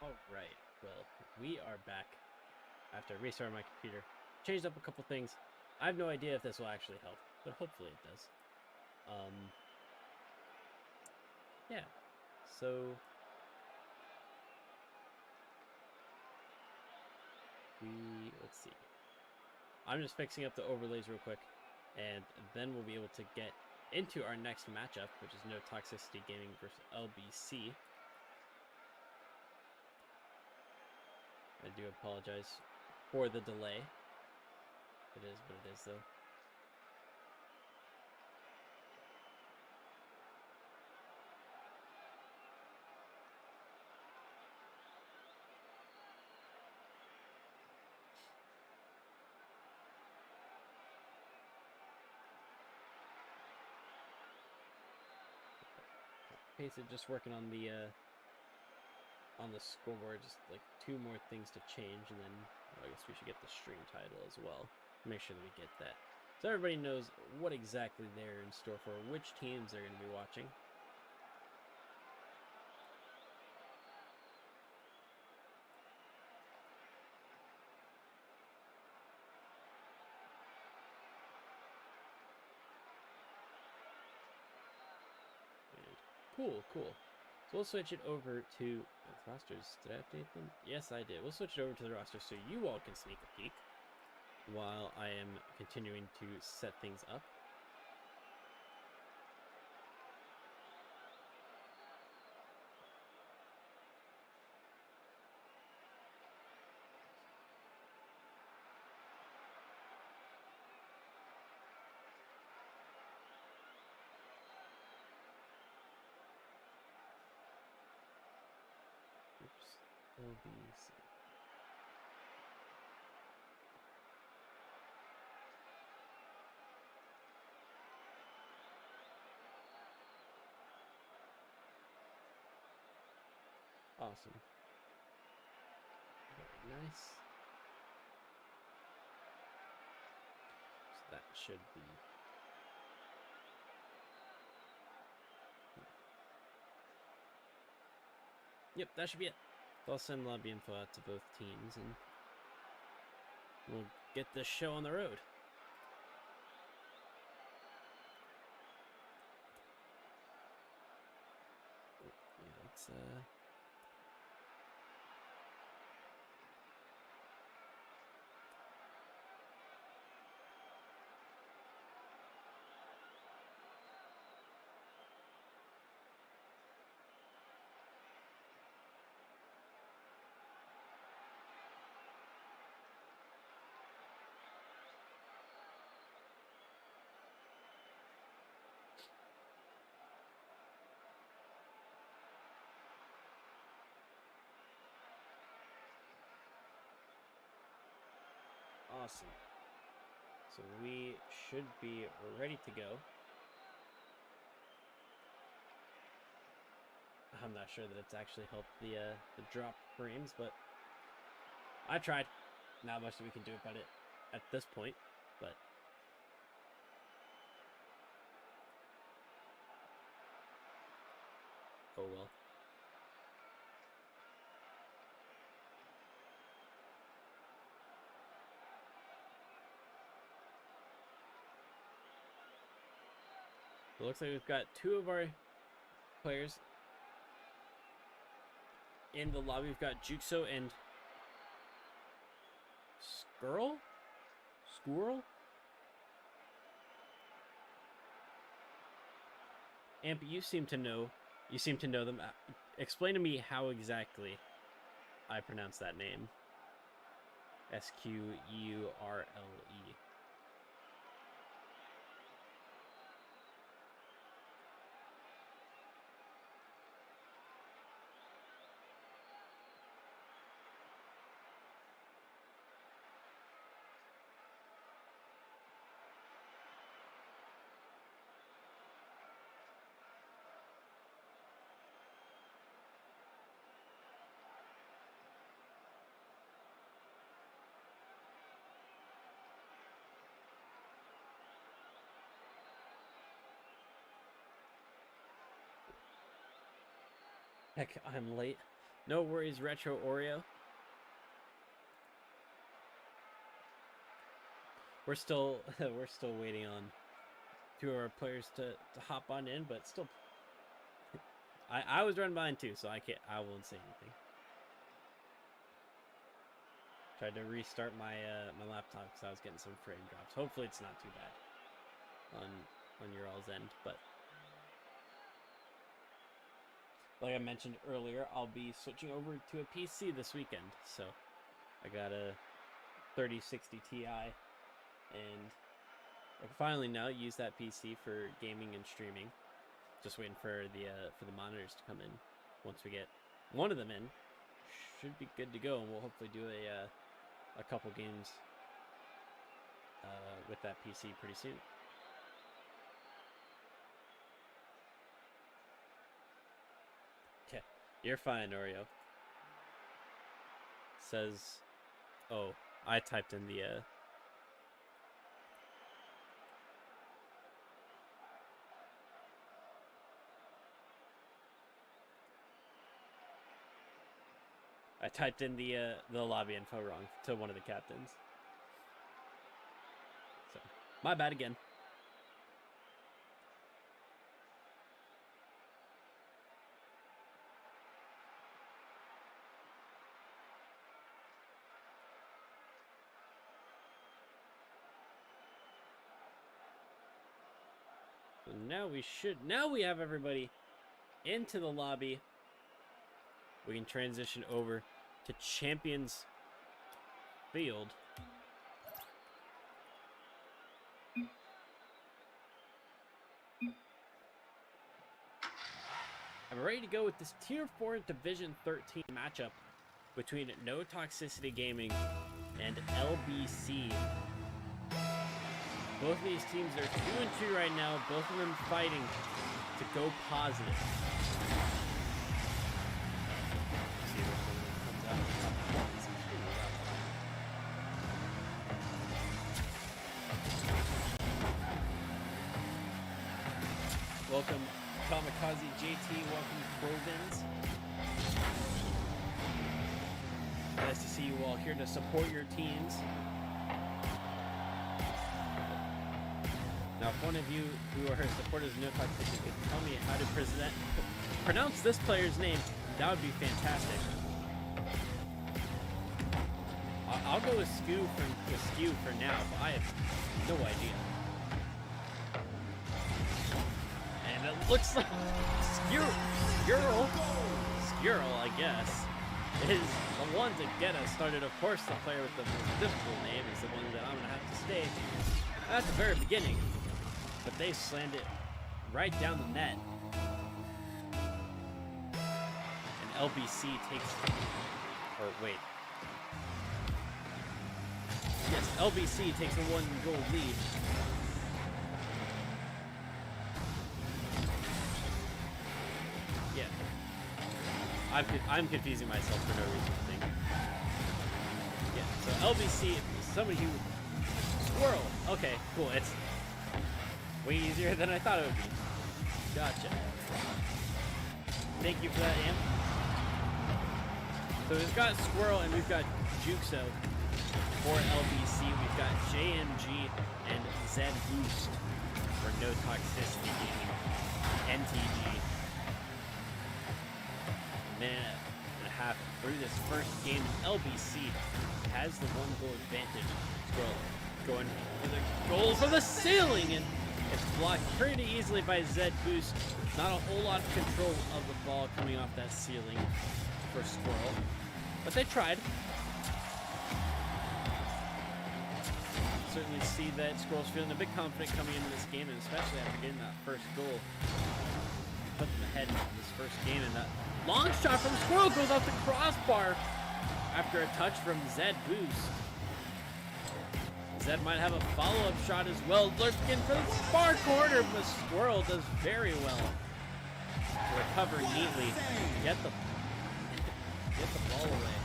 Alright, well, we are back after restarting my computer. Changed up a couple things. I have no idea if this will actually help, but hopefully it does. Um, yeah. So, let's see. I'm just fixing up the overlays real quick, and then we'll be able to get into our next matchup, which is No Toxicity Gaming versus LBC. I do apologize for the delay. It is what it is, though. Pace it, just working on the scoreboard, just like two more things to change, and then I guess we should get the stream title as well. Make sure that we get that, so everybody knows what exactly they're in store for, which teams they're going to be watching. And cool. So we'll switch it over to the rosters. Did I update them? Yes, I did. We'll switch it over to the roster so you all can sneak a peek while I am continuing to set things up. Oops. LBC. Awesome. Very nice. So that should be... Yep, that should be it. I'll send lobby info out to both teams, and we'll get this show on the road. Yeah, let's awesome. So we should be ready to go. I'm not sure that it's actually helped the drop frames, but I tried. Not much that we can do about it at this point, but oh well. It looks like we've got two of our players in the lobby. We've got Juxo and Squirrel? Amp, you seem to know. You seem to know them. Explain to me how exactly I pronounce that name. Squurle. Heck, I'm late. No worries, Retro Oreo. We're still waiting on 2 of our players to hop on in, but still, I was running behind too, so I won't say anything. Tried to restart my my laptop because I was getting some frame drops. Hopefully it's not too bad on your all's end, but like I mentioned earlier, I'll be switching over to a PC this weekend. So I got a 3060 Ti, and I can finally now use that PC for gaming and streaming. Just waiting for the monitors to come in. Once we get one of them in, should be good to go, and we'll hopefully do a couple games with that PC pretty soon. Okay, you're fine, Oreo. Says, oh, I typed in the lobby info wrong to one of the captains. So, my bad again. So now we have everybody into the lobby. We can transition over to Champions Field. I'm ready to go with this Tier 4 Division 13 matchup between No Toxicity Gaming and LBC. Both of these teams are 2-2 right now, both of them fighting to go positive. See which one comes out. Welcome, Kamikaze JT. Welcome, Provins. Nice to see you all here to support your teams. Now, if one of you who are supporters of No Toxicity could tell me how to pronounce this player's name, that would be fantastic. I'll go with Skew for now, but I have no idea. And it looks like Skirl, I guess, is the one to get us started. Of course, the player with the most difficult name is the one that I'm going to have to stay at the very beginning. But they slammed it right down the net. And LBC takes... Or wait. Yes, LBC takes a 1-goal lead. Yeah. I'm confusing myself for no reason, I think. Yeah, so LBC, somebody who... Squirrel! Okay, cool, it's... way easier than I thought it would be. Gotcha. Thank you for that, Amp. So we've got Squirrel and we've got Juxo for LBC. We've got JMG and Zed Boost for No Toxicity Gaming. NTG. A minute and a half through this first game. LBC has the 1-goal advantage. Squirrel going for the goal from the ceiling, and it's blocked pretty easily by Zed Boost. Not a whole lot of control of the ball coming off that ceiling for Squirrel, but they tried. Certainly see that Squirrel's feeling a bit confident coming into this game, and especially after getting that first goal. Put them ahead in this first game, and that long shot from Squirrel goes off the crossbar after a touch from Zed Boost. Zed might have a follow-up shot as well, looking for the far corner, but Squirrel does very well to recover neatly, get the ball away.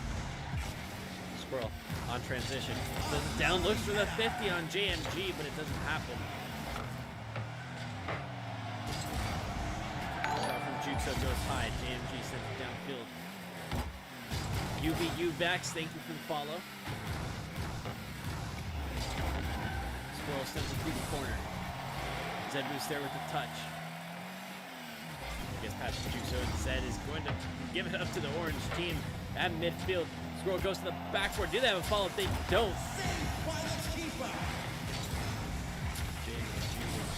Squirrel on transition, slows it down, looks for the 50 on JMG, but it doesn't happen. Shot from Juxo goes high, JMG sends it downfield. UVU Vex, thank you for the follow. Squirrel sends it through the corner. Zed moves there with the touch. Gets past Juso, and Zed is going to give it up to the orange team at midfield. Squirrel goes to the backboard. Do they have a follow-up? They don't. James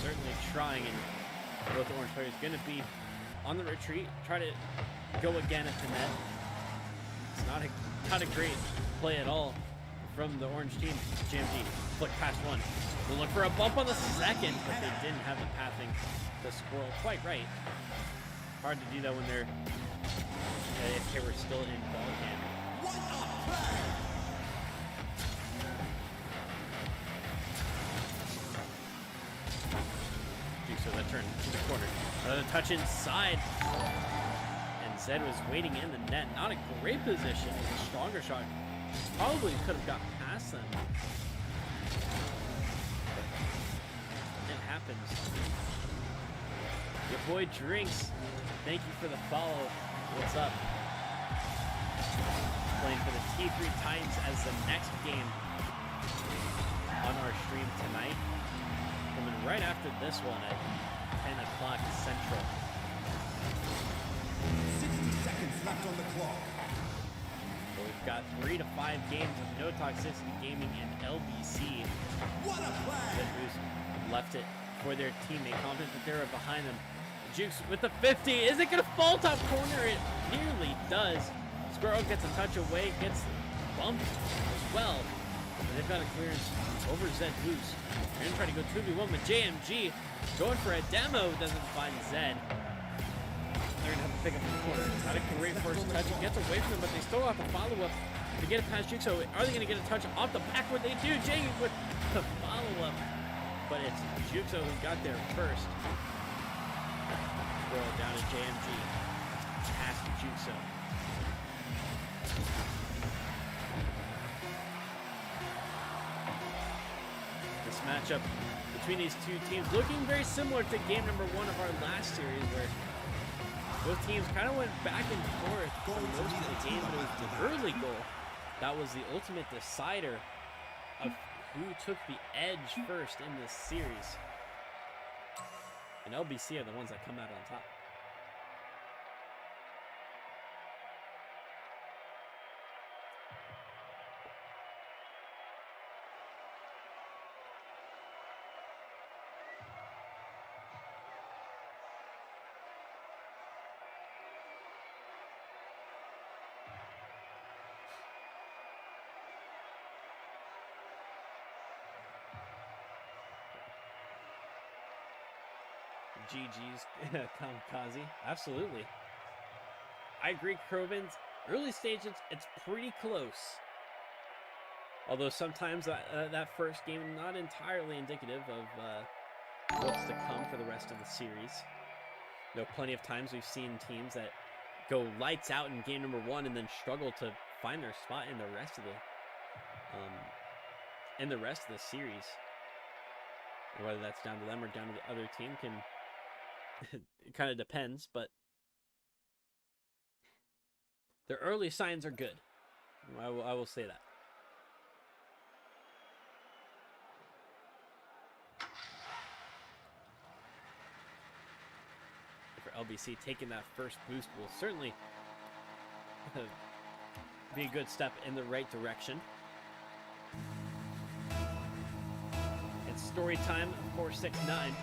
certainly trying, and both the orange players going to be on the retreat. Try to go again at the net. It's not a great play at all from the orange team. JMG flick past one. We'll look for a bump on the second, but they didn't have the pathing to Squirrel quite right. Hard to do that when they're if they were still in ball game. So that turn to the corner. Another touch inside. And Zed was waiting in the net. Not a great position. It was a stronger shot. Probably could have got past them. It happens. Your boy Drinks, thank you for the follow. What's up? Playing for the T3 Titans as the next game on our stream tonight. Coming right after this one at 10 o'clock Central. 60 seconds left on the clock. So we've got 3 to 5 games of No Toxicity Gaming and LBC. What a play! The Boost left it for their teammate, confident that they're behind them. Jukes with the 50. Is it going to fall top corner? It nearly does. Squirrel gets a touch away, gets bumped as well. And they've got a clearance over Zed Boost. They're going to try to go 2v1 with JMG. Going for a demo, doesn't find Zed. They're going to have to pick up the corner. Not a great first touch. It gets away from them, but they still have to follow up to get it past Jukes. So are they going to get a touch off the backward? They do. Jay with the follow-up. But it's Jukes who got there first. Throw it down to JMG. Past Jukes. This matchup between these two teams looking very similar to game number 1 of our last series, where both teams kind of went back and forth for most of the game, but it was the early goal that was the ultimate decider of who took the edge first in this series. And LBC are the ones that come out on top. GG's Kamikaze. Absolutely. I agree, Crovins. Early stages, it's pretty close. Although sometimes that first game not entirely indicative of what's to come for the rest of the series. You know, plenty of times we've seen teams that go lights out in game number 1 and then struggle to find their spot in the rest of the series. And whether that's down to them or down to the other team can it kind of depends, but their early signs are good. I will say that. For LBC, taking that first boost will certainly be a good step in the right direction. It's story time, of course, 6-9.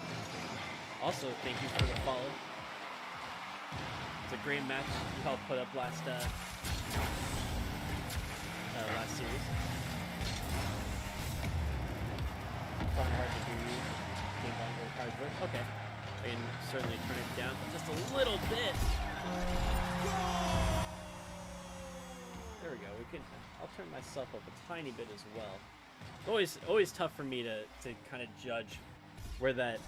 Also, thank you for the follow. It's a great match you helped put up last series. Probably hard to hear you. Okay. I can certainly turn it down just a little bit. There we go. I'll turn myself up a tiny bit as well. Always tough for me to kind of judge where that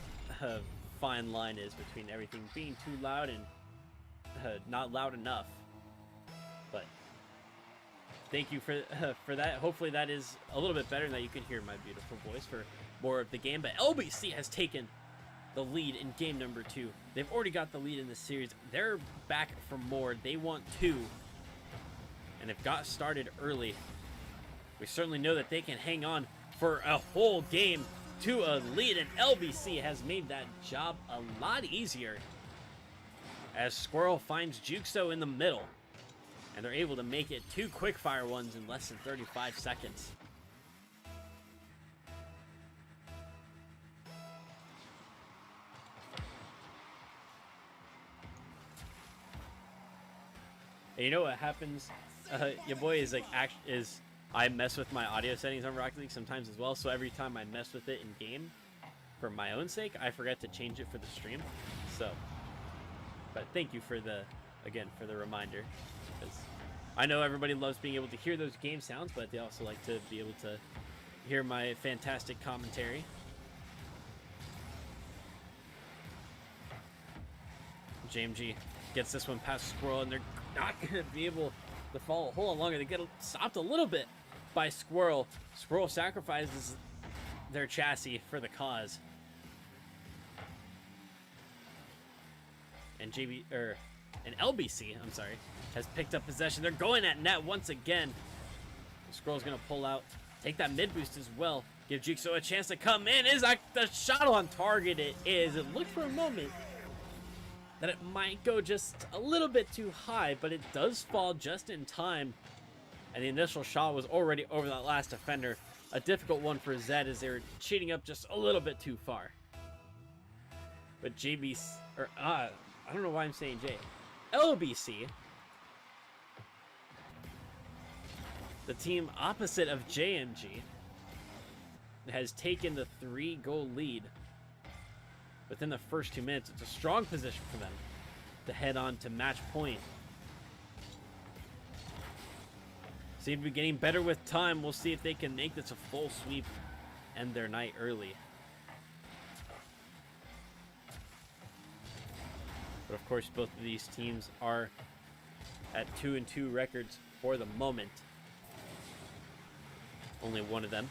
fine line is between everything being too loud and not loud enough. But thank you for that. Hopefully that is a little bit better and that you can hear my beautiful voice for more of the game. But LBC has taken the lead in game number 2. They've already got the lead in this series. They're back for more. They want 2. and have got started early. We certainly know that they can hang on for a whole game to a lead, and LBC has made that job a lot easier as Squirrel finds Juxo in the middle, and they're able to make it 2 quickfire ones in less than 35 seconds. And you know what happens? Your boy is like, I mess with my audio settings on Rocket League sometimes as well, so every time I mess with it in game, for my own sake, I forget to change it for the stream. So, but thank you for the reminder, because I know everybody loves being able to hear those game sounds, but they also like to be able to hear my fantastic commentary. JMG gets this one past Squirrel, and they're not going to be able to follow a whole lot longer. They get stopped a little bit by Squirrel. Squirrel sacrifices their chassis for the cause. And LBC, I'm sorry, has picked up possession. They're going at net once again. Squirrel's going to pull out, take that mid boost as well. Give Juxo a chance to come in. Is that the shot on target? It is. It looked for a moment that it might go just a little bit too high, but it does fall just in time. And the initial shot was already over that last defender. A difficult one for Zed as they were cheating up just a little bit too far. But I don't know why I'm saying J. LBC, the team opposite of JMG, has taken the 3-goal lead within the first 2 minutes. It's a strong position for them to head on to match point. Seem to be getting better with time. We'll see if they can make this a full sweep, end their night early. But of course, both of these teams are at 2-2 records for the moment. Only one of them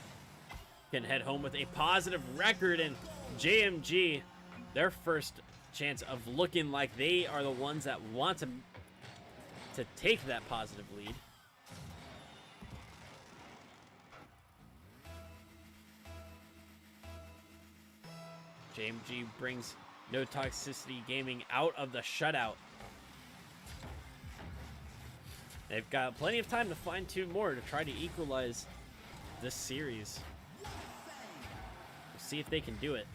can head home with a positive record, and JMG, their first chance of looking like they are the ones that want to take that positive lead. JMG brings No Toxicity Gaming out of the shutout. They've got plenty of time to find 2 more to try to equalize this series. We'll see if they can do it.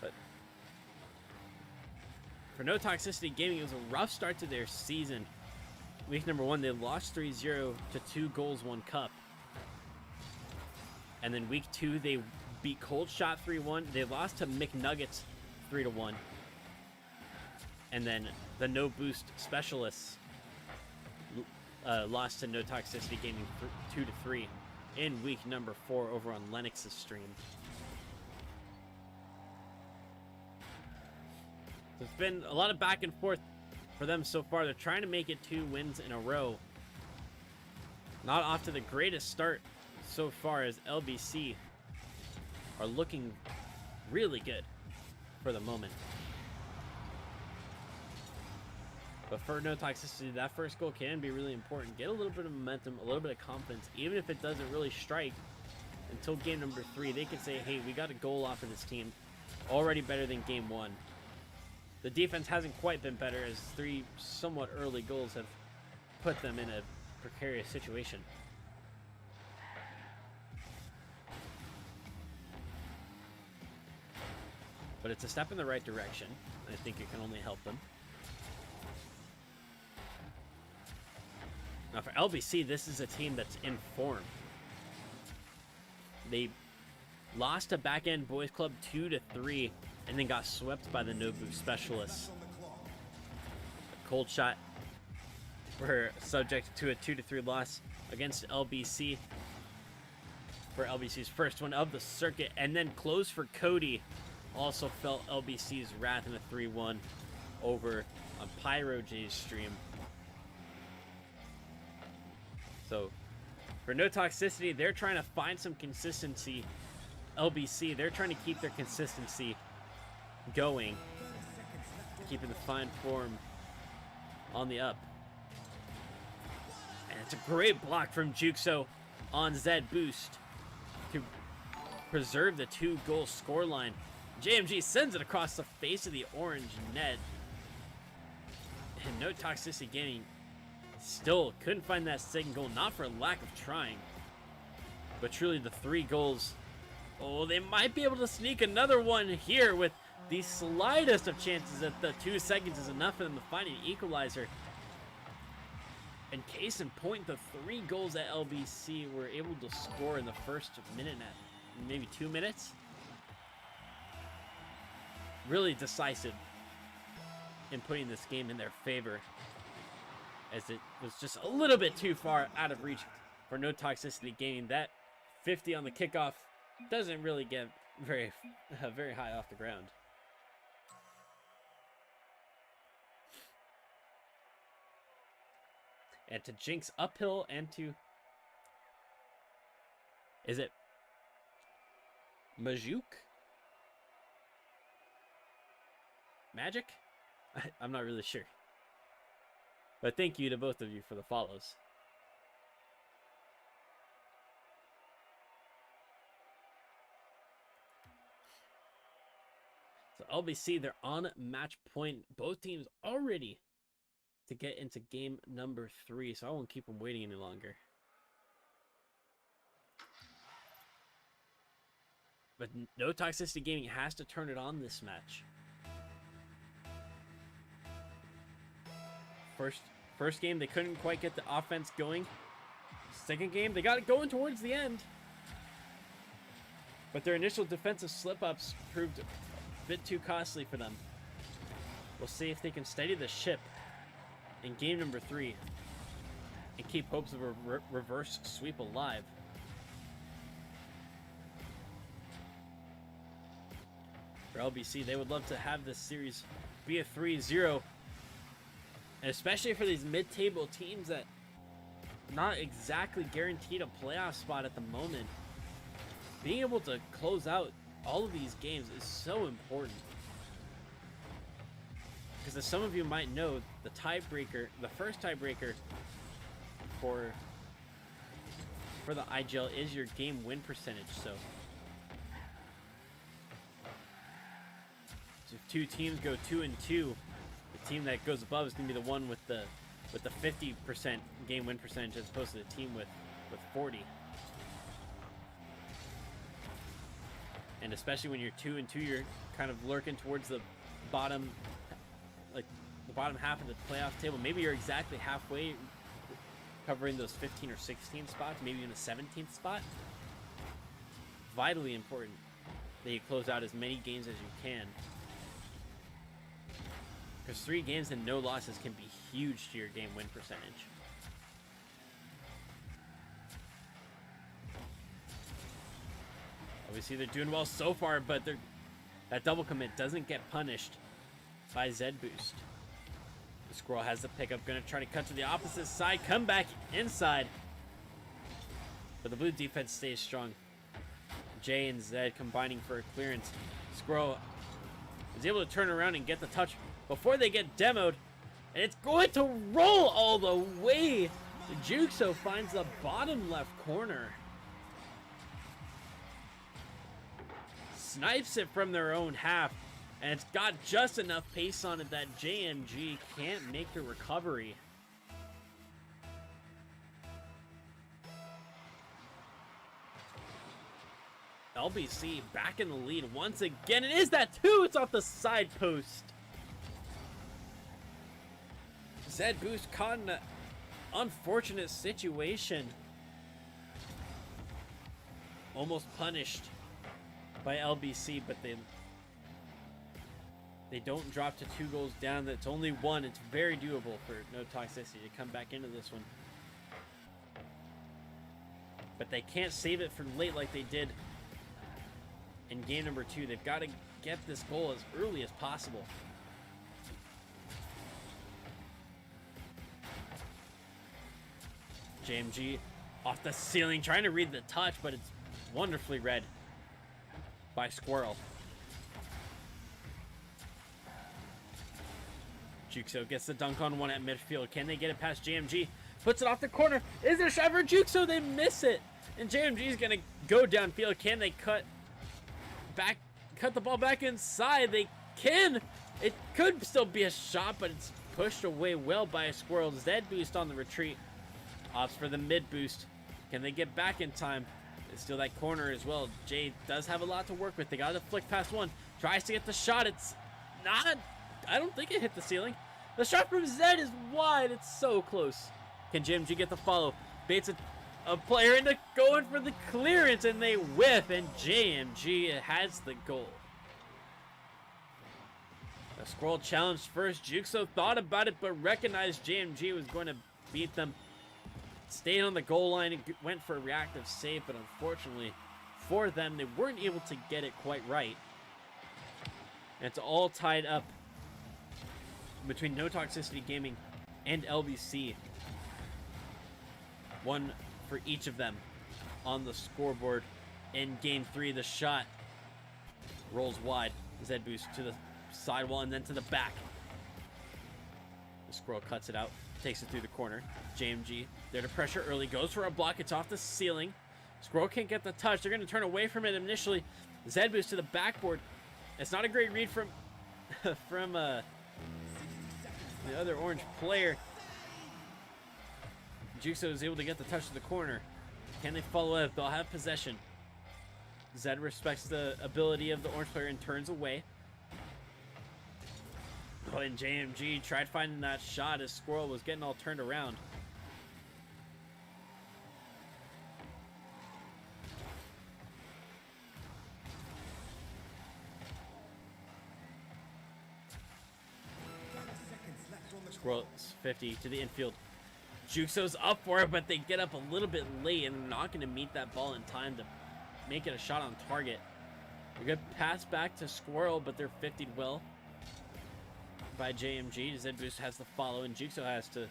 But for No Toxicity Gaming, it was a rough start to their season. Week number 1, they lost 3-0 to 2 goals, 1 cup. And then week 2, they beat Cold Shot 3-1. They lost to McNuggets 3-1. And then the No Boost Specialists lost to No Toxicity Gaming 2-3 in week number 4 over on Lennox's stream. So it's been a lot of back and forth for them so far. They're trying to make it 2 wins in a row. Not off to the greatest start so far, as LBC are looking really good for the moment. But for No Toxicity, that first goal can be really important. Get a little bit of momentum, a little bit of confidence. Even if it doesn't really strike until game number 3, they can say, hey, we got a goal off of this team. Already better than game 1. The defense hasn't quite been better, as 3 somewhat early goals have put them in a precarious situation. But it's a step in the right direction. I think it can only help them. Now for LBC, this is a team that's in form. They lost to Back End Boys Club 2-3, and then got swept by the Nobu Specialists. A Cold Shot were subject to a 2-3 loss against LBC for LBC's first one of the circuit, and then close for Cody. Also felt LBC's wrath in a 3-1 over on Pyro J's stream. So for No Toxicity, they're trying to find some consistency. LBC, they're trying to keep their consistency going. keeping the fine form on the up. And it's a great block from Jukso on Zed Boost to preserve the 2-goal scoreline. JMG sends it across the face of the orange net. And No Toxicity Gaming still couldn't find that second goal, not for lack of trying, but truly the 3 goals. Oh, they might be able to sneak another one here with the slightest of chances that the 2 seconds is enough for them to find an equalizer. And case in point, the 3 goals that LBC were able to score in the first minute and maybe 2 minutes. Really decisive in putting this game in their favor, as it was just a little bit too far out of reach for No Toxicity Gaming. That 50 on the kickoff doesn't really get very high off the ground. And to Jinx uphill and to... Is it Majuk? Magic? I'm not really sure. But thank you to both of you for the follows. So LBC, they're on match point. Both teams already to get into game number 3, so I won't keep them waiting any longer. But No Toxicity Gaming has to turn it on this match. First game, they couldn't quite get the offense going. Second game, they got it going towards the end. But their initial defensive slip-ups proved a bit too costly for them. We'll see if they can steady the ship in game number 3 and keep hopes of a reverse sweep alive. For LBC, they would love to have this series be a 3-0. And especially for these mid-table teams that not exactly guaranteed a playoff spot at the moment, being able to close out all of these games is so important. Because as some of you might know, the tiebreaker, the first tiebreaker for the IGL is your game win percentage. So if 2 teams go 2-2, the team that goes above is going to be the one with the 50% game win percentage, as opposed to the team with 40. And especially when you're 2-2, you're kind of lurking towards the bottom, like the bottom half of the playoff table. Maybe you're exactly halfway, covering those 15 or 16 spots, maybe even a 17th spot. Vitally important that you close out as many games as you can, because 3 games and no losses can be huge to your game win percentage. Obviously, they're doing well so far, but that double commit doesn't get punished by Zed Boost. The Squirrel has the pickup, going to try to cut to the opposite side, come back inside. But the blue defense stays strong. Jay and Zed combining for a clearance. Squirrel is able to turn around and get the touch before they get demoed. And it's going to roll all the way. Jukso finds the bottom left corner. Snipes it from their own half. And it's got just enough pace on it that JMG can't make the recovery. LBC back in the lead once again. It is that 2. It's off the side post. Zed Boost caught in an unfortunate situation. Almost punished by LBC, but they don't drop to 2 goals down. That's only 1. It's very doable for No Toxicity to come back into this one. But they can't save it for late like they did in game number 2. They've got to get this goal as early as possible. JMG off the ceiling, trying to read the touch, but it's wonderfully read by Squirrel. Juxo gets the dunk on one at midfield. Can they get it past JMG? Puts it off the corner. Is there a shot for Juxo? They miss it. And JMG is going to go downfield. Can they cut the ball back inside? They can. It could still be a shot, but it's pushed away well by a Squirrel. Zed boost on the retreat. Opts for the mid boost. Can they get back in time? They steal that corner as well. Jay does have a lot to work with. They got to flick past one. Tries to get the shot. It's not. I don't think it hit the ceiling. The shot from Zed is wide. It's so close. Can JMG get the follow? Baits a player into going for the clearance, and they whiff, and JMG has the goal. The Squirrel challenged first. Juxo thought about it, but recognized JMG was going to beat them. Stayed on the goal line and went for a reactive save, but unfortunately for them, they weren't able to get it quite right. And it's all tied up between No Toxicity Gaming and LBC. One for each of them on the scoreboard. In game 3, the shot rolls wide. Zed boost to the sidewall and then to the back. The Squirrel cuts it out, takes it through the corner. JMG there to pressure early, goes for a block. It's off the ceiling. Squirrel can't get the touch. They're going to turn away from it initially. Zed boost to the backboard. It's not a great read from the other orange player. Juxo is able to get the touch to the corner. Can they follow up? They'll have possession. Zed respects the ability of the orange player and turns away. Oh, and JMG tried finding that shot as Squirrel was getting all turned around. Squirrel's 50 to the infield. Juxo's up for it, but they get up a little bit late and not going to meet that ball in time to make it a shot on target. A good pass back to Squirrel, but they're 50'd well by JMG. Zed Boost has the follow, and Juxo has to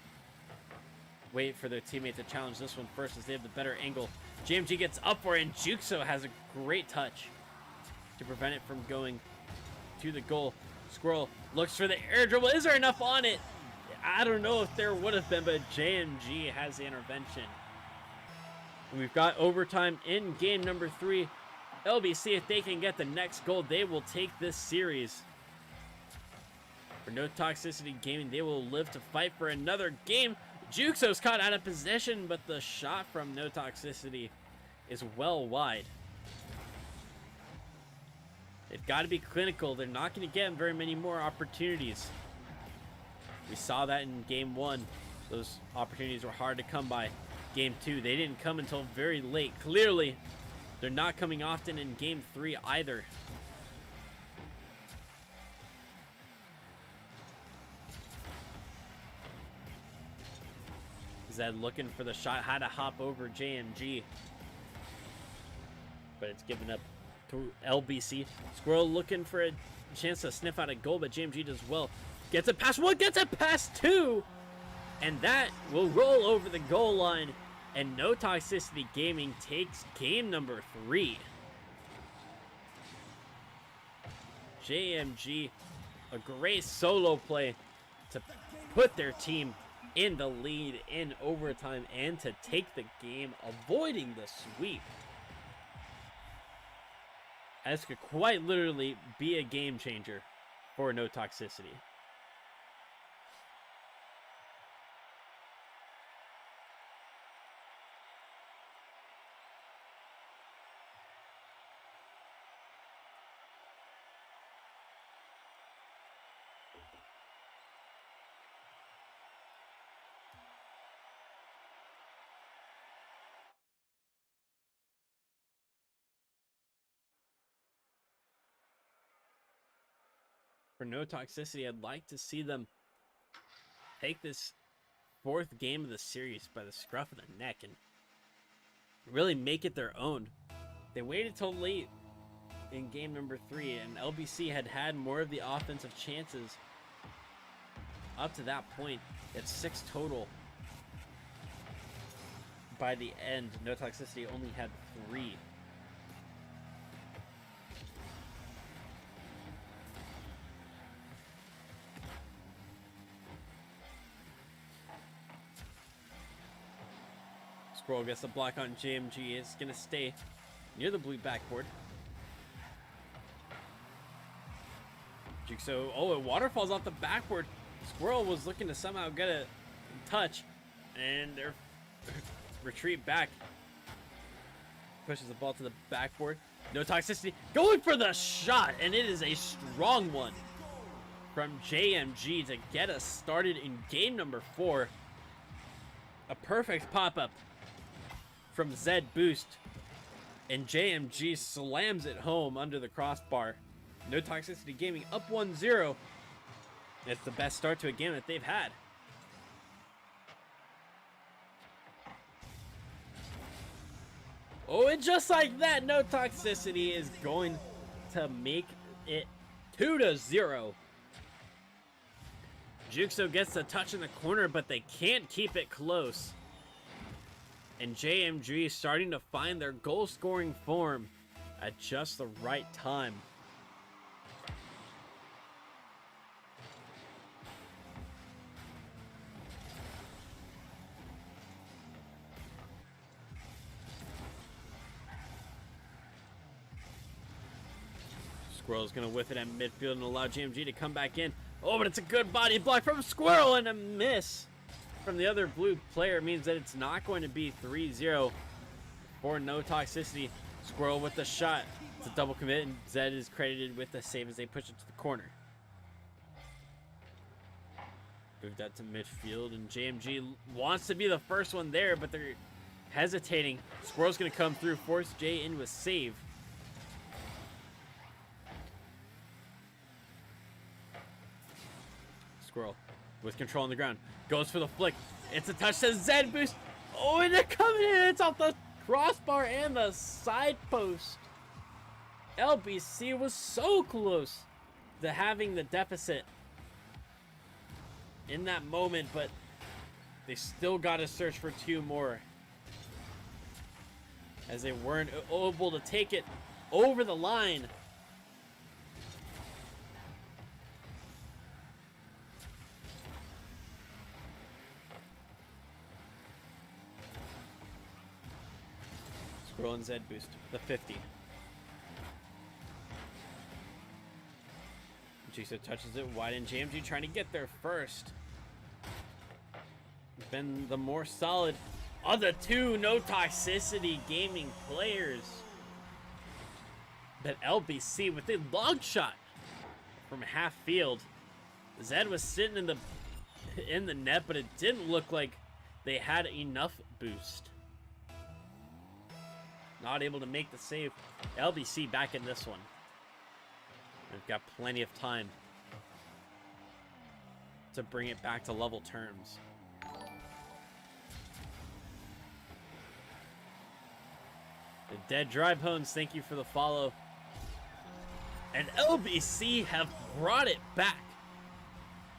wait for their teammate to challenge this one first as they have the better angle. JMG gets up for it, and Juxo has a great touch to prevent it from going to the goal. Squirrel looks for the air dribble. Is there enough on it? I don't know if there would have been, but JMG has the intervention. And we've got overtime in game number 3. LBC, if they can get the next goal, they will take this series. For No Toxicity Gaming, they will live to fight for another game. Juxo's caught out of possession, but the shot from No Toxicity is well wide. They've got to be clinical. They're not going to get very many more opportunities. We saw that in game 1. Those opportunities were hard to come by. Game 2, they didn't come until very late. Clearly, they're not coming often in game 3 either. Zed looking for the shot, had to hop over JMG, but it's given up to LBC. Squirrel looking for a chance to sniff out a goal, but JMG does well. Gets it past 1, gets it past 2, and that will roll over the goal line, and No Toxicity Gaming takes game number 3. JMG, a great solo play to put their team in the lead in overtime and to take the game, avoiding the sweep. This could quite literally be a game changer for No Toxicity. For No Toxicity, I'd like to see them take this 4th game of the series by the scruff of the neck and really make it their own. They waited till late in game number 3, and LBC had more of the offensive chances up to that point. It's 6 total. By the end, No Toxicity only had 3. Squirrel gets the block on JMG. Is going to stay near the blue backboard. Jigsaw, oh, it waterfalls off the backboard. Squirrel was looking to somehow get a touch, and they're retreat back. Pushes the ball to the backboard. No toxicity. Going for the shot, and it is a strong one from JMG to get us started in game number 4. A perfect pop-up from Zed Boost, and JMG slams it home under the crossbar. No Toxicity Gaming up 1-0. It's the best start to a game that they've had. Oh, and just like that, No Toxicity is going to make it 2-0. Jukso gets the touch in the corner, but they can't keep it close. And JMG is starting to find their goal-scoring form at just the right time. Squirrel's going to whiff it at midfield and allow JMG to come back in. Oh, but it's a good body block from Squirrel, and a miss from the other blue player means that it's not going to be 3-0 for No Toxicity. Squirrel with the shot. It's a double commit, and Zed is credited with the save as they push it to the corner. Moved that to midfield, and JMG wants to be the first one there, but they're hesitating. Squirrel's going to come through, force Jay into a save. Squirrel with control on the ground. Goes for the flick. It's a touch to Zed Boost. Oh, and they're coming in. It's off the crossbar and the side post. LBC was so close to having the deficit in that moment, but they still got to search for 2 more, as they weren't able to take it over the line. Squirrel and Zed Boost, the 50. Jigsaw touches it wide, and JMG trying to get there first. Been the more solid of the 2 No Toxicity Gaming players. But LBC with a long shot from half field. Zed was sitting in the net, but it didn't look like they had enough boost. Not able to make the save. LBC back in this one. They've got plenty of time to bring it back to level terms. The Dead Drive Hones, thank you for the follow. And LBC have brought it back.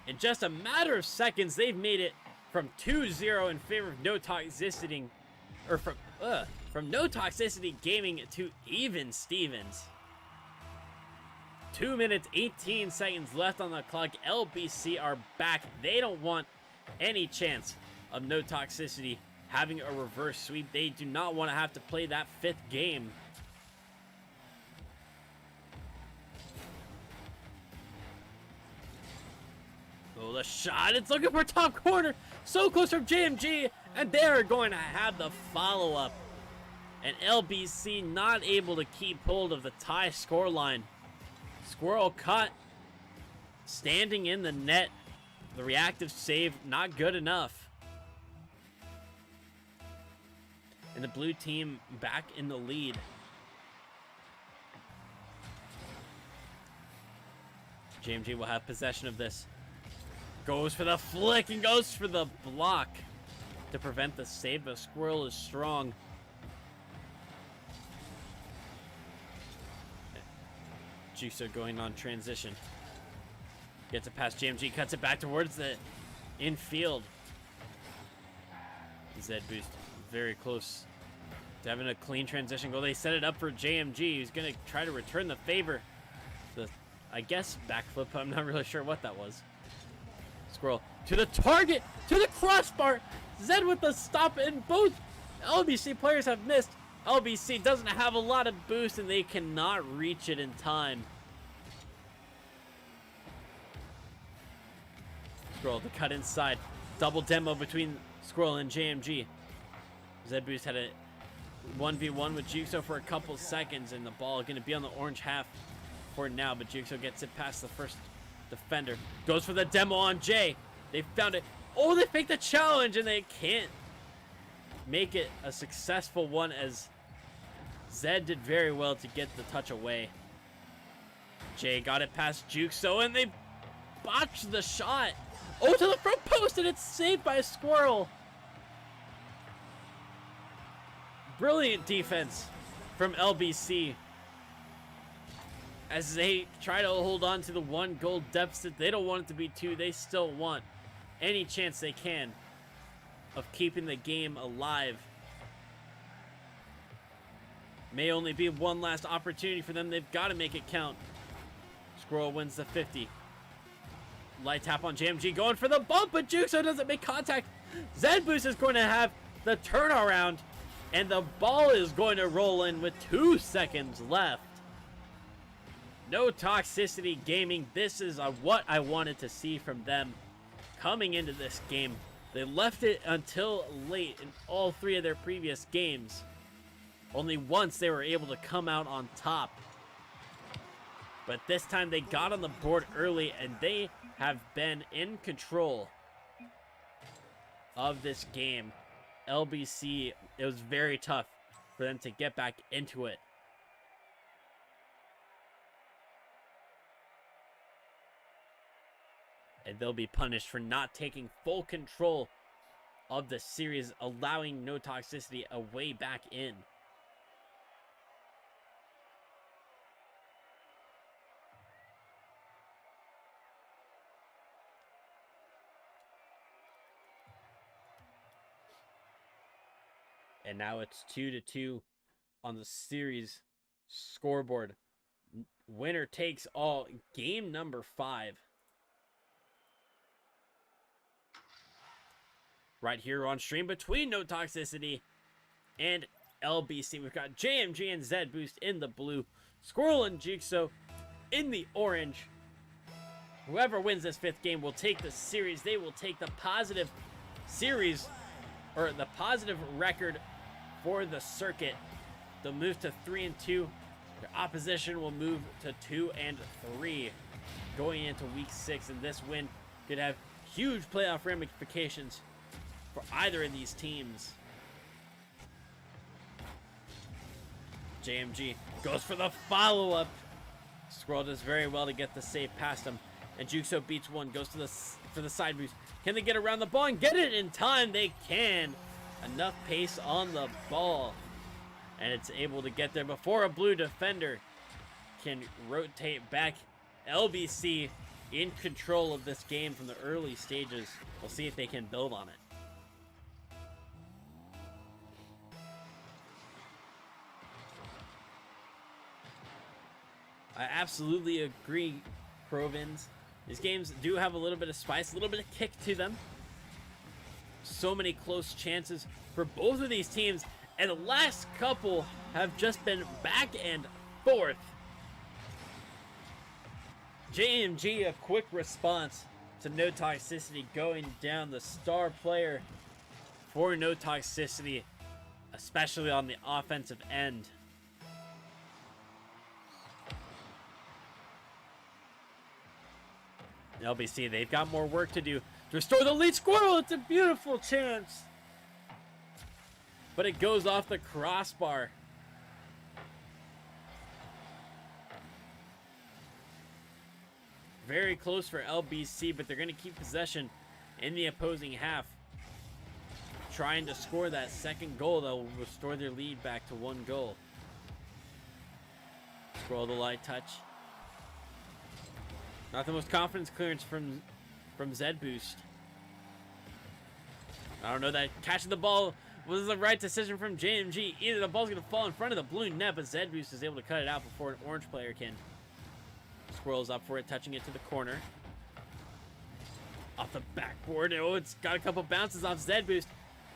In just a matter of seconds, they've made it from 2-0 in favor of No Toxicity, or from No Toxicity Gaming to even Stevens. 2 minutes, 18 seconds left on the clock. LBC are back. They don't want any chance of No Toxicity having a reverse sweep. They do not want to have to play that 5th game. Oh, the shot. It's looking for top corner. So close from JMG. And they're going to have the follow-up. And LBC not able to keep hold of the tie scoreline. Squirrel cut. Standing in the net. The reactive save not good enough. And the blue team back in the lead. JMG will have possession of this. Goes for the flick and goes for the block to prevent the save, but Squirrel is strong. Jigsaw going on transition. Gets it past JMG, cuts it back towards the infield. Zed Boost very close to having a clean transition goal. They set it up for JMG. He's going to try to return the favor. I guess backflip. I'm not really sure what that was. Squirrel to the target, to the crossbar. Zed with the stop, and both LBC players have missed. LBC doesn't have a lot of boost, and they cannot reach it in time. Squirrel to cut inside. Double demo between Squirrel and JMG. Zed Boost had a 1v1 with Jigsaw for a couple seconds, and the ball going to be on the orange half for now, but Jigsaw gets it past the first defender. Goes for the demo on Jay. They found it. Oh, they faked the challenge, and they can't make it a successful one, as Zed did very well to get the touch away. Jay got it past Jigsaw, and they botched the shot. Oh, to the front post, and it's saved by a Squirrel. Brilliant defense from LBC as they try to hold on to the 1 goal deficit. They don't want it to be 2. They still want any chance they can of keeping the game alive. May only be one last opportunity for them. They've got to make it count. Squirrel wins the 50. Light tap on JMG, going for the bump, but Jigsaw doesn't make contact. Zed Boost is going to have the turnaround, and the ball is going to roll in with 2 seconds left. No Toxicity Gaming. This is what I wanted to see from them coming into this game. They left it until late in all 3 of their previous games. Only once they were able to come out on top. But this time they got on the board early, and they have been in control of this game. LBC, it was very tough for them to get back into it. And they'll be punished for not taking full control of the series, allowing No Toxicity a way back in. And now it's 2-2 on the series scoreboard. Winner takes all. Game number 5. Right here on stream between No Toxicity and LBC. We've got JMG and Zed Boost in the blue. Squirrel and Jigsaw in the orange. Whoever wins this 5th game will take the series. They will take the positive series, or the positive record for the circuit. They'll move to 3-2. Their opposition will move to 2-3 going into week 6, and this win could have huge playoff ramifications for either of these teams. JMG goes for the follow-up. Squirrel does very well to get the save past him, and Jigsaw beats one, goes to for the side boost. Can they get around the ball and get it in time? They can. Enough pace on the ball, and it's able to get there before a blue defender can rotate back. LBC in control of this game from the early stages. We'll see if they can build on it. I absolutely agree, Provins. These games do have a little bit of spice, a little bit of kick to them. So many close chances for both of these teams, and the last couple have just been back and forth. JMG, a quick response to No Toxicity, going down. The star player for No Toxicity, especially on the offensive end. LBC, they've got more work to do to restore the lead. Squirrel, it's a beautiful chance, but it goes off the crossbar. Very close for LBC, but they're going to keep possession in the opposing half, trying to score that second goal that will restore their lead back to 1 goal. Squirrel, the light touch. Not the most confidence clearance from Zed Boost. I don't know, that catching the ball was the right decision from JMG. Either the ball's going to fall in front of the blue net, but Zed Boost is able to cut it out before an orange player can. Squirrel's up for it, touching it to the corner. Off the backboard. Oh, it's got a couple bounces off Zed Boost.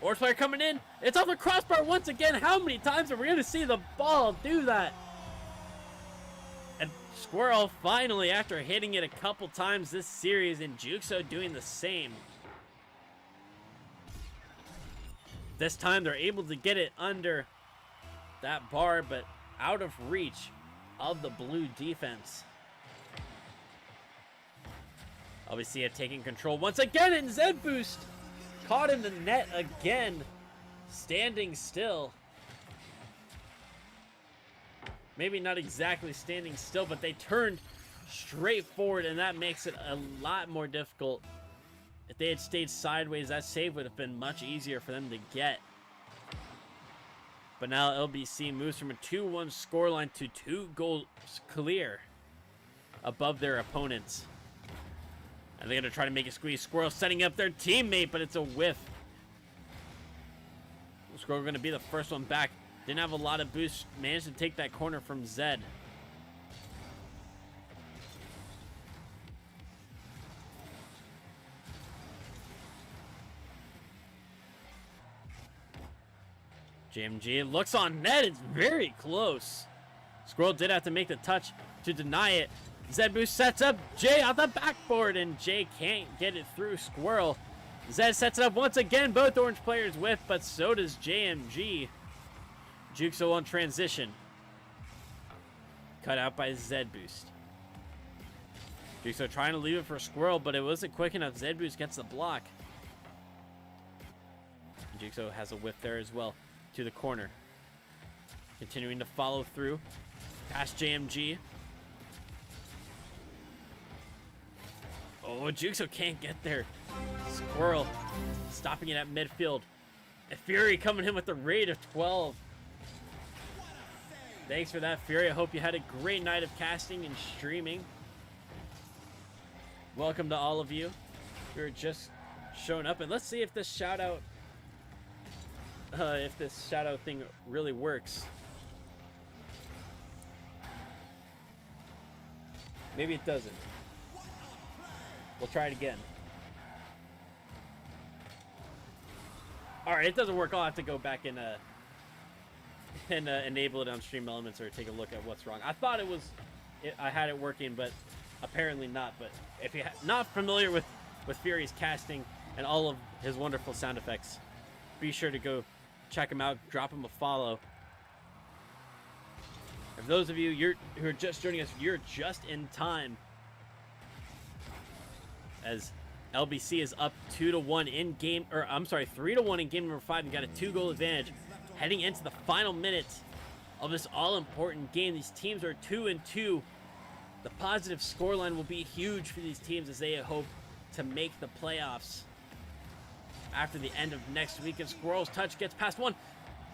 Orange player coming in. It's off the crossbar once again. How many times are we going to see the ball do that? And Squirrel finally, after hitting it a couple times this series, and Juxo doing the same. This time they're able to get it under that bar, but out of reach of the blue defense. Obviously, taking control once again, and Zed Boost caught in the net again, standing still. Maybe not exactly standing still, but they turned straight forward, and that makes it a lot more difficult. If they had stayed sideways, that save would have been much easier for them to get. But now LBC moves from a 2-1 scoreline to 2 goals clear above their opponents. And they're going to try to make a squeeze. Squirrel setting up their teammate, but it's a whiff. Squirrel going to be the first one back. Didn't have a lot of boost. Managed to take that corner from Zed. JMG looks on net. It's very close. Squirrel did have to make the touch to deny it. Zed Boost sets up Jay on the backboard, and Jay can't get it through Squirrel. Zed sets it up once again. Both orange players whiff, but so does JMG. Juxo on transition. Cut out by Zed Boost. Juxo trying to leave it for Squirrel, but it wasn't quick enough. Zed Boost gets the block. Juxo has a whiff there as well to the corner. Continuing to follow through. Past JMG. Oh, Juxo can't get there. Squirrel stopping it at midfield. And Fury coming in with the rate of 12. Thanks for that, Fury. I hope you had a great night of casting and streaming. Welcome to all of you who are just showing up. And let's see if this shout out thing really works. Maybe it doesn't. We'll try it again. Alright, it doesn't work. I'll have to go back and enable it on Stream Elements or take a look at what's wrong. I thought I had it working, but apparently not. But if you're not familiar with Fury's casting and all of his wonderful sound effects, be sure to go check him out. Drop him a follow. For those of you who are just joining us, you're just in time, as LBC is up 2-1 in game, or I'm sorry, 3-1 in game number 5, and got a 2-goal advantage heading into the final minutes of this all-important game. These teams are 2-2. The positive scoreline will be huge for these teams as they hope to make the playoffs after the end of next week. And Squirrel's touch gets past one.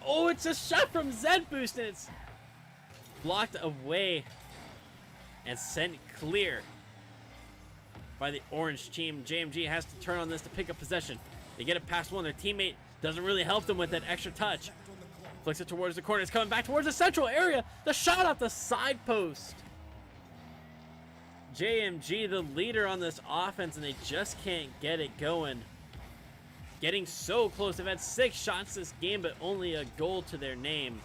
Oh, it's a shot from Zed Boost, and it's blocked away and sent clear by the orange team. JMG has to turn on this to pick up possession. They get it past one. Their teammate doesn't really help them with that extra touch. Flicks it towards the corner. It's coming back towards the central area. The shot off the side post. JMG, the leader on this offense, and they just can't get it going. Getting so close. They've had 6 shots this game, but only a goal to their name.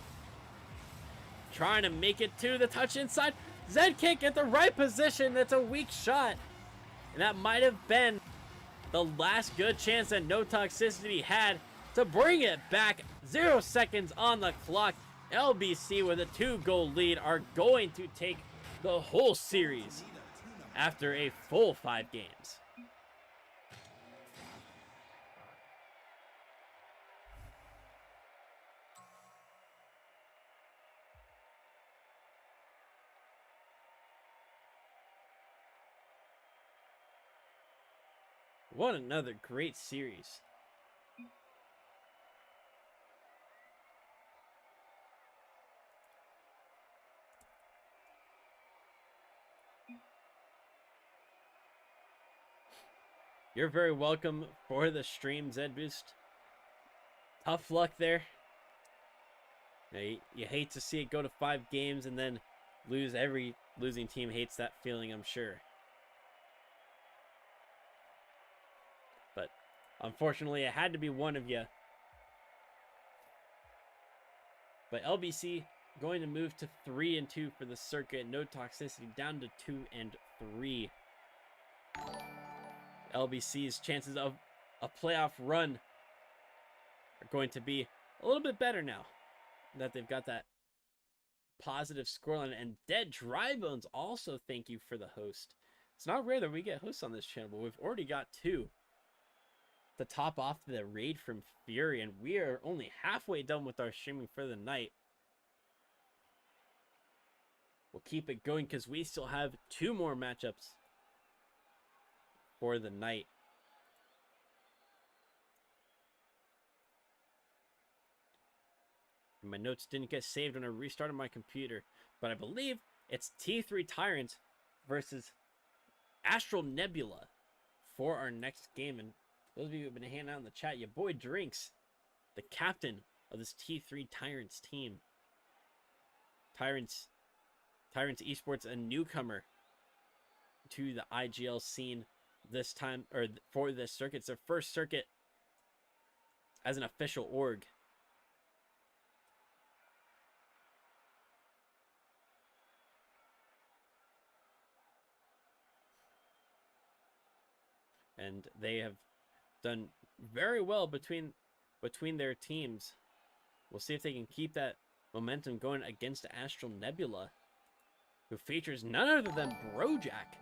Trying to make it to the touch inside. Zed can't get the right position. That's a weak shot. And that might have been the last good chance that No Toxicity had to bring it back. 0 seconds on the clock. LBC with a 2-goal lead are going to take the whole series after a full 5 games. What another great series. You're very welcome for the stream, Zed Boost. Tough luck there. Now, you hate to see it go to 5 games and then lose. Every losing team hates that feeling, I'm sure. But unfortunately, it had to be one of you But LBC going to move to 3-2 for the circuit. No toxicity, down to 2-3. LBC's chances of a playoff run are going to be a little bit better now that they've got that positive scoreline. And Dead Dry Bones also thank you for the host. It's not rare that we get hosts on this channel, but we've already got 2 to top off the raid from Fury, and we are only halfway done with our streaming for the night. We'll keep it going because we still have 2 more matchups for the night. My notes didn't get saved when I restarted my computer, but I believe it's T3 Tyrant versus Astral Nebula for our next game. And those of you who have been hanging out in the chat, your boy Drinks, the captain of this T3 Tyrants team. Tyrants Esports, a newcomer to the IGL scene this time, or for this circuit. It's their first circuit as an official org. And they have done very well between their teams. We'll see if they can keep that momentum going against Astral Nebula, who features none other than Brojack.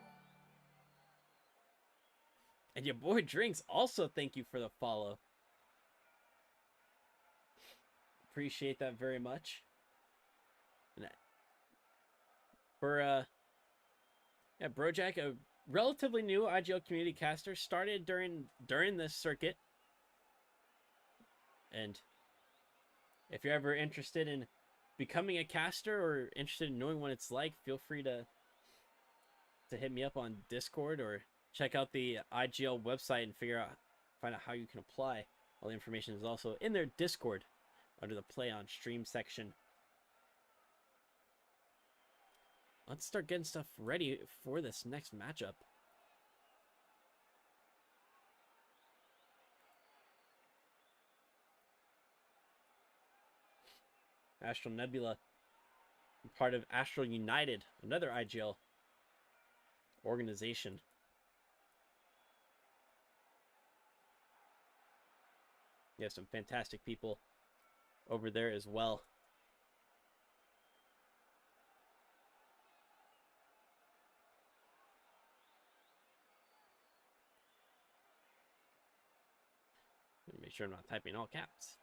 And your boy Drinks also thank you for the follow. Appreciate that very much. And for Brojack, a relatively new IGL community caster, started during this circuit. And if you're ever interested in becoming a caster or interested in knowing what it's like, feel free to hit me up on Discord or check out the IGL website and find out how you can apply. All the information is also in their Discord under the Play on Stream section. Let's start getting stuff ready for this next matchup. Astral Nebula, part of Astral United, another IGL organization. You have some fantastic people over there as well. Make sure I'm not typing all caps.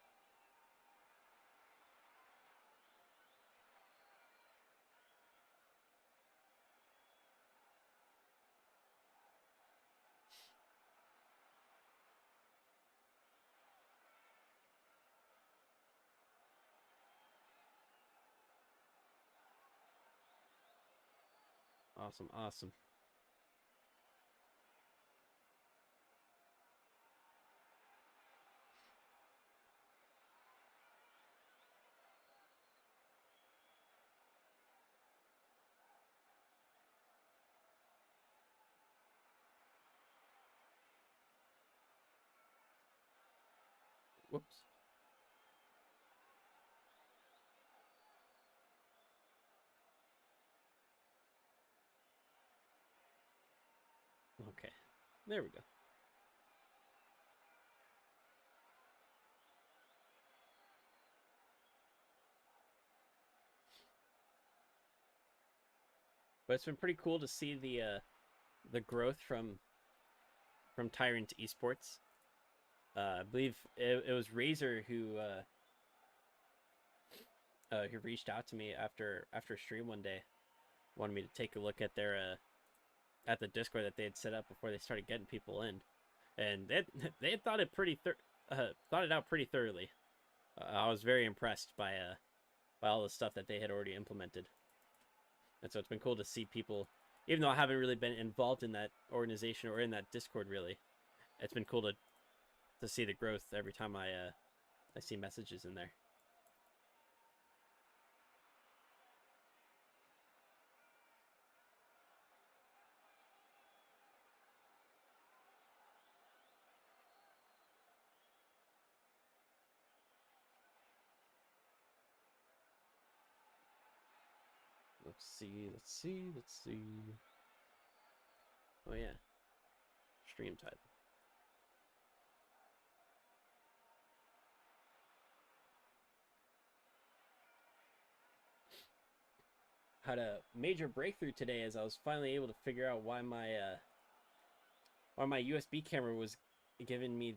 Awesome, awesome. Whoops. Okay, there we go. But it's been pretty cool to see the growth from Tyrant Esports. I believe it was Razor who reached out to me after stream one day, wanted me to take a look at their at the Discord that they had set up before they started getting people in, and they thought it thought it out pretty thoroughly. I was very impressed by all the stuff that they had already implemented, and so it's been cool to see people, even though I haven't really been involved in that organization or in that Discord really. It's been cool to see the growth every time I see messages in there. Let's see. Oh yeah, stream title. Had a major breakthrough today as I was finally able to figure out why my USB camera was giving me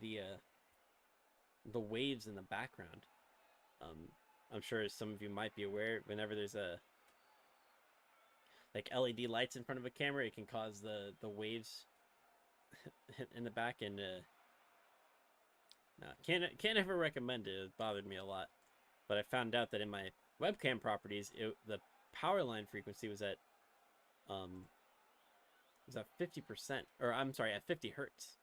the waves in the background. I'm sure some of you might be aware, whenever there's a like LED lights in front of a camera, it can cause the waves in the back, and no, can't ever recommend it. It bothered me a lot, but I found out that in my webcam properties, the power line frequency was at 50%, or I'm sorry, at 50 hertz.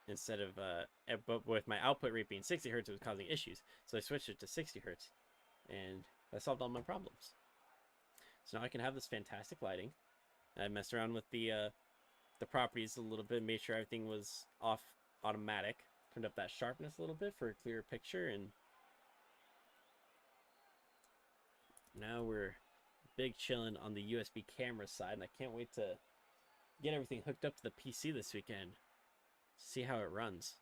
Instead of but with my output rate being 60 hertz, it was causing issues. So I switched it to 60 hertz, and that solved all my problems. So now I can have this fantastic lighting. I messed around with the properties a little bit, made sure everything was off automatic, turned up that sharpness a little bit for a clearer picture, and now we're big chilling on the USB camera side, and I can't wait to get everything hooked up to the PC this weekend. See how it runs.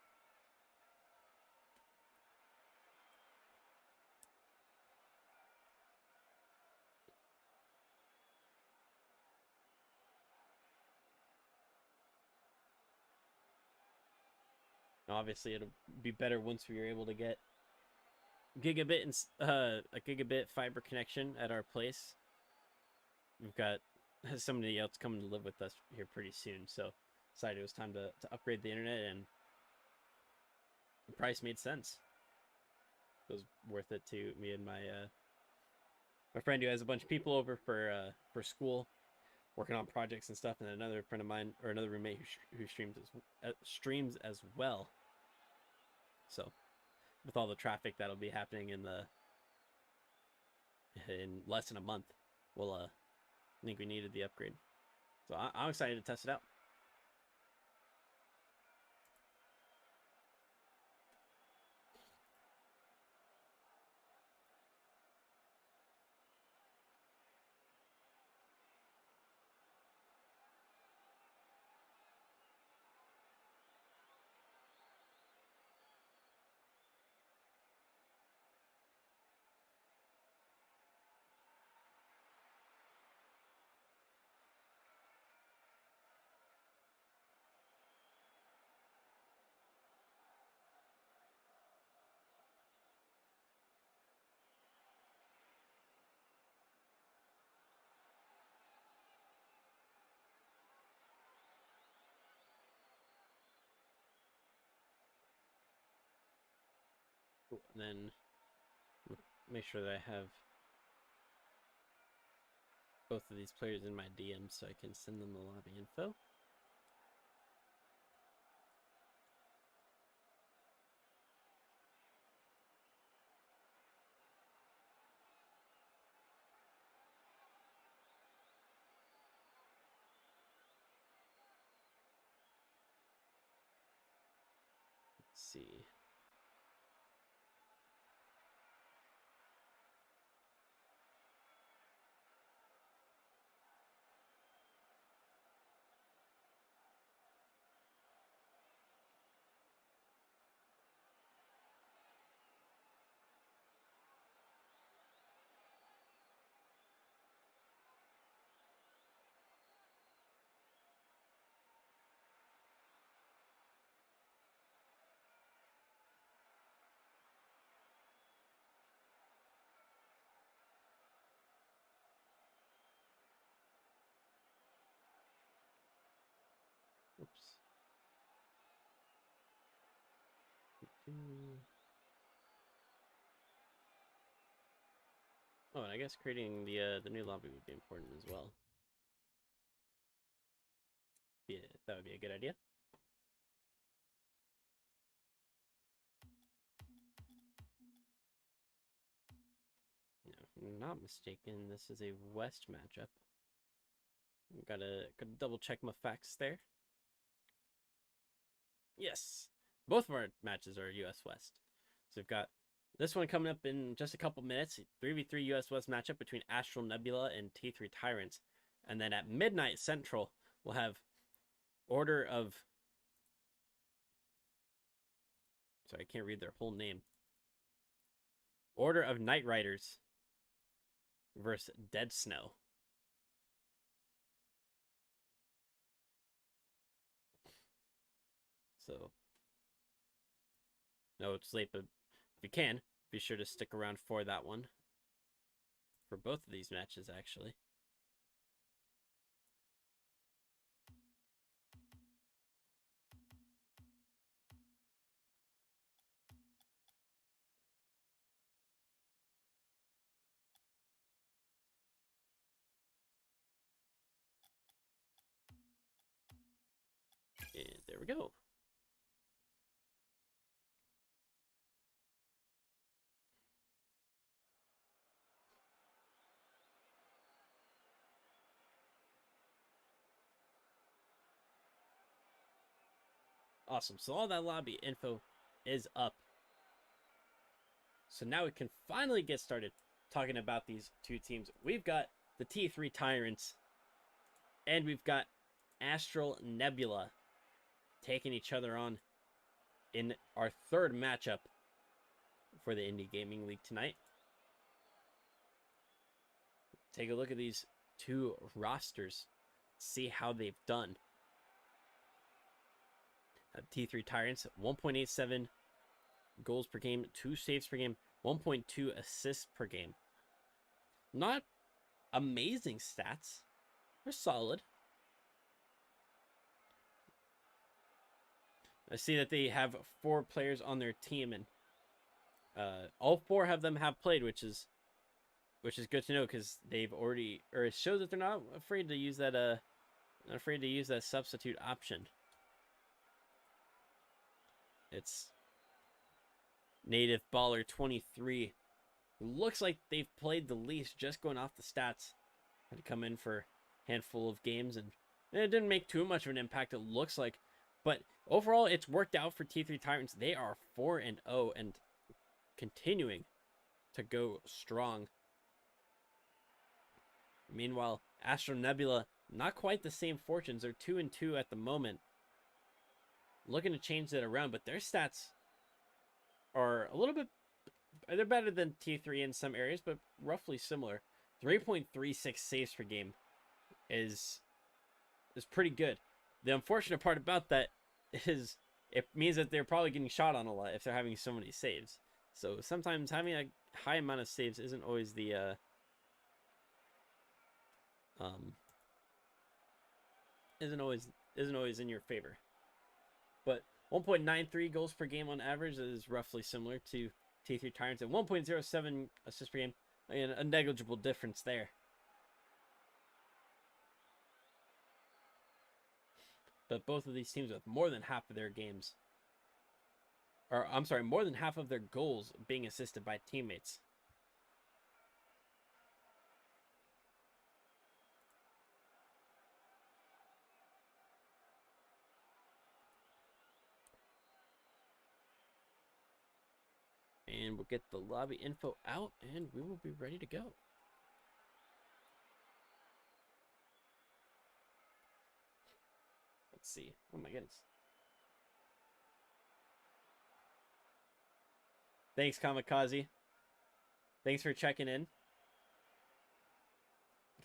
Obviously, it'll be better once we are able to get gigabit and a gigabit fiber connection at our place. We've got somebody else coming to live with us here pretty soon, so decided it was time to upgrade the internet, and the price made sense. It was worth it to me and my friend who has a bunch of people over for school, working on projects and stuff, and another friend of mine, or another roommate who streams as well. So with all the traffic that'll be happening in less than a month, we'll I think we needed the upgrade. So I'm excited to test it out. Cool. And then make sure that I have both of these players in my DMs so I can send them the lobby info. Let's see. Oops. Oh, and I guess creating the new lobby would be important as well. Yeah, that would be a good idea. No, if I'm not mistaken, this is a West matchup. Gotta double check my facts there. Yes, both of our matches are U.S. West. So we've got This one coming up in just a couple minutes. 3v3 US West matchup between Astral Nebula and T3 Tyrants. And then at midnight Central, we'll have Order of... Sorry, I can't read their whole name. Order of Night Riders versus Dead Snow. So, no, it's late, but if you can, be sure to stick around for that one. For both of these matches, actually. And there we go. Awesome. So all that lobby info is up. So now we can finally get started talking about these two teams. We've got the T3 Tyrants and we've got Astral Nebula taking each other on in our third matchup for the Indie Gaming League tonight. Take a look at these two rosters. See how they've done. T3 Tyrants, 1.87 goals per game, 2 saves per game, 1.2 assists per game. Not amazing stats. They're solid. I see that they have 4 players on their team, and all 4 of them have played, which is good to know because they've already, or it shows that they're not afraid to use that substitute option. It's Native Baller 23, who looks like they've played the least, just going off the stats. Had to come in for a handful of games, and it didn't make too much of an impact, it looks like. But overall, it's worked out for T3 Tyrants. They are 4-0 and continuing to go strong. Meanwhile, Astro Nebula, not quite the same fortunes. They're 2-2 at the moment. Looking to change that around, but their stats are a little bit... They're better than T3 in some areas, but roughly similar. 3.36 saves per game is pretty good. The unfortunate part about that is it means that they're probably getting shot on a lot if they're having so many saves. So sometimes having a high amount of saves isn't always the isn't always in your favor. But 1.93 goals per game on average is roughly similar to T3 Tyrants, and 1.07 assists per game, and a negligible difference there. But both of these teams with more than half of their games, or I'm sorry, more than half of their goals being assisted by teammates. And we'll get the lobby info out, and we will be ready to go. Let's see. Oh my goodness. Thanks, Kamikaze. Thanks for checking in.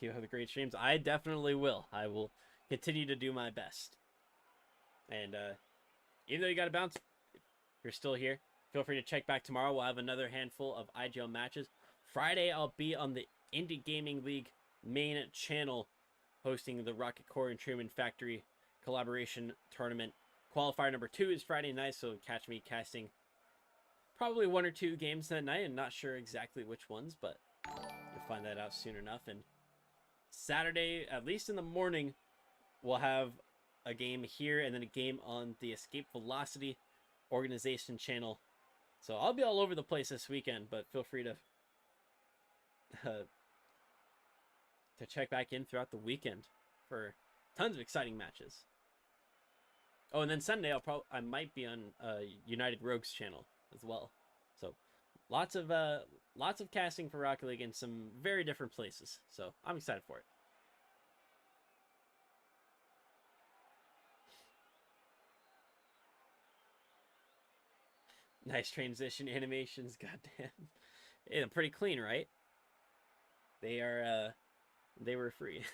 Keep up the great streams. I definitely will. I will continue to do my best. And even though you got to bounce, if you're still here, feel free to check back tomorrow. We'll have another handful of IGL matches. Friday, I'll be on the Indie Gaming League main channel hosting the Rocket Core and Truman Factory collaboration tournament. Qualifier number 2 is Friday night, so catch me casting probably 1 or 2 games that night. I'm not sure exactly which ones, but you'll find that out soon enough. And Saturday, at least in the morning, we'll have a game here and then a game on the Escape Velocity organization channel. So I'll be all over the place this weekend, but feel free to check back in throughout the weekend for tons of exciting matches. Oh, and then Sunday I might be on United Rogues channel as well. So lots of casting for Rocket League in some very different places. So I'm excited for it. Nice transition animations, goddamn. Yeah, pretty clean, right? They are they were free.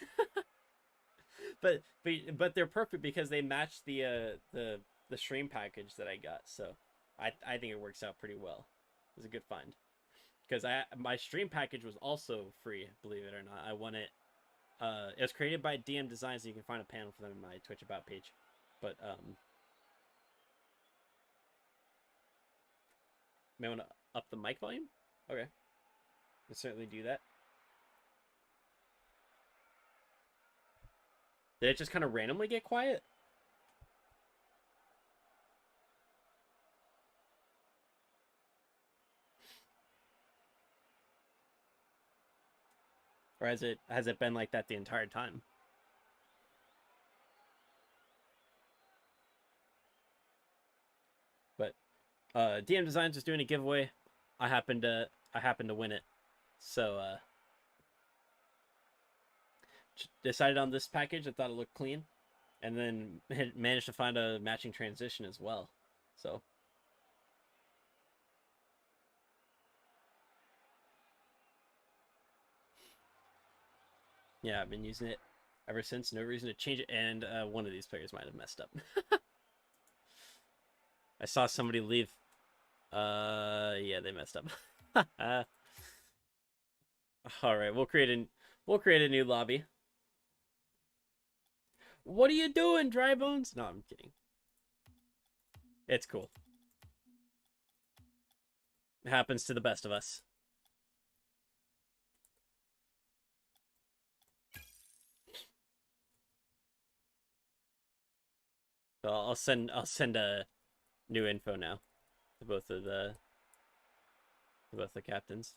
but they're perfect because they match the stream package that I got. So I think it works out pretty well. It was a good find. Because my stream package was also free, believe it or not. I won it. It was created by DM Designs, so you can find a panel for them in my Twitch About page. But may want to up the mic volume? Okay. I'll certainly do that. Did it just kind of randomly get quiet? Or has it been like that the entire time? But DM Designs was doing a giveaway. I happened to win it. So decided on this package. I thought it looked clean, and then managed to find a matching transition as well. So yeah, I've been using it ever since. No reason to change it. And one of these players might have messed up. I saw somebody leave. Yeah, they messed up. All right, we'll create a new lobby. What are you doing, Dry Bones? No, I'm kidding. It's cool. It happens to the best of us. So I'll send a new info now to both of the captains.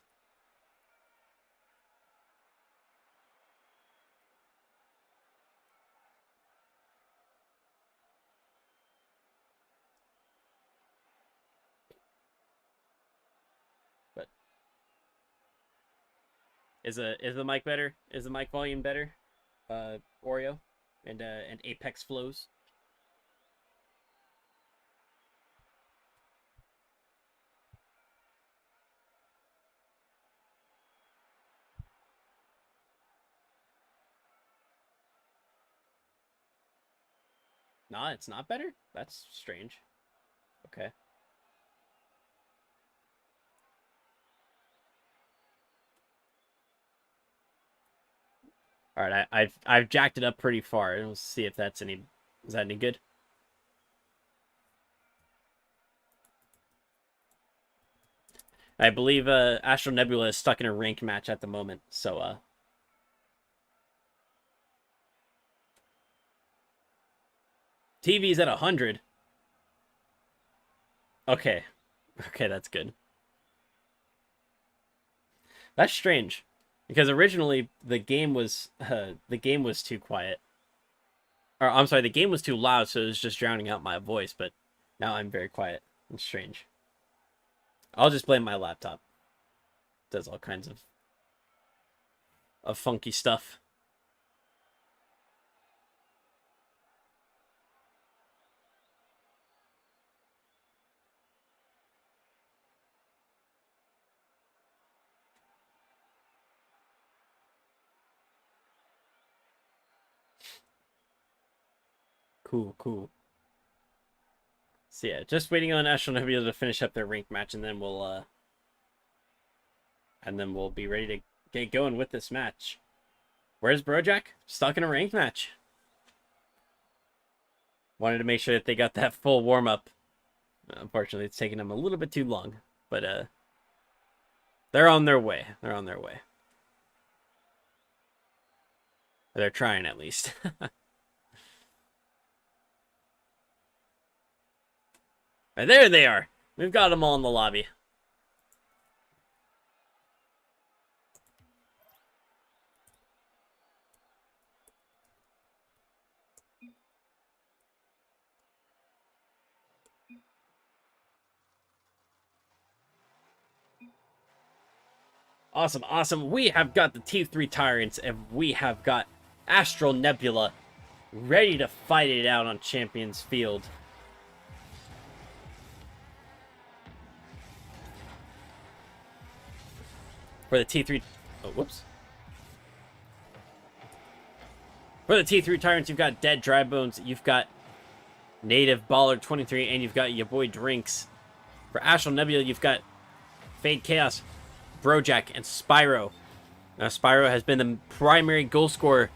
But is the mic better? Is the mic volume better? Oreo and Apex flows. Nah, it's not better? That's strange. Okay. All right, I've jacked it up pretty far. We'll see if that's any is that any good. I believe Astral Nebula is stuck in a ranked match at the moment, so TV's at 100. Okay. Okay, that's good. That's strange. Because originally the game was too quiet. Or I'm sorry, the game was too loud, so it was just drowning out my voice, but now I'm very quiet. It's strange. I'll just blame my laptop. It does all kinds of funky stuff. Cool, cool. So yeah, just waiting on Astral Nebula to finish up their ranked match, and then we'll be ready to get going with this match. Where's Brojack? Stuck in a ranked match. Wanted to make sure that they got that full warm up. Unfortunately, it's taking them a little bit too long, but they're on their way. They're on their way. They're trying at least. And there they are. We've got them all in the lobby. Awesome, awesome. We have got the T3 Tyrants, and we have got Astral Nebula ready to fight it out on Champions Field. For the T3... Oh, whoops. For the T3 Tyrants, you've got Dead Dry Bones, you've got Native Baller 23, and you've got your boy Drinks. For Astral Nebula, you've got Fade Chaos, Brojack, and Spyro. Now, Spyro has been the primary goal scorer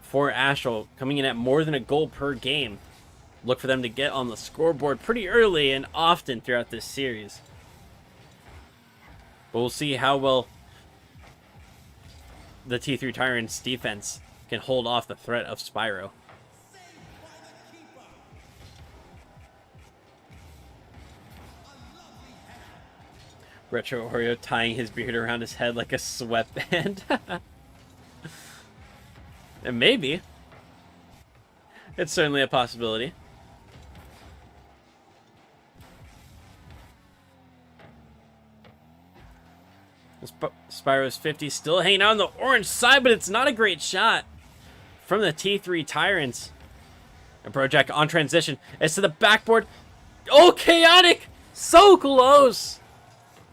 for Astral, coming in at more than a goal per game. Look for them to get on the scoreboard pretty early and often throughout this series. But we'll see how well the T3 Tyrants defense can hold off the threat of Spyro. Retro Oreo tying his beard around his head like a sweatband. And maybe. It's certainly a possibility. Spyro's 50 still hanging out on the orange side, but it's not a great shot from the T3 Tyrants. And Brojack on transition. It's to the backboard. Oh, Chaotic! So close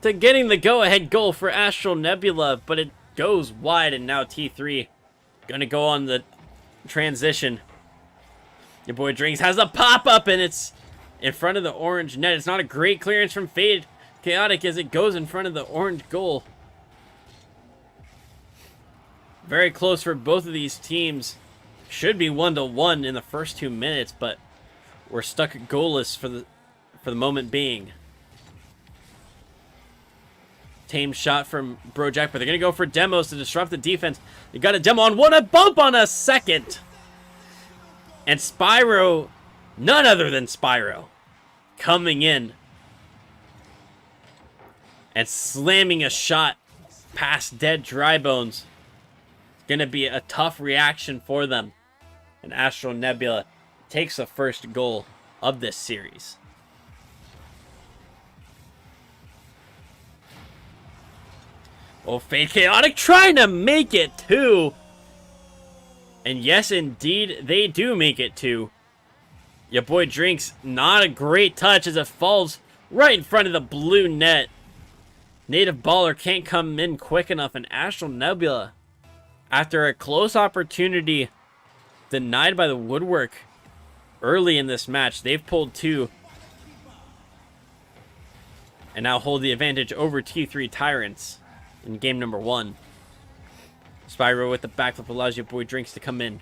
to getting the go-ahead goal for Astral Nebula, but it goes wide, and now T3 gonna go on the transition. Your boy Drinks has a pop-up, and it's in front of the orange net. It's not a great clearance from Fade Chaotic as it goes in front of the orange goal. Very close for both of these teams. Should be 1-1 in the first 2 minutes, but we're stuck goalless for the moment being. Tame shot from Brojack, but they're going to go for demos to disrupt the defense. They got a demo on one, a bump on a second. And Spyro, none other than Spyro, coming in and slamming a shot past Dead Dry Bones. It's going to be a tough reaction for them. And Astral Nebula takes the first goal of this series. Oh, Fade Chaotic trying to make it too. And yes, indeed, they do make it too. Your boy Drinks, not a great touch as it falls right in front of the blue net. Native Baller can't come in quick enough, and Astral Nebula, after a close opportunity denied by the woodwork early in this match, they've pulled two and now hold the advantage over T3 Tyrants in game number 1. Spyro with the backflip allows your boy Drinks to come in.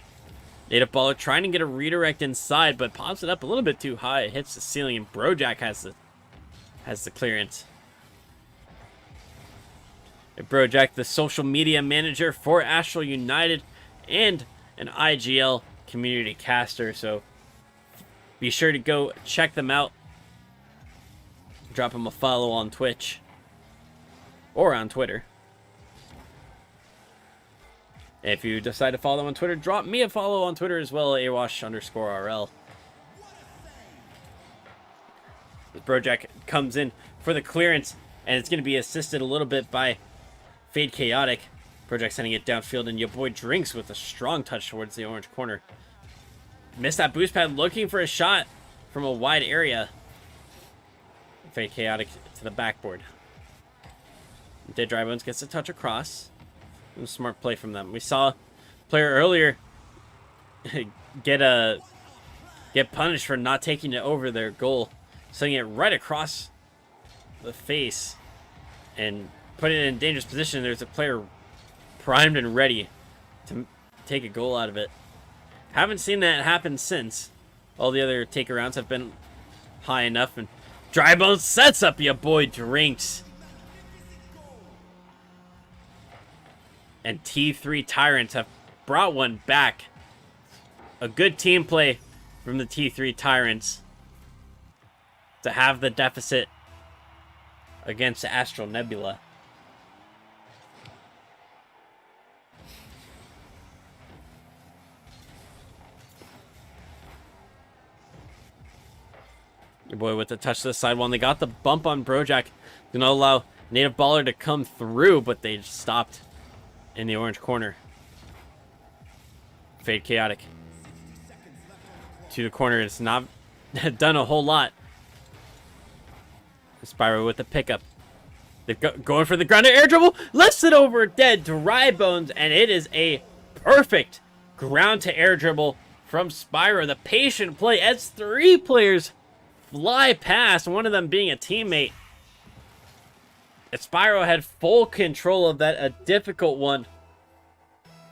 Native Baller trying to get a redirect inside, but pops it up a little bit too high. It hits the ceiling, and Brojack has the clearance. And Brojack, the social media manager for Astral United and an IGL community caster, so be sure to go check them out. Drop them a follow on Twitch or on Twitter. If you decide to follow them on Twitter, drop me a follow on Twitter as well, awash_RL. Brojack comes in for the clearance, and it's going to be assisted a little bit by Fade Chaotic. Brojack sending it downfield, and your boy Drinks with a strong touch towards the orange corner. Missed that boost pad, looking for a shot from a wide area. Fade Chaotic to the backboard. Dead Dry Bones gets a touch across. A smart play from them. We saw a player earlier get punished for not taking it over their goal, sending it right across the face and putting it in a dangerous position. There's a player primed and ready to take a goal out of it. Haven't seen that happen since. All the other take-arounds have been high enough, and Dry Bones sets up your boy Drinks. And T3 Tyrants have brought one back. A good team play from the T3 Tyrants to have the deficit against Astral Nebula. Your boy with the touch to the sidewall, and they got the bump on Brojack. Gonna allow Native Baller to come through, but they just stopped in the orange corner. Fade Chaotic to the corner. It's not done a whole lot. Spyro with the pickup. They're going for the ground air dribble. Lifts it over dead. Dry Bones, and it is a perfect ground to air dribble from Spyro. The patient play as 3 players fly past, one of them being a teammate. And Spyro had full control of that, a difficult one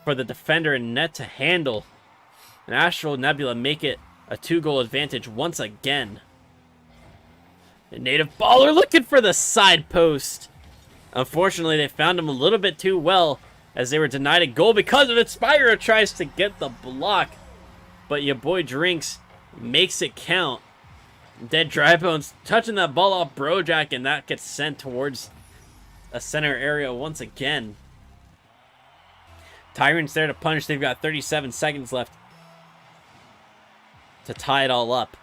for the defender and net to handle. And Astral Nebula make it a 2-goal advantage once again. The Native Baller looking for the side post. Unfortunately, they found him a little bit too well as they were denied a goal because of it. Spyro tries to get the block, but your boy Drinks makes it count. Dead Dry Bones touching that ball off Brojack, and that gets sent towards a center area once again. Tyrant's there to punish. They've got 37 seconds left to tie it all up.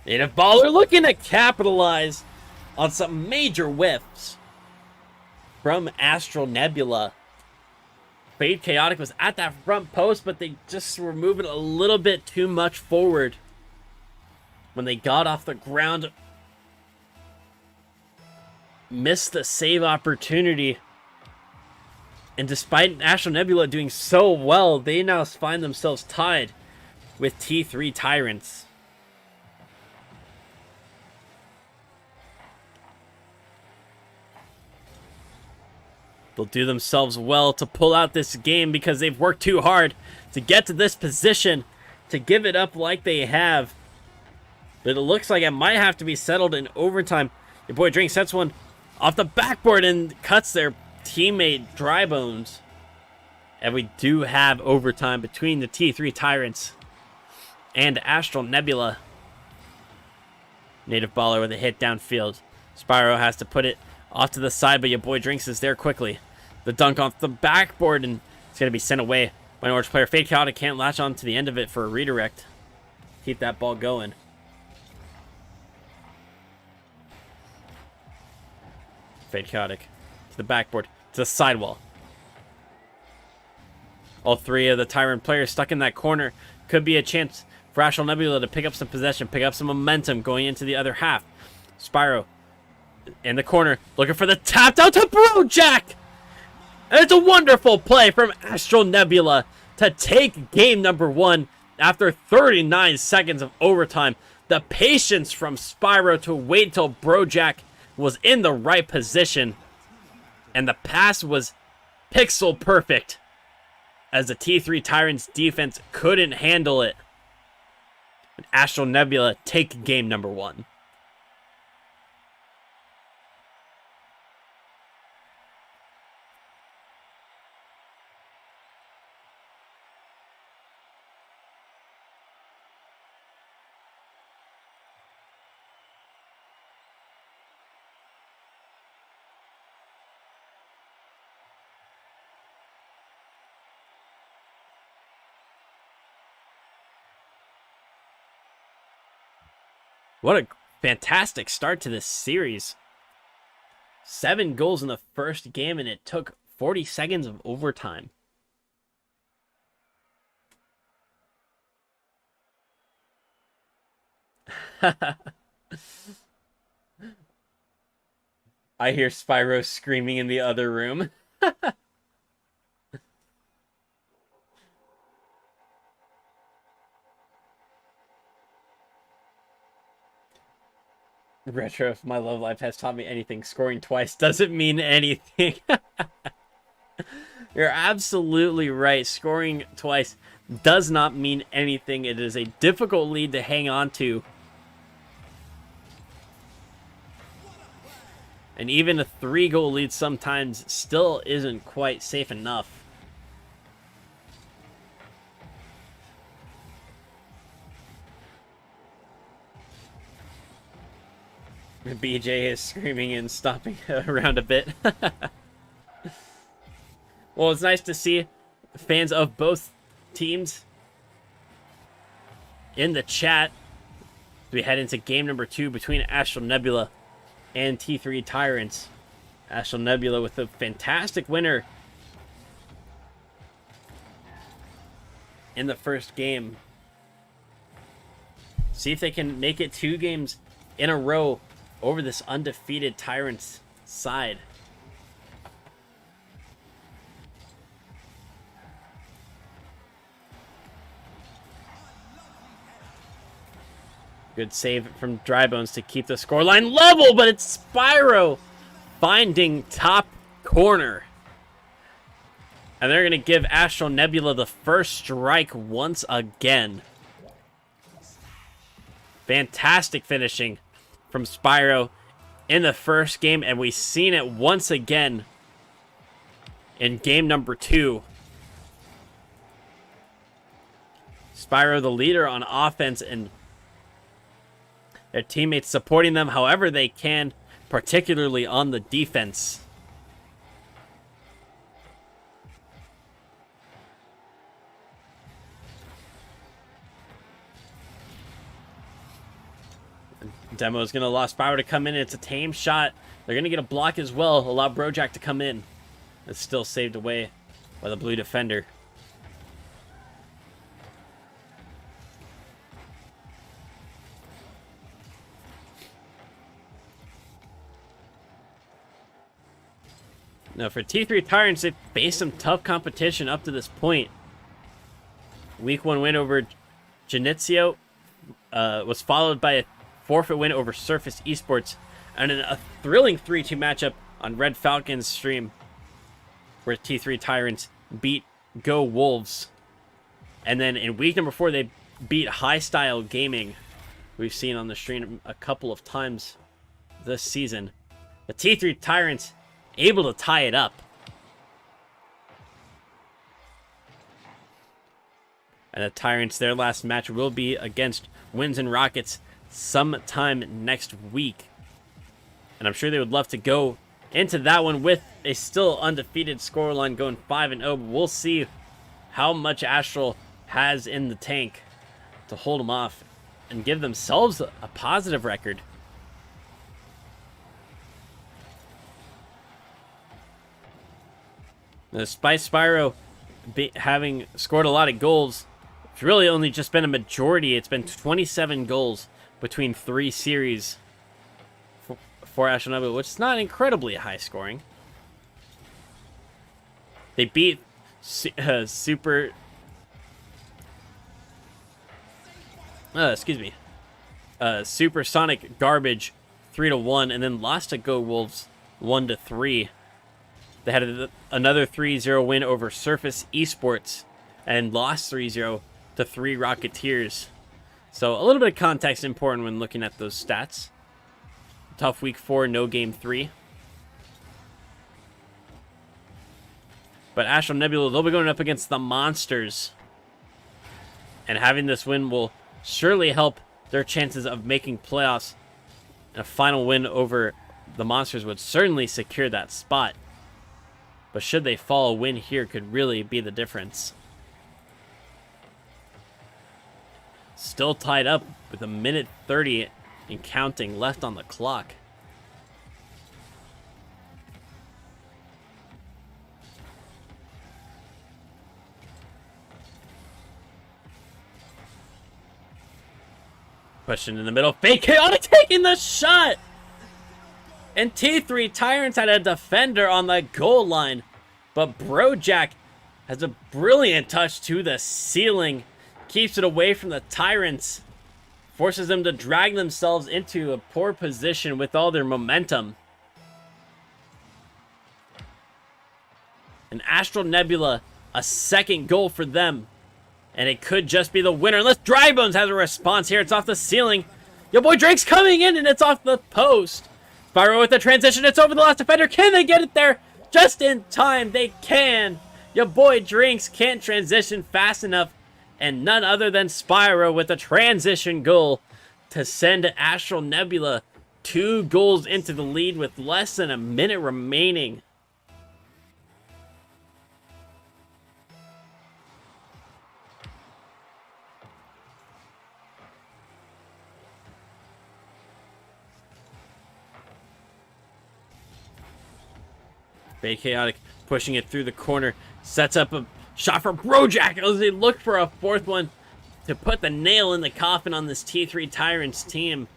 Native Baller looking to capitalize on some major whiffs from Astral Nebula. Fade Chaotic was at that front post, but they just were moving a little bit too much forward when they got off the ground. Missed the save opportunity. And despite Astral Nebula doing so well, they now find themselves tied with T3 Tyrants. They'll do themselves well to pull out this game because they've worked too hard to get to this position, to give it up like they have. But it looks like it might have to be settled in overtime. Your boy Drink sets one off the backboard and cuts their teammate Dry Bones. And we do have overtime between the T3 Tyrants and Astral Nebula. Native Baller with a hit downfield. Spyro has to put it off to the side, but your boy Drinks is there quickly. The dunk off the backboard, and it's going to be sent away by an orange player. Fade Chaotic can't latch on to the end of it for a redirect. Keep that ball going. Fade Chaotic to the backboard, to the sidewall. All 3 of the Tyrant players stuck in that corner. Could be a chance for Astral Nebula to pick up some possession, pick up some momentum going into the other half. Spyro in the corner, looking for the tap down to Brojack! And it's a wonderful play from Astral Nebula to take game number 1 after 39 seconds of overtime. The patience from Spyro to wait till Brojack was in the right position. And the pass was pixel perfect as the T3 Tyrants defense couldn't handle it. And Astral Nebula take game number 1. What a fantastic start to this series. 7 goals in the first game, and it took 40 seconds of overtime. I hear Spyro screaming in the other room. Retro, if my love life has taught me anything, scoring twice doesn't mean anything. You're absolutely right. Scoring twice does not mean anything. It is a difficult lead to hang on to. And even a 3-goal lead sometimes still isn't quite safe enough. BJ is screaming and stomping around a bit. Well, it's nice to see fans of both teams in the chat. we head into game number 2 between Astral Nebula and T3 Tyrants. Astral Nebula with a fantastic winner in the first game. See if they can make it 2 games in a row over this undefeated Tyrants side. Good save from Drybones to keep the scoreline level, but it's Spyro finding top corner. And they're going to give Astral Nebula the first strike once again. Fantastic finishing from Spyro in the first game, and we've seen it once again in game number 2. Spyro the leader on offense, and their teammates supporting them however they can, particularly on the defense. Demo is going to allow Spyro to come in. It's a tame shot. They're going to get a block as well. Allow Brojack to come in. It's still saved away by the blue defender. Now for T3 Tyrants, they've faced some tough competition up to this point. Week 1 win over Janitzio was followed by a forfeit win over Surface Esports, and a thrilling 3-2 matchup on Red Falcon's stream, where T3 Tyrants beat Go Wolves. And then in week number 4, they beat High Style Gaming. We've seen on the stream a couple of times this season. The T3 Tyrants able to tie it up. And the Tyrants, their last match will be against Winds and Rockets sometime next week. And I'm sure they would love to go into that one with a still undefeated scoreline going 5-0. But we'll see how much Astral has in the tank to hold them off and give themselves a positive record. Despite Spyro having scored a lot of goals, it's really only just been a majority. It's been 27 goals between 3 series for Astral Nebula, which is not incredibly high scoring. They beat Supersonic Garbage 3-1, and then lost to Go Wolves 1-3. They had another 3-0 win over Surface Esports and lost 3-0 to 3 Rocketeers. So a little bit of context important when looking at those stats. Tough week 4, no game 3. But Astral Nebula, they'll be going up against the Monsters. And having this win will surely help their chances of making playoffs. And a final win over the Monsters would certainly secure that spot. But should they fall, a win here could really be the difference. Still tied up with 1:30 and counting left on the clock. Question in the middle. Fake Chaotic taking the shot! And T3 Tyrants had a defender on the goal line. But Brojack has a brilliant touch to the ceiling. Keeps it away from the Tyrants. Forces them to drag themselves into a poor position with all their momentum. And Astral Nebula, a second goal for them. And it could just be the winner. Unless Drybones has a response here. It's off the ceiling. Your boy Drake's coming in and it's off the post. Spyro with the transition. It's over the last defender. Can they get it there? Just in time. They can. Your boy Drinks can't transition fast enough. And none other than Spyro with a transition goal to send Astral Nebula 2 goals into the lead with less than a minute remaining. Fade Chaotic pushing it through the corner. Sets up a shot for Brojack as they look for a fourth one to put the nail in the coffin on this T3 Tyrants team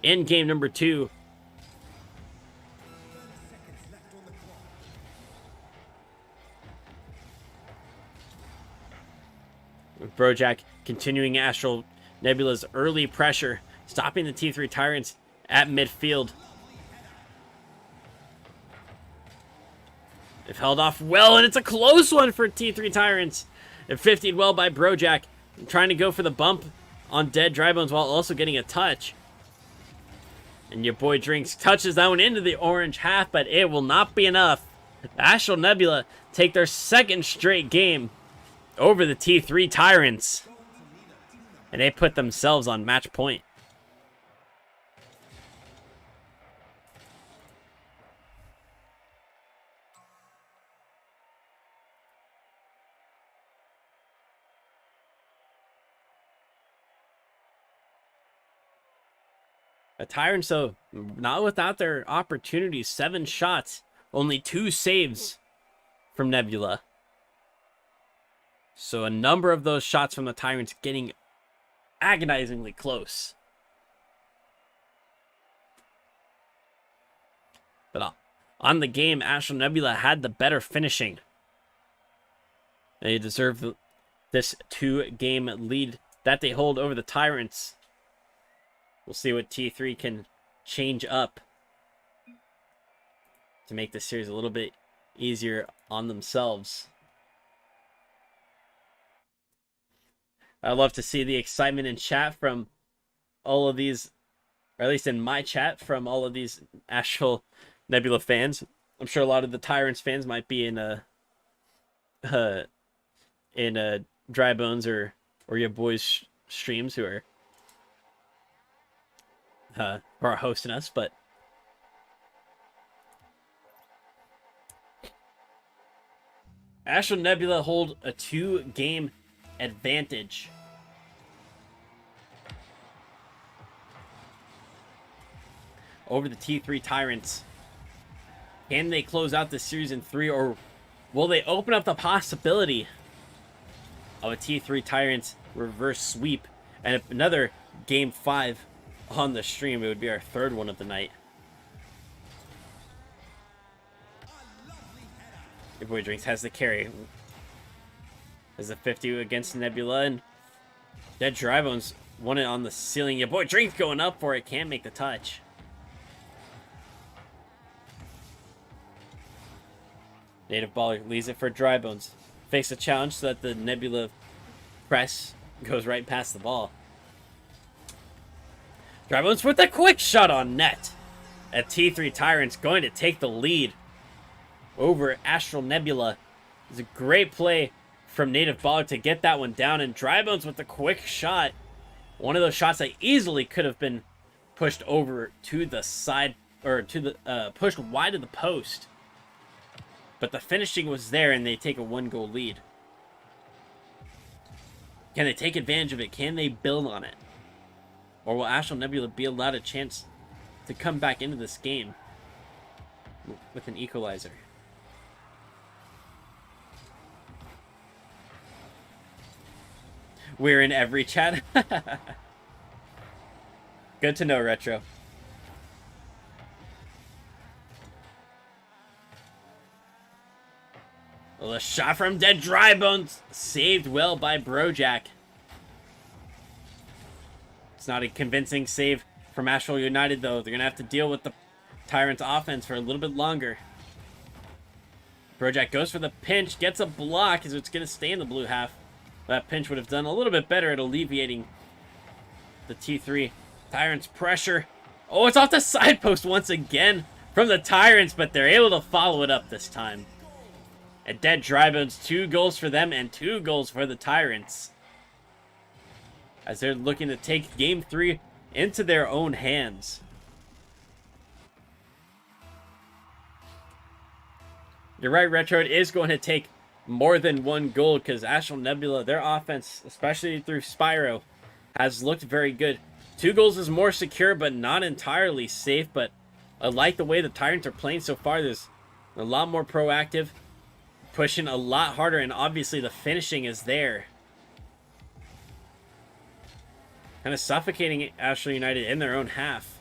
in game number 2. Brojack continuing Astral Nebula's early pressure, stopping the T3 Tyrants at midfield. They've held off well, and it's a close one for T3 Tyrants. It 50'd well by Brojack, trying to go for the bump on Dead Drybones while also getting a touch. And your boy Drinks touches that one into the orange half, but it will not be enough. Astral Nebula take their second straight game over the T3 Tyrants. And they put themselves on match point. The Tyrants, though, not without their opportunities. 7 shots, only 2 saves from Nebula. So a number of those shots from the Tyrants getting agonizingly close. But on the game, Astral Nebula had the better finishing. They deserve this 2-game lead that they hold over the Tyrants. We'll see what T3 can change up to make this series a little bit easier on themselves. I love to see the excitement in chat from all of these, or at least in my chat, from all of these Astral Nebula fans. I'm sure a lot of the Tyrants fans might be in Dry Bones or your boys' streams who are hosting us, but Astral Nebula hold a 2-game advantage. Over the T3 Tyrants. Can they close out the series in 3, or will they open up the possibility of a T3 Tyrants reverse sweep and another game 5 on the stream? It would be our 3rd one of the night. Your boy Drinks has the carry. As a 50 against Nebula, and Dead Drybones won it on the ceiling. Your boy Drinks going up for it, can't make the touch. Native Baller leaves it for Drybones. Fakes a challenge so that the Nebula press goes right past the ball. Drybones with a quick shot on net. A T3 Tyrants going to take the lead over Astral Nebula. It's a great play from Native Baller to get that one down, and Drybones with a quick shot. One of those shots that easily could have been pushed over to the side, or to the pushed wide of the post. But the finishing was there, and they take a 1-goal lead. Can they take advantage of it? Can they build on it? Or will Astral Nebula be allowed a chance to come back into this game with an equalizer? We're in every chat. Good to know, Retro. Well, a shot from Dead Drybones, saved well by Brojack. It's not a convincing save from Astral United, though. They're going to have to deal with the Tyrants' offense for a little bit longer. Brojack goes for the pinch, gets a block, as it's going to stay in the blue half. That pinch would have done a little bit better at alleviating the T3 Tyrants' pressure. Oh, it's off the side post once again from the Tyrants, but they're able to follow it up this time. And Dead Drybones, 2 goals for them and 2 goals for the Tyrants, as they're looking to take Game 3 into their own hands. You're right, Retro. It is going to take more than 1 goal, because Astral Nebula, their offense, especially through Spyro, has looked very good. 2 goals is more secure, but not entirely safe. But I like the way the Tyrants are playing so far. There's A lot more proactive, pushing a lot harder, and obviously the finishing is there. Kind of suffocating Ashland United in their own half.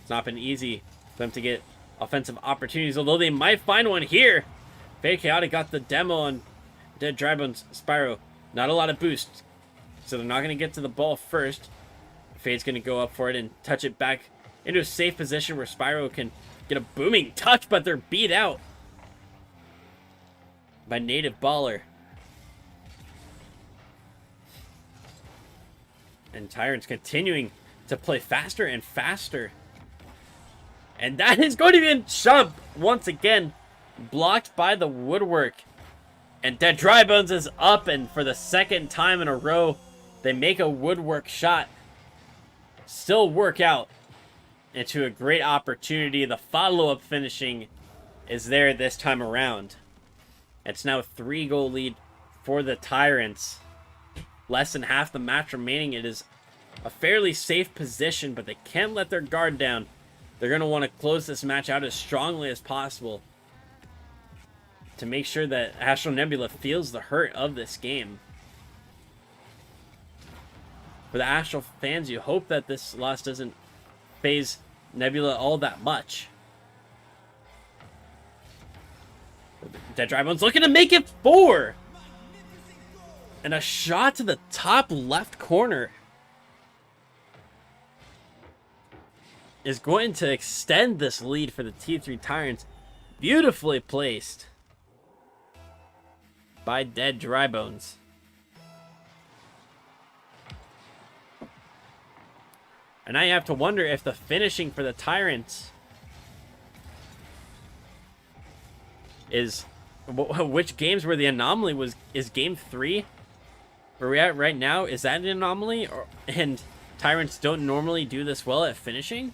It's not been easy for them to get offensive opportunities, although they might find one here. Fade Chaotic got the demo on Dead Drybone's Spyro. Not a lot of boost, so they're not going to get to the ball first. Fade's going to go up for it and touch it back into a safe position where Spyro can get a booming touch, but they're beat out by Native Baller. And Tyrant's continuing to play faster and faster. And that is going to be a shove once again. Blocked by the woodwork. And Dead Drybones is up, and for the second time in a row, they make a woodwork shot. Still work out into a great opportunity. The follow-up finishing is there this time around. It's now a 3-goal lead for the Tyrants. Less than half the match remaining. It is a fairly safe position, but they can't let their guard down. They're going to want to close this match out as strongly as possible to make sure that Astral Nebula feels the hurt of this game. For the Astral fans, you hope that this loss doesn't phase Nebula all that much. Dead Drybone's looking to make it 4! And a shot to the top left corner is going to extend this lead for the T3 Tyrants. Beautifully placed by Dead Drybones. And I have to wonder if the finishing for the Tyrants is... Which games where the anomaly was... Is game 3? Where we're at right now, is that an anomaly? And Tyrants don't normally do this well at finishing?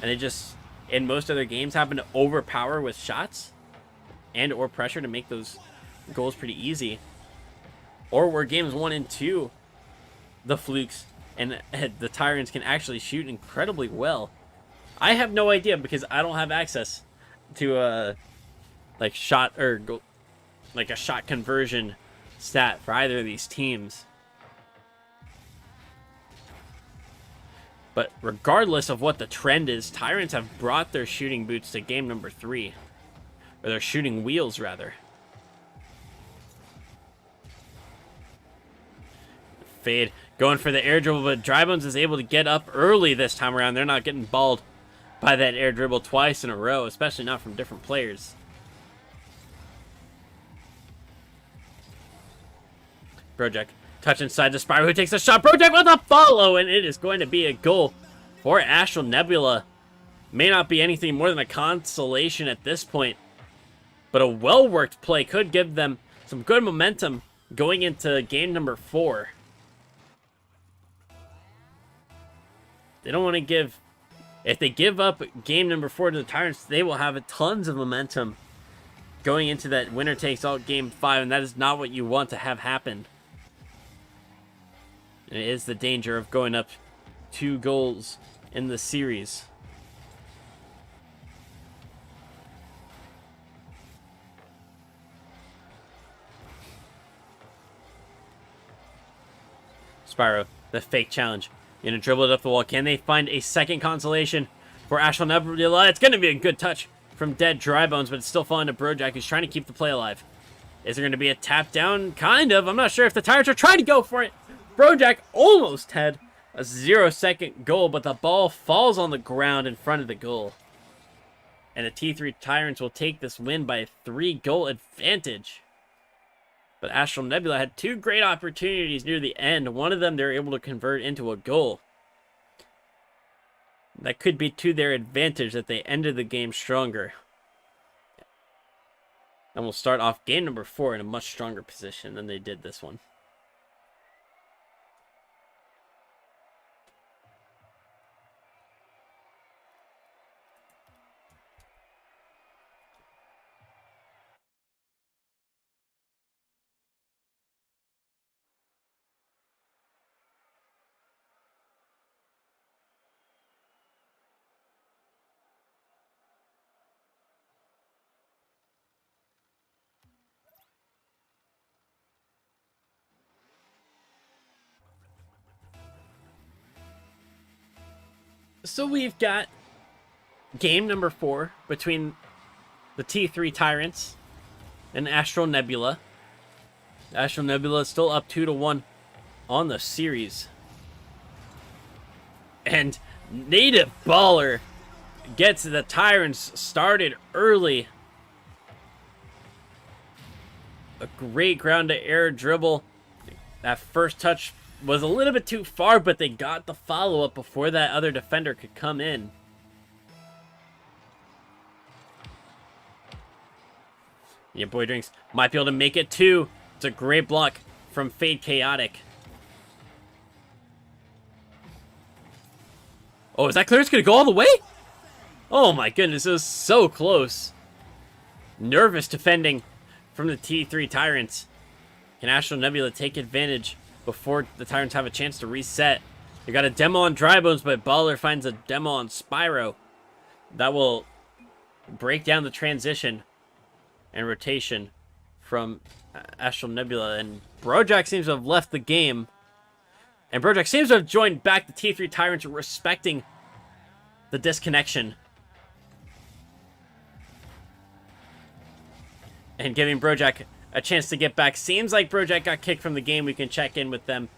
And they just, in most other games, happen to overpower with shots and or pressure to make those goals pretty easy. Or were games 1 and 2 the flukes and the Tyrants can actually shoot incredibly well? I have no idea because I don't have access to like shot or goal, like a shot conversion stat for either of these teams. But regardless of what the trend is, Tyrants have brought their shooting boots to game number 3. Or their shooting wheels, rather. Fade going for the air dribble, but Drybones is able to get up early this time around. They're not getting balled by that air dribble twice in a row, especially not from different players. Brojack touch inside the Spyro, who takes a shot. Brojack with a follow, and it is going to be a goal for Astral Nebula. May not be anything more than a consolation at this point, but a well-worked play could give them some good momentum going into game number 4. They don't want to give... If they give up game number 4 to the Tyrants, they will have tons of momentum going into that winner-takes-all game 5, and that is not what you want to have happen. And it is the danger of going up 2 goals in the series. Spyro, the fake challenge. Gonna dribble it up the wall. Can they find a second consolation for Astral Nebula? It's gonna be a good touch from Dead Drybones, but it's still falling to Brojack, who's trying to keep the play alive. Is there gonna be a tap down? Kind of. I'm not sure if the Tyrants are trying to go for it. Brojack almost had a 0-second goal, but the ball falls on the ground in front of the goal. And the T3 Tyrants will take this win by a 3-goal advantage. But Astral Nebula had 2 great opportunities near the end. One of them they were able to convert into a goal. That could be to their advantage that they ended the game stronger. And we'll start off game number 4 in a much stronger position than they did this one. So we've got game number 4 between the T3 Tyrants and Astral Nebula. Astral Nebula is still up 2-1 on the series. And Native Baller gets the Tyrants started early. A great ground to air dribble. That first touch was a little bit too far, but they got the follow-up before that other defender could come in. Yeah, Boy Drinks might be able to make it too. It's a great block from Fade Chaotic. Oh, is that clearance going to go all the way? Oh my goodness, it was so close. Nervous defending from the T3 Tyrants. Can Astral Nebula take advantage before the Tyrants have a chance to reset? They got a demo on Drybones, but Baller finds a demo on Spyro. That will break down the transition and rotation from Astral Nebula. And Brojack seems to have left the game. And Brojack seems to have joined back the T3 Tyrants, respecting the disconnection. And giving Brojack a chance to get back. Seems like Brojack got kicked from the game. We can check in with them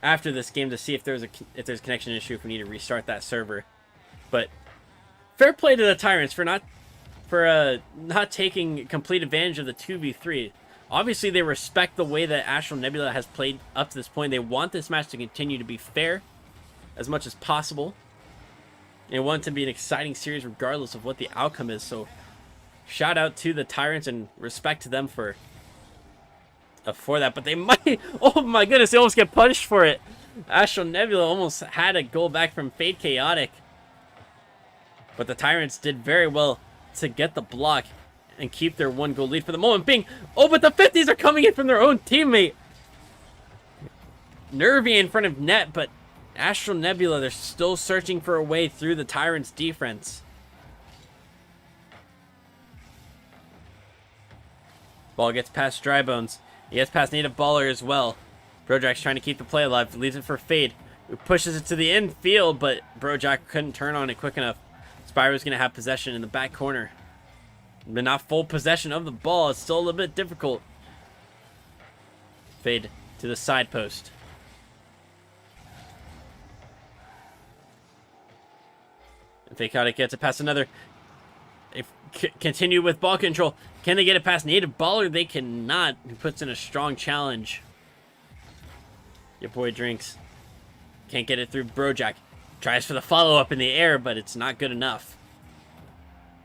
after this game to see if there's a connection issue, if we need to restart that server. But fair play to the Tyrants for not taking complete advantage of the 2v3. Obviously, they respect the way that Astral Nebula has played up to this point. They want this match to continue to be fair as much as possible. They want it to be an exciting series regardless of what the outcome is. So shout out to the Tyrants and respect to them for that. But they might... Oh my goodness, they almost get punished for it. Astral Nebula almost had a goal back from Fade Chaotic. But the Tyrants did very well to get the block and keep their 1-goal lead for the moment being. Oh, but the 50s are coming in from their own teammate. Nervy in front of net, but Astral Nebula, they're still searching for a way through the Tyrants' defense. Ball gets past Drybones. He gets past Native Baller as well. Brojack's trying to keep the play alive. Leaves it for Fade, who pushes it to the infield, but Brojack couldn't turn on it quick enough. Spyro's going to have possession in the back corner. But not full possession of the ball. It's still a little bit difficult. Fade to the side post. And Fade Chaotic gets it past another. They continue with ball control. Can they get it past Native Baller? They cannot. He puts in a strong challenge. Your boy Drinks can't get it through Brojack. Tries for the follow-up in the air, but it's not good enough.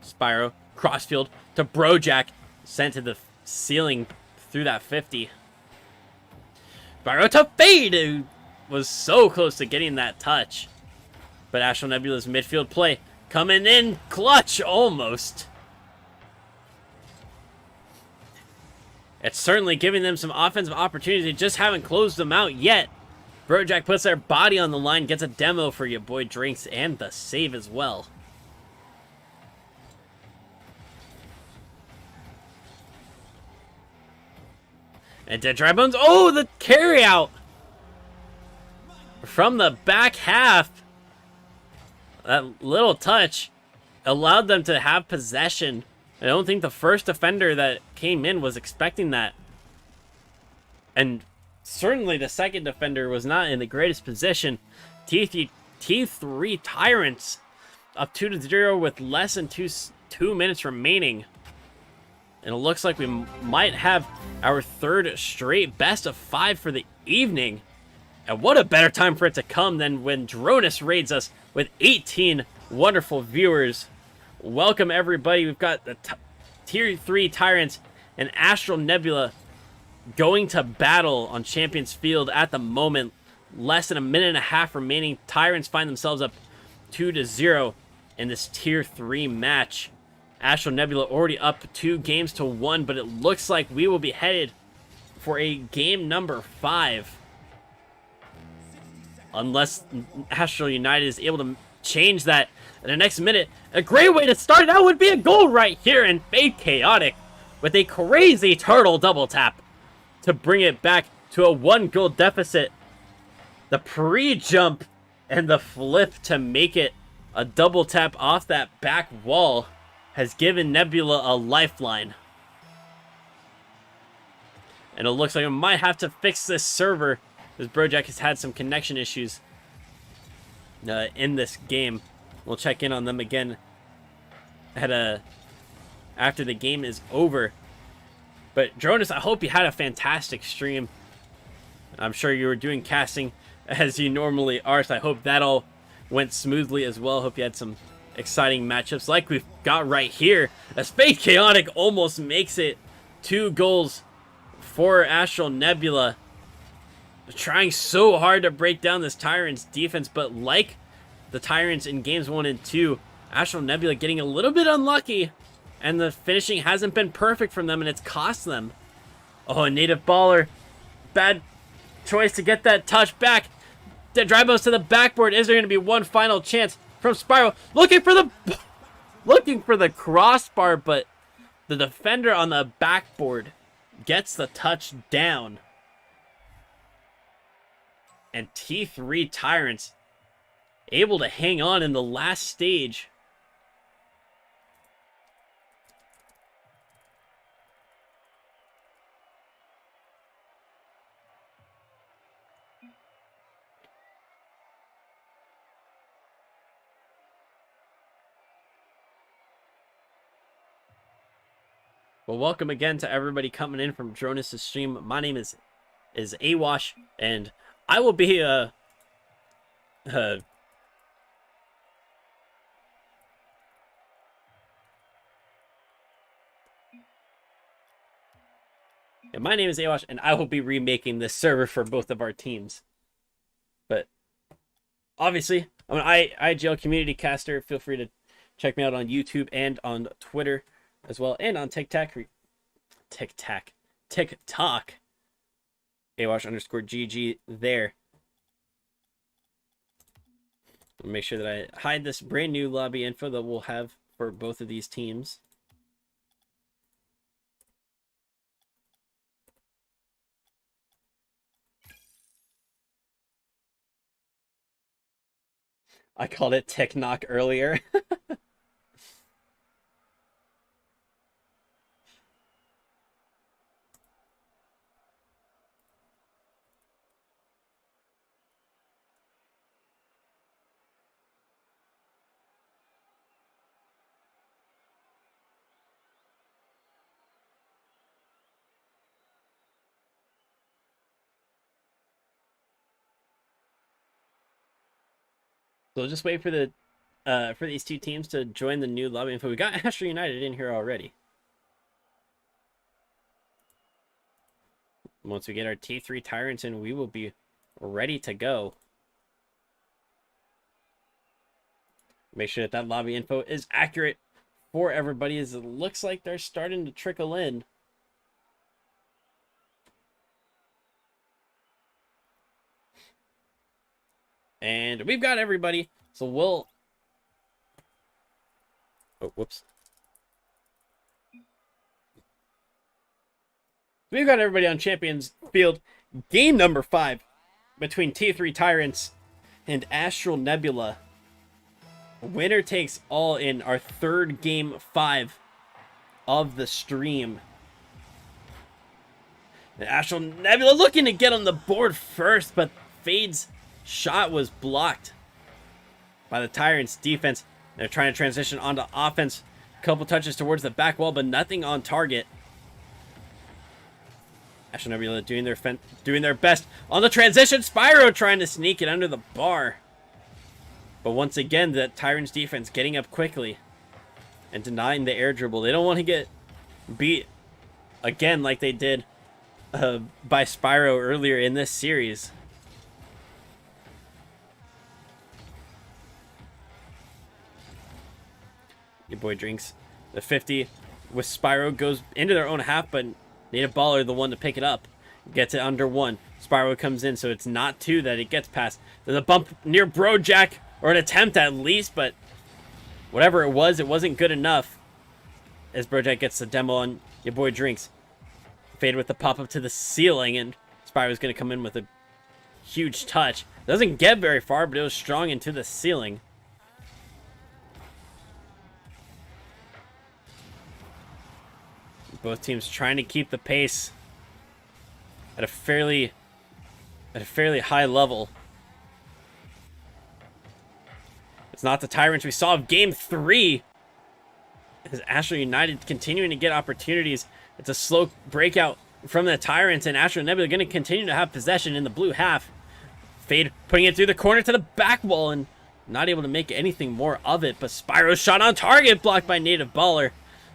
Spyro, crossfield to Brojack. Sent to the ceiling through that 50. Spyro to Fade, who was so close to getting that touch. But Astral Nebula's midfield play coming in clutch, almost. It's certainly giving them some offensive opportunities. They just haven't closed them out yet. Brojack puts their body on the line, gets a demo for your boy Drinks, and the save as well. And Dead Drybones, oh, the carry out from the back half. That little touch allowed them to have possession. I don't think the first defender that came in was expecting that. And certainly the second defender was not in the greatest position. T3 Tyrants up 2-0 with less than two minutes remaining. And it looks like we might have our third straight best of 5 for the evening. And what a better time for it to come than when Dronus raids us with 18 wonderful viewers. Welcome everybody. We've got the Tier 3 Tyrants and Astral Nebula going to battle on Champions Field at the moment. Less than a minute and a half remaining. Tyrants find themselves up 2-0 in this Tier 3 match. Astral Nebula already up 2-1, but it looks like we will be headed for a game number 5. Unless Astral United is able to change that in the next minute. A great way to start it out would be a goal right here, and Fade Chaotic with a crazy turtle double tap to bring it back to a 1-goal deficit. The pre-jump And the flip to make it a double tap off that back wall has given Nebula a lifeline. And it looks like I might have to fix this server, because Brojack has had some connection issues in this game. We'll check in on them again after the game is over. But Dronis, I hope you had a fantastic stream. I'm sure you were doing casting as you normally are, so I hope that all went smoothly as well. Hope you had some exciting matchups like we've got right here, as Fate Chaotic almost makes it 2 goals for Astral Nebula. Trying so hard to break down this Tyrant's defense, but like the Tyrants in games 1 and 2, Astral Nebula getting a little bit unlucky, and the finishing hasn't been perfect from them, and it's cost them. Oh, a native baller. Bad choice to get that touch back. The drive to the backboard. Is there going to be one final chance from Spyro? Looking for the crossbar, but the defender on the backboard gets the touch down. And T3 Tyrants able to hang on in the last stage. Well, welcome again to everybody coming in from Dronis' stream. My name is Awash, and I will be and my name is Awash, and I will be remaking this server for both of our teams. But obviously, I'm an IGL community caster. Feel free to check me out on YouTube and on Twitter as well, and on TikTok. Awash_GG there. I'll make sure that I hide this brand new lobby info that we'll have for both of these teams. I called it Tick Knock earlier. So just wait for the for these two teams to join the new lobby info. We got Astro United in here already. Once we get our T3 Tyrants in, we will be ready to go. Make sure that lobby info is accurate for everybody, as it looks like they're starting to trickle in. And we've got everybody, so we'll... Oh, whoops. We've got everybody on Champions Field. Game number 5 between T3 Tyrants and Astral Nebula. Winner takes all in our third game 5 of the stream. And Astral Nebula looking to get on the board first, but Fade's shot was blocked by the Tyrants defense. They're trying to transition onto offense. A couple touches towards the back wall, but nothing on target. Astral Nebula doing their best on the transition. Spyro trying to sneak it under the bar. But once again, the Tyrants defense getting up quickly and denying the air dribble. They don't want to get beat again like they did by Spyro earlier in this series. Your boy drinks the 50 with Spyro, goes into their own half, but Native Baller the one to pick it up. Gets it under 1. Spyro comes in, so it's not 2 that it gets past. There's a bump near Brojack, or an attempt at least, but whatever it wasn't good enough. As Brojack gets the demo on your boy drinks. Fade with the pop up to the ceiling, and Spyro's going to come in with a huge touch. Doesn't get very far, but it was strong into the ceiling. Both teams trying to keep the pace at a fairly high level. It's not the Tyrants we saw of Game 3. As Astro United continuing to get opportunities. It's a slow breakout from the Tyrants, and Astro Nebula going to continue to have possession in the blue half. Fade putting it through the corner to the back wall and not able to make anything more of it, but Spyro's shot on target blocked by Native Baller.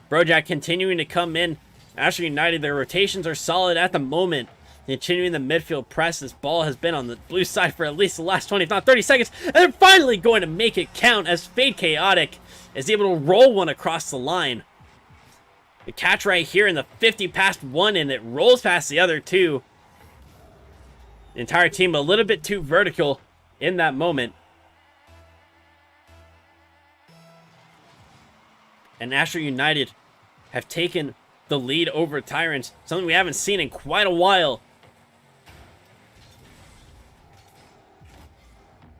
Brojack continuing to come in. Astro United, their rotations are solid at the moment. Continuing the midfield press. This ball has been on the blue side for at least the last 20, if not 30 seconds. And they're finally going to make it count as Fade Chaotic is able to roll one across the line. The catch right here in the 50 past one, and it rolls past the other two. The entire team a little bit too vertical in that moment. And Astro United have taken the lead over Tyrants, something we haven't seen in quite a while.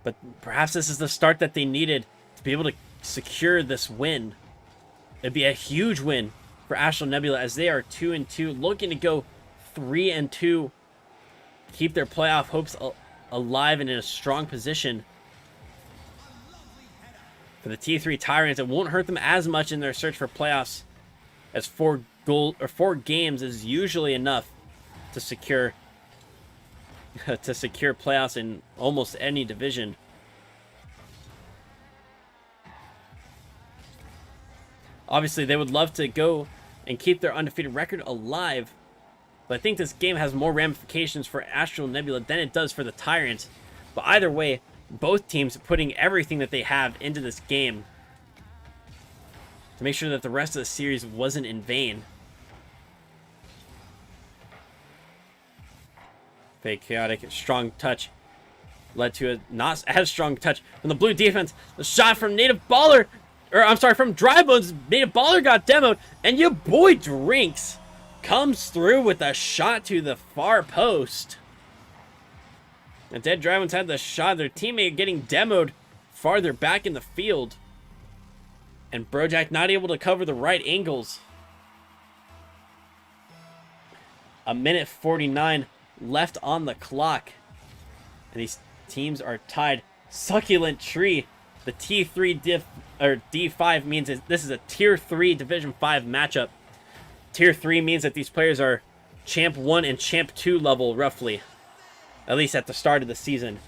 But perhaps this is the start that they needed to be able to secure this win. It'd be a huge win for Astro Nebula as they are 2-2, looking to go 3-2, keep their playoff hopes alive and in a strong position. For the T3 Tyrants, it won't hurt them as much in their search for playoffs, as 4 games is usually enough to secure playoffs in almost any division. Obviously, they would love to go and keep their undefeated record alive, but I think this game has more ramifications for Astral Nebula than it does for the Tyrants. But either way, both teams putting everything that they have into this game to make sure that the rest of the series wasn't in vain. Fake Chaotic, strong touch led to a not as strong touch from the blue defense. The shot from Native Baller, or I'm sorry, from Drybones. Native Baller got demoed, and your boy Drinks comes through with a shot to the far post. The Dead Drybones had the shot, their teammate getting demoed farther back in the field. And Brojack not able to cover the right angles. A minute 49 left on the clock. And these teams are tied. Succulent Tree. The T3 D5 means this is a Tier 3 Division 5 matchup. Tier 3 means that these players are Champ 1 and Champ 2 level, roughly. At least at the start of the season.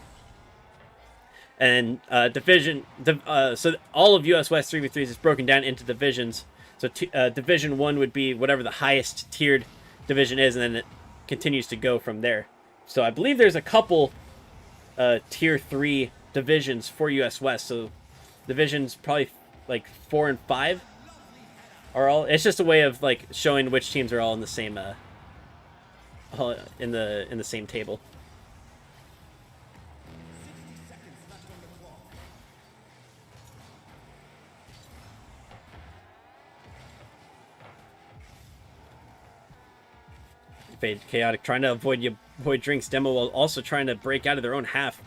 And so all of US West 3v3s is broken down into divisions. So Division 1 would be whatever the highest tiered division is, and then it continues to go from there. So I believe there's a couple Tier 3 divisions for US West. So divisions probably like 4 and 5 are all. It's just a way of like showing which teams are all in the same in the same table. Fade Chaotic trying to avoid Drink's demo while also trying to break out of their own half.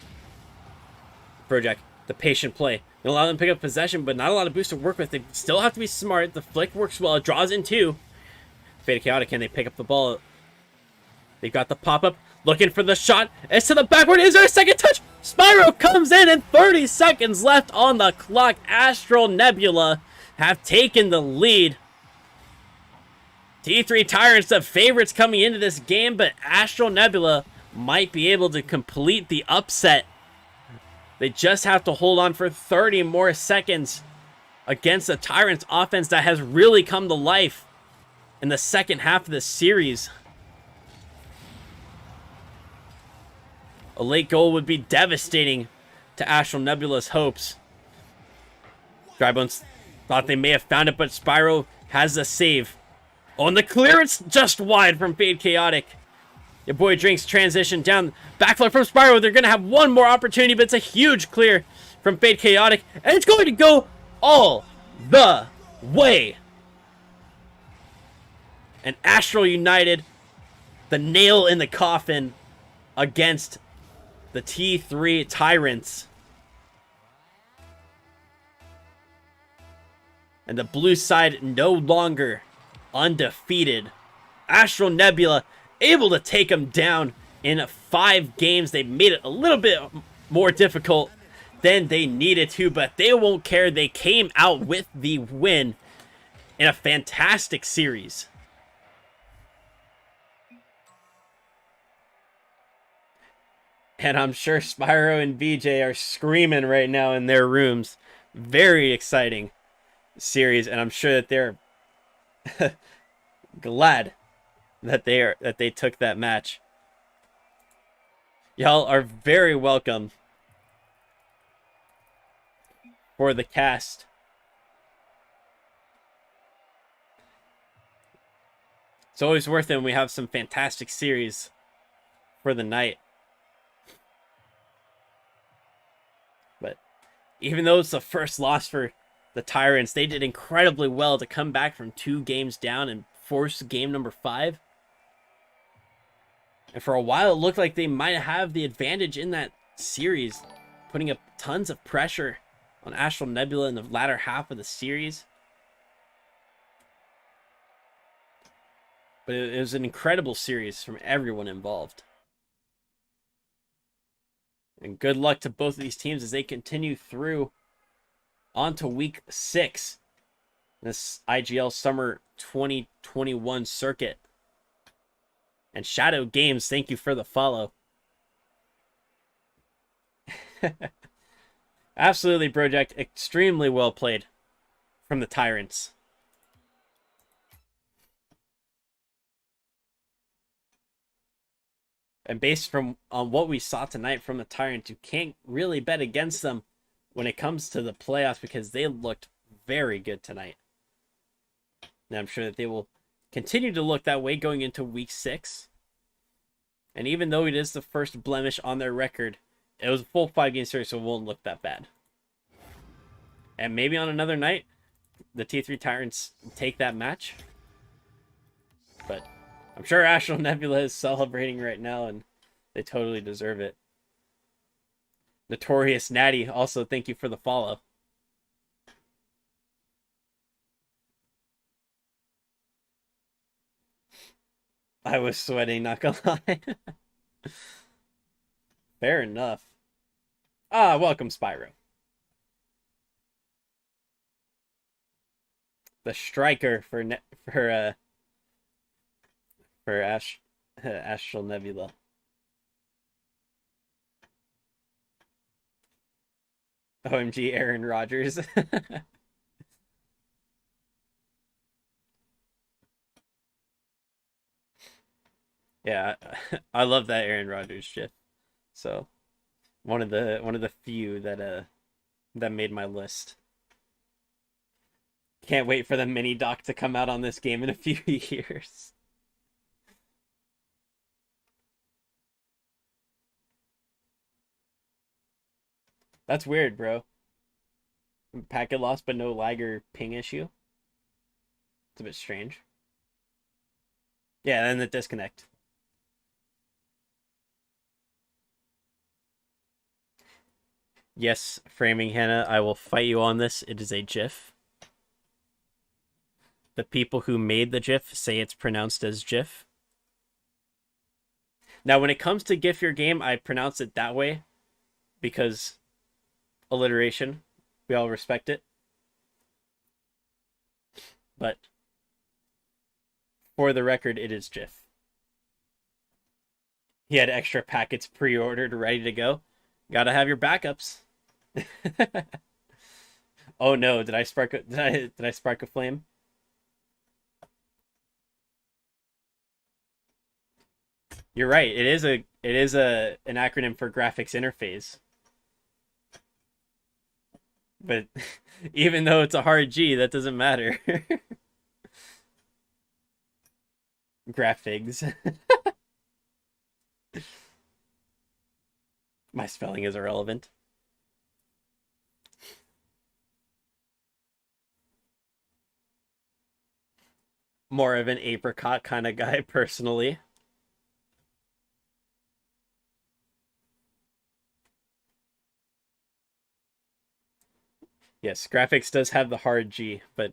Brojack, the patient play. They allow them to pick up possession, but not a lot of boost to work with. They still have to be smart. The flick works well. It draws in two. Fade Chaotic, can they pick up the ball? They've got the pop-up. Looking for the shot. It's to the backward. Is there a second touch? Spyro comes in and 30 seconds left on the clock. Astral Nebula have taken the lead. T3 Tyrants, the favorites coming into this game, but Astral Nebula might be able to complete the upset. They just have to hold on for 30 more seconds against the Tyrants offense that has really come to life in the second half of the series. A late goal would be devastating to Astral Nebula's hopes. Drybones thought they may have found it, but Spyro has the save. Oh, and the clearance just wide from Fade Chaotic. Your boy Drinks transition down. Backflip from Spyro. They're going to have one more opportunity, but it's a huge clear from Fade Chaotic. And it's going to go all the way. And Astral United, the nail in the coffin against the T3 Tyrants. And the blue side no longer undefeated. Astral Nebula able to take them down in 5 games. They made it a little bit more difficult than they needed to, but they won't care. They came out with the win in a fantastic series. And I'm sure Spyro and BJ are screaming right now in their rooms. Very exciting series, and I'm sure that they're glad that they took that match. Y'all are very welcome for the cast. It's always worth it when we have some fantastic series for the night. But even though it's the first loss for the Tyrants, they did incredibly well to come back from 2 games down and force game number 5. And for a while, it looked like they might have the advantage in that series, putting up tons of pressure on Astral Nebula in the latter half of the series. But it was an incredible series from everyone involved. And good luck to both of these teams as they continue through onto week 6. This IGL Summer 2021 circuit. And Shadow Games, thank you for the follow. Absolutely, Project. Extremely well played from the Tyrants. And based on what we saw tonight from the Tyrants, you can't really bet against them when it comes to the playoffs because they looked very good tonight. And I'm sure that they will continue to look that way going into week 6. And even though it is the first blemish on their record, it was a full 5-game series, so it won't look that bad. And maybe on another night, the T3 Tyrants take that match. But I'm sure Astral Nebula is celebrating right now, and they totally deserve it. Notorious Natty, also thank you for the follow. I was sweating, not gonna lie. Fair enough. Welcome, Spyro. The striker for Astral Nebula. OMG, Aaron Rodgers. Yeah, I love that Aaron Rodgers gif. So, one of the few that made my list. Can't wait for the mini doc to come out on this game in a few years. That's weird, bro. Packet loss but no lag or ping issue. It's a bit strange. Yeah, and the disconnect. Yes, Framing Hannah, I will fight you on this. It is a GIF. The people who made the GIF say it's pronounced as GIF. Now, when it comes to GIF your game, I pronounce it that way because alliteration. We all respect it. But for the record, it is GIF. He had extra packets pre-ordered, ready to go. Gotta have your backups. Oh no! Did I spark a flame? You're right. It is an acronym for graphics interface. But even though it's a hard G, that doesn't matter. Graphics. My spelling is irrelevant. More of an apricot kind of guy, personally. Yes, graphics does have the hard G, but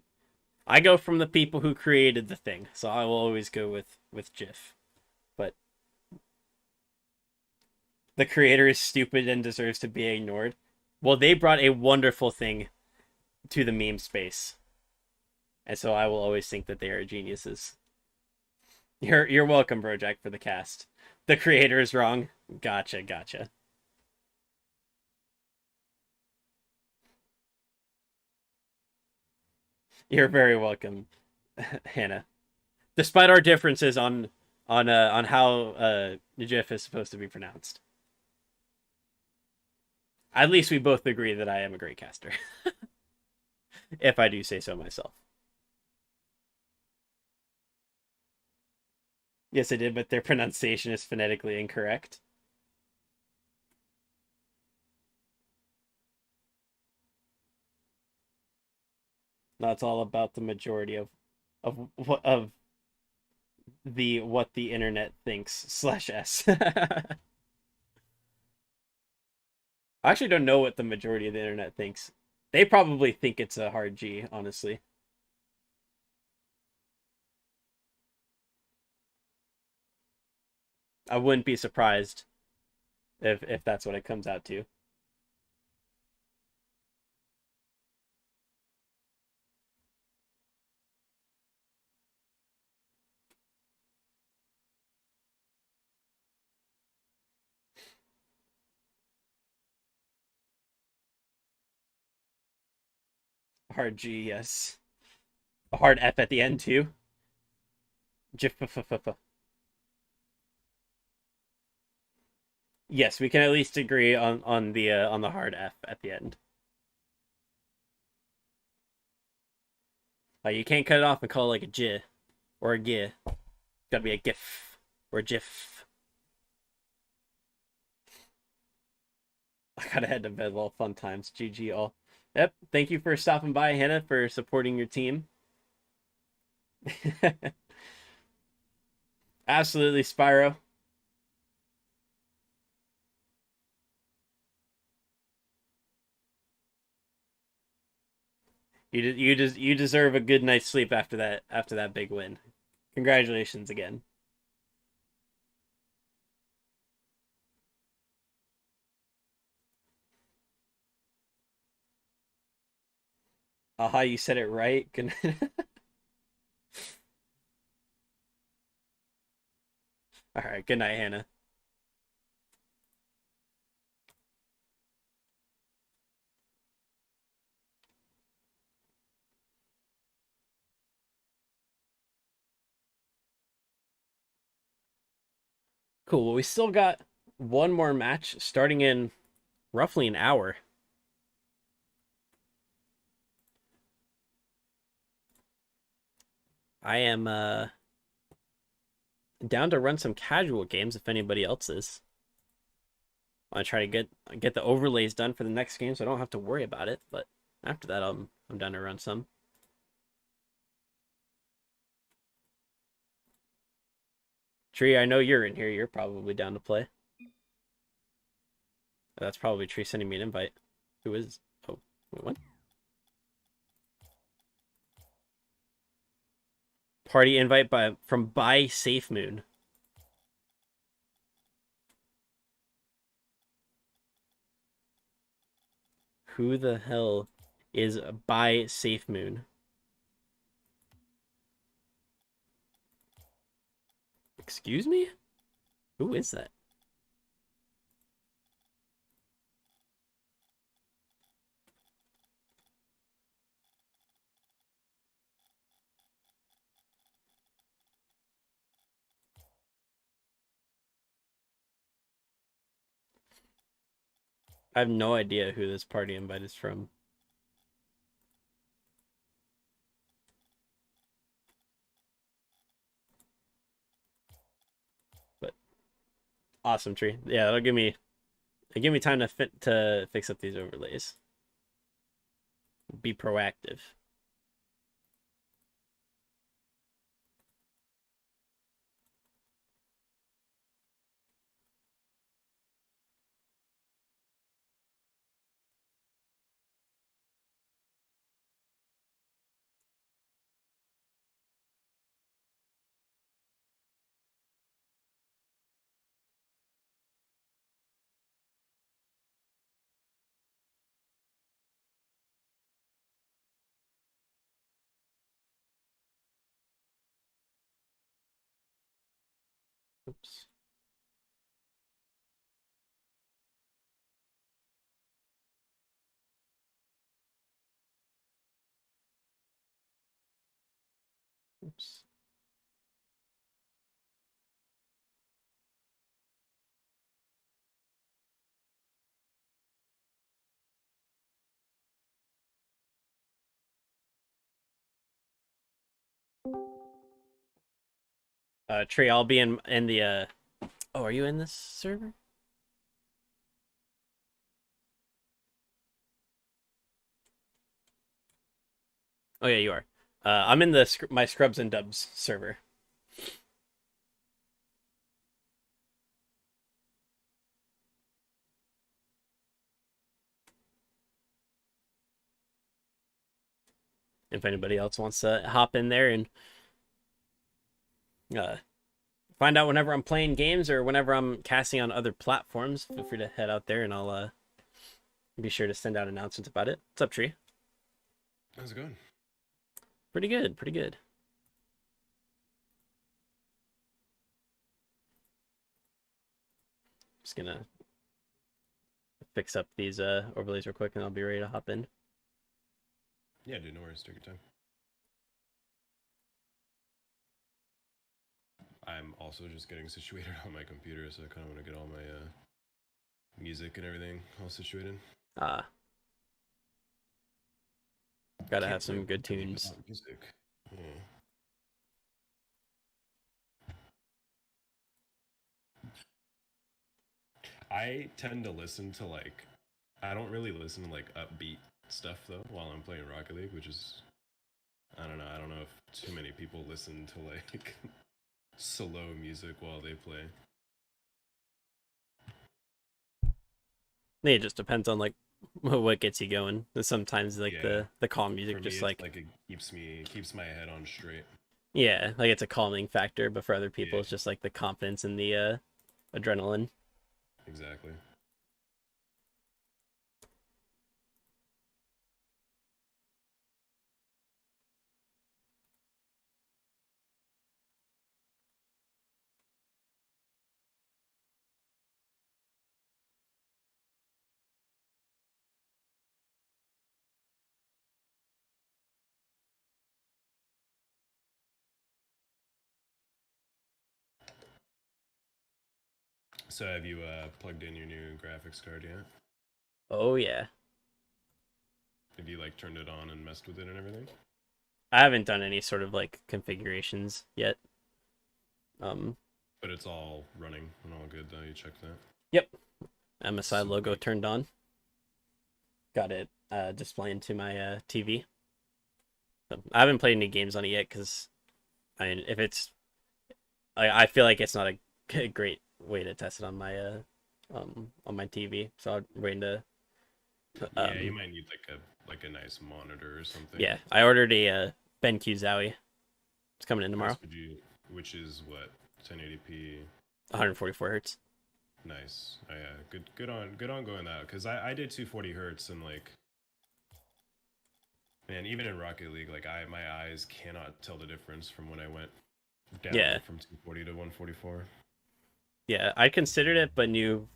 I go from the people who created the thing, so I will always go with GIF. But the creator is stupid and deserves to be ignored. Well, they brought a wonderful thing to the meme space, and so I will always think that they are geniuses. You're welcome, Brojack, for the cast. The creator is wrong. Gotcha, gotcha. You're very welcome, Hannah. Despite our differences on how GIF is supposed to be pronounced, at least we both agree that I am a great caster, if I do say so myself. Yes, I did, but their pronunciation is phonetically incorrect. That's all about the majority of the what the internet thinks slash s. I actually don't know what the majority of the internet thinks. They probably think it's a hard G, honestly. I wouldn't be surprised if that's what it comes out to. Hard G, yes. A hard F at the end too. Yes, we can at least agree on the hard F at the end. Like you can't cut it off and call it like a J or a G. It's gotta be a GIF or a GIF. I gotta head to bed. Well, fun times. GG all. Yep. Thank you for stopping by, Hannah, for supporting your team. Absolutely, Spyro. You deserve a good night's sleep after that big win. Congratulations again. Aha, you said it right. All right. Good night, Hannah. Cool. Well, we still got one more match starting in roughly an hour. I am down to run some casual games if anybody else is. I want to try to get the overlays done for the next game so I don't have to worry about it. But after that, I'm down to run some. Tree, I know you're in here. You're probably down to play. That's probably Tree sending me an invite. Who is? Oh, wait, what? Party invite by Safe Moon. Who the hell is by Safe Moon? Excuse me? Who is that? I have no idea who this party invite is from. But awesome, Tree. Yeah, that'll give me time to fix up these overlays. Be proactive. Oops. Oops. Trey, I'll be in the Oh, are you in this server? Oh yeah, you are. I'm in the my Scrubs and Dubs server. If anybody else wants to hop in there and uh, find out whenever I'm playing games or whenever I'm casting on other platforms, feel free to head out there and I'll be sure to send out announcements about it. What's up, Tree? How's it going? Pretty good, pretty good. Just gonna fix up these overlays real quick and I'll be ready to hop in. Yeah, dude, no worries. Take your time. I'm also just getting situated on my computer, so I kind of want to get all my music and everything all situated. Gotta have some good tunes. Music. Yeah. I tend to listen to I don't really listen to upbeat stuff though while I'm playing Rocket League, which is I don't know. I don't know if too many people listen to slow music while they play. It just depends on what gets you going. Sometimes Yeah. the calm music For just me, it keeps my head on straight. yeah, like it's a calming factor, but for other people Yeah. it's just like the confidence and the adrenaline. Exactly. So have you plugged in your new graphics card yet? Oh yeah. Have you turned it on and messed with it and everything? I haven't done any sort of configurations yet. But it's all running and all good though. You checked that? Yep. MSI logo Sweet. turned on. Got it displaying to my TV. So, I haven't played any games on it yet because I mean, if it's, I feel like it's not a great way to test it on my TV. So I'm waiting to. Yeah, you might need a nice monitor or something. Yeah, I ordered a BenQ Zowie. It's coming in tomorrow. Nice. Which is what 1080p, 144 hertz. Nice. Oh, yeah, good on going that because I did 240 hertz and man, even in Rocket League, my eyes cannot tell the difference from when I went down from 240 to 144. Yeah, I considered it, but knew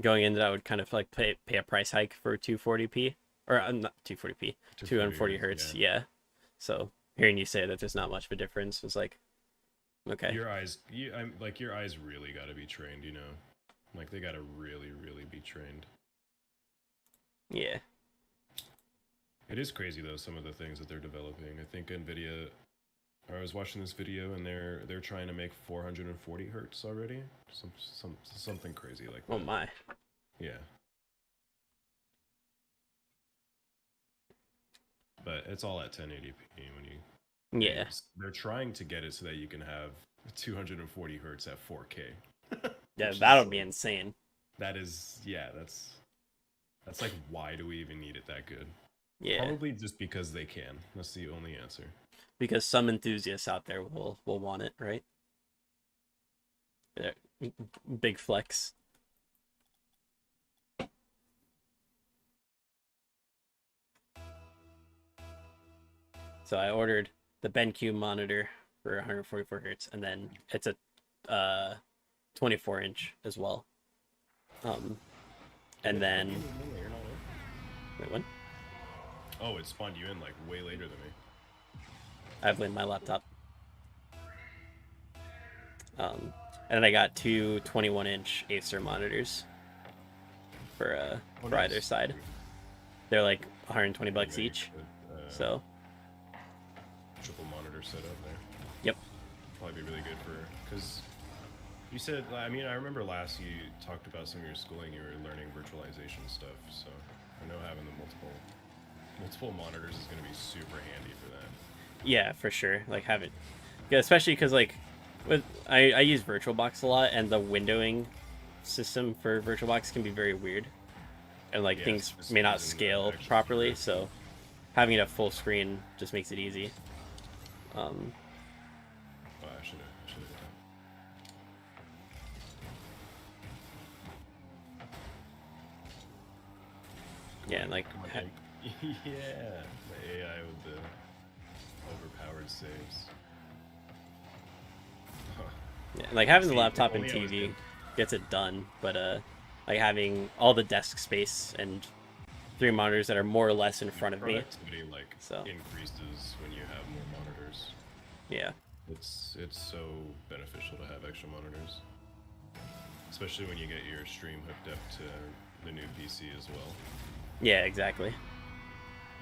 going into that would kind of pay a price hike for 240p or not 240p, 240 hertz. Yeah. So hearing you say that there's not much of a difference was like, okay. Your eyes, your eyes really got to be trained, you know, they got to really, really be trained. Yeah. It is crazy though, some of the things that they're developing. I think Nvidia. I was watching this video and they're trying to make 440 hertz already. Something crazy like that. Oh my. Yeah. But it's all at 1080p when you. Yeah. They're trying to get it so that you can have 240 hertz at 4K. Yeah, that'll be insane. That is, yeah, that's why do we even need it that good? Yeah. Probably just because they can. That's the only answer. Because some enthusiasts out there will want it, right? Yeah. Big flex. So I ordered the BenQ monitor for 144 hertz, and then it's a 24-inch as well. And then You're not in? wait, what? Oh, it spawned you in like way later than me. I've laid my laptop. And then I got two 21-inch Acer monitors for either nice. side. They're like 120 bucks Maybe each. put, So triple monitor setup there. yep. Probably be really good for, because you said, I mean, I remember last you talked about some of your schooling, you were learning virtualization stuff, so I know having the multiple monitors is going to be super handy for that. Yeah, for sure. Like yeah, especially because like I use VirtualBox a lot, and the windowing system for VirtualBox can be very weird, and like Yeah, things it's may not using the scale extra properly. keyboard. So having it at full screen just makes it easy. Oh, I should have done that. Yeah, and like Come on, Hank. Yeah, the AI with the overpowered saves. Huh. yeah, like having the See, if laptop and only I was TV in- gets it done, but like having all the desk space and 3 monitors that are more or less in front of me. productivity like So. increases when you have more monitors. Yeah. It's so beneficial to have extra monitors, especially when you get your stream hooked up to the new PC as well. Yeah, exactly.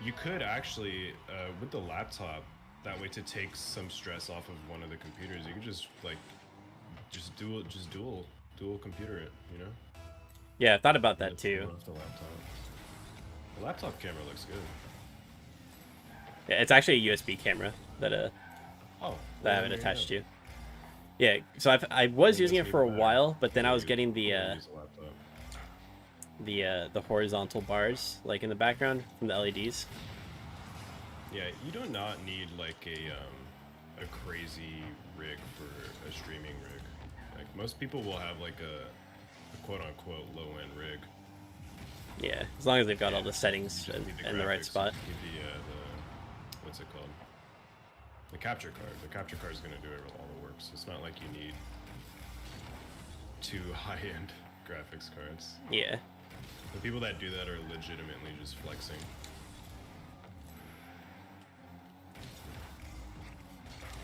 You could actually, with the laptop, that way to take some stress off of one of the computers, you could just like, just dual computer it, you know? Yeah, I thought about that Just too. turn off the laptop. The laptop camera looks good. Yeah, it's actually a USB camera that Oh, that I have it attached to. Yeah, so I was using it for a while, but then I was getting the horizontal bars like in the background from the LEDs. Yeah, you do not need like a crazy rig for a streaming rig. Like most people will have like a quote unquote low end rig. Yeah, as long as they've got all the settings You just need in the right graphics, spot. you need the what's it called? The capture card. The capture card is going to do all the work. So it's not like you need 2 high-end graphics cards. Yeah. The people that do that are legitimately just flexing.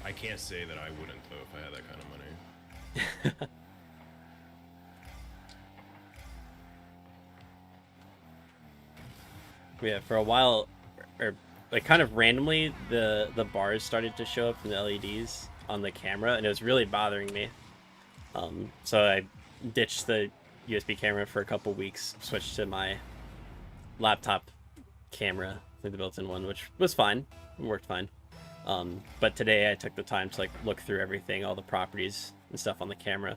I can't say that I wouldn't though if I had that kind of money. Yeah, for a while, or like kind of randomly, the bars started to show up from the LEDs on the camera, and it was really bothering me. So I ditched the USB camera for a couple weeks, switched to my laptop camera, like the built-in one, which was fine, it worked fine. But today I took the time to like look through everything, all the properties and stuff on the camera.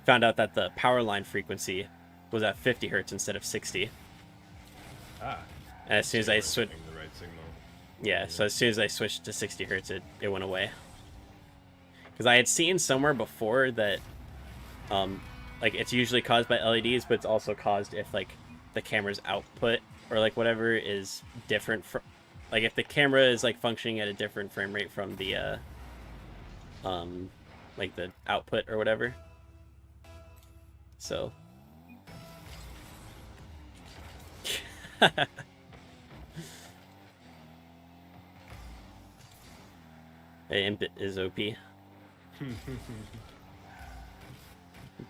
Found out that the power line frequency was at 50 hertz instead of 60. Ah. And as soon as I switched switched, the right signal. yeah, so as soon as I switched to 60 hertz, it went away. Because I had seen somewhere before that, like it's usually caused by LEDs, but it's also caused if like the camera's output or like whatever is different from, like if the camera is like functioning at a different frame rate from the, like the output or whatever. So. Imp is OP. Big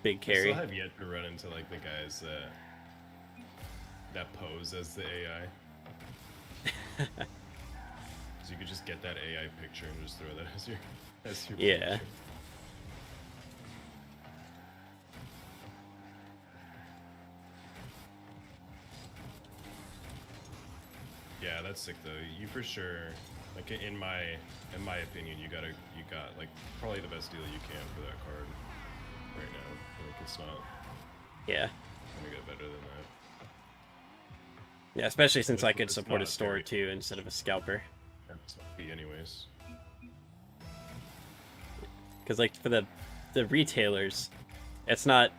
I carry. still have yet to run into like the guys that pose as the AI. So you could just get that AI picture and just throw that as your Yeah. picture. Yeah, that's sick though. You for sure, like in my opinion, you got like probably the best deal you can for that card right now. Like it's not Yeah. gonna get better than that. Yeah, especially since I could It's support a not store very- too instead of a scalper. It's not be anyways. Because like for the retailers, it's not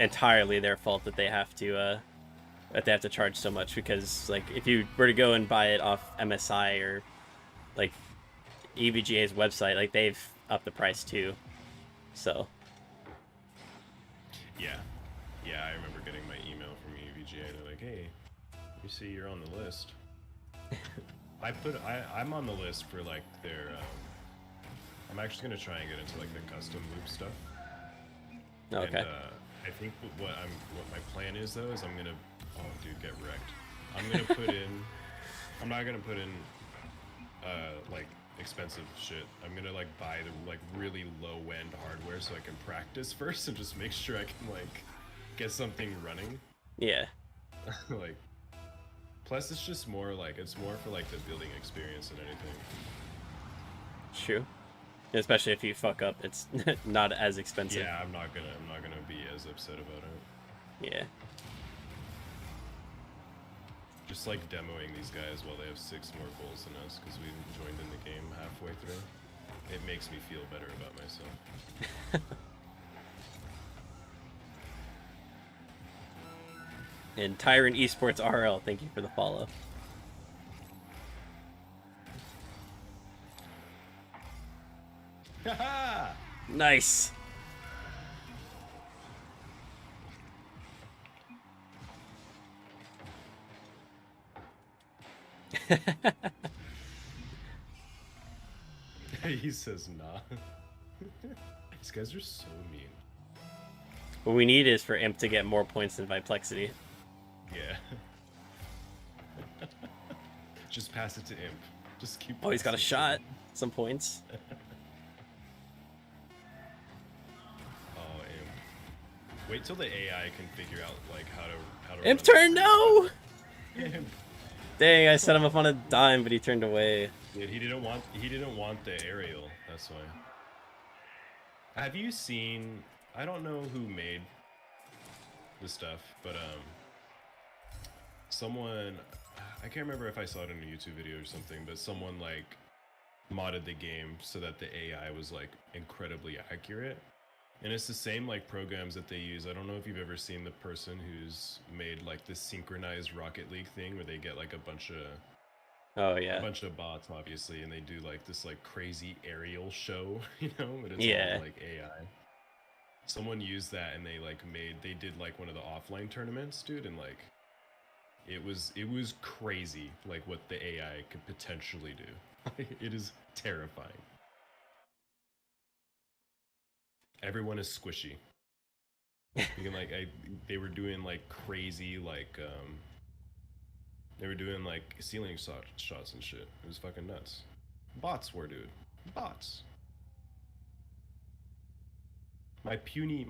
entirely their fault that they have to charge so much, because like if you were to go and buy it off MSI or like EVGA's website, like they've upped the price too. So Yeah. Yeah, I remember getting my email from EVGA. They're like, hey, you see you're on the list. I'm on the list for like their I'm actually gonna try and get into like the custom loop stuff. Okay. And I think what my plan is though is I'm gonna dude, get wrecked. I'm not gonna put in like expensive shit. I'm gonna like buy the like really low end hardware so I can practice first and just make sure I can like get something running. Yeah. Like, plus it's just more like it's more for like the building experience than anything. True. Especially if you fuck up, it's not as expensive. Yeah, I'm not gonna be as upset about it. Yeah. Just like demoing these guys while they have 6 more goals than us because we joined in the game halfway through. It makes me feel better about myself. And Tyrant Esports RL, thank you for the follow. Haha! Nice. He says nah. These guys are so mean. What we need is for Imp to get more points than Viplexity. Yeah. Just pass it to Imp. Just keep. Oh, he's got a passing it to shot. him. Some points. Oh, Imp. Wait till the AI can figure out like how to. Imp run turn, no! Imp. Dang, I set him up on a dime, but he turned away. Dude, he didn't want the aerial. That's why. Have you seen? I don't know who made the stuff, but someone, I can't remember if I saw it in a YouTube video or something, but someone like modded the game so that the AI was like incredibly accurate. And it's the same like programs that they use. I don't know if you've ever seen the person who's made like this synchronized Rocket League thing where they get like a bunch Oh, of bots obviously, and they do like this like crazy aerial show, you know, but it's Yeah. all like AI. Someone used that and they did like one of the offline tournaments, dude, and like it was crazy like what the AI could potentially do. It is terrifying. Everyone is squishy. You can like they were doing like crazy like they were doing like ceiling shots and shit. It was fucking nuts. Bots were, dude. Bots. My puny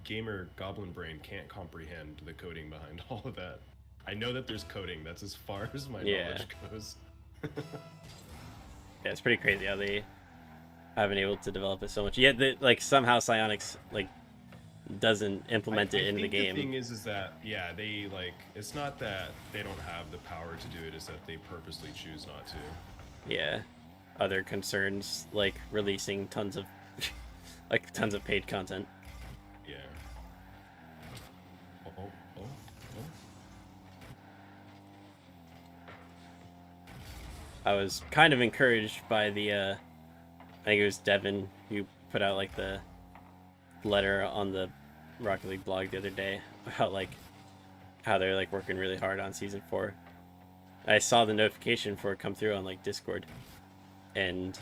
gamer goblin brain can't comprehend the coding behind all of that. I know that there's coding. That's as far as my knowledge goes. Yeah, it's pretty crazy how they have been able to develop it so much. Yet, like somehow Psyonix like doesn't implement it in the game. The thing is that yeah, they like it's not that they don't have the power to do it; it's that they purposely choose not to. Yeah, other concerns like releasing tons of tons of paid content. Yeah. Oh. I was kind of encouraged by the I think it was Devin who put out like the letter on the Rocket League blog the other day about like how they're like working really hard on season 4. I saw the notification for it come through on like Discord, and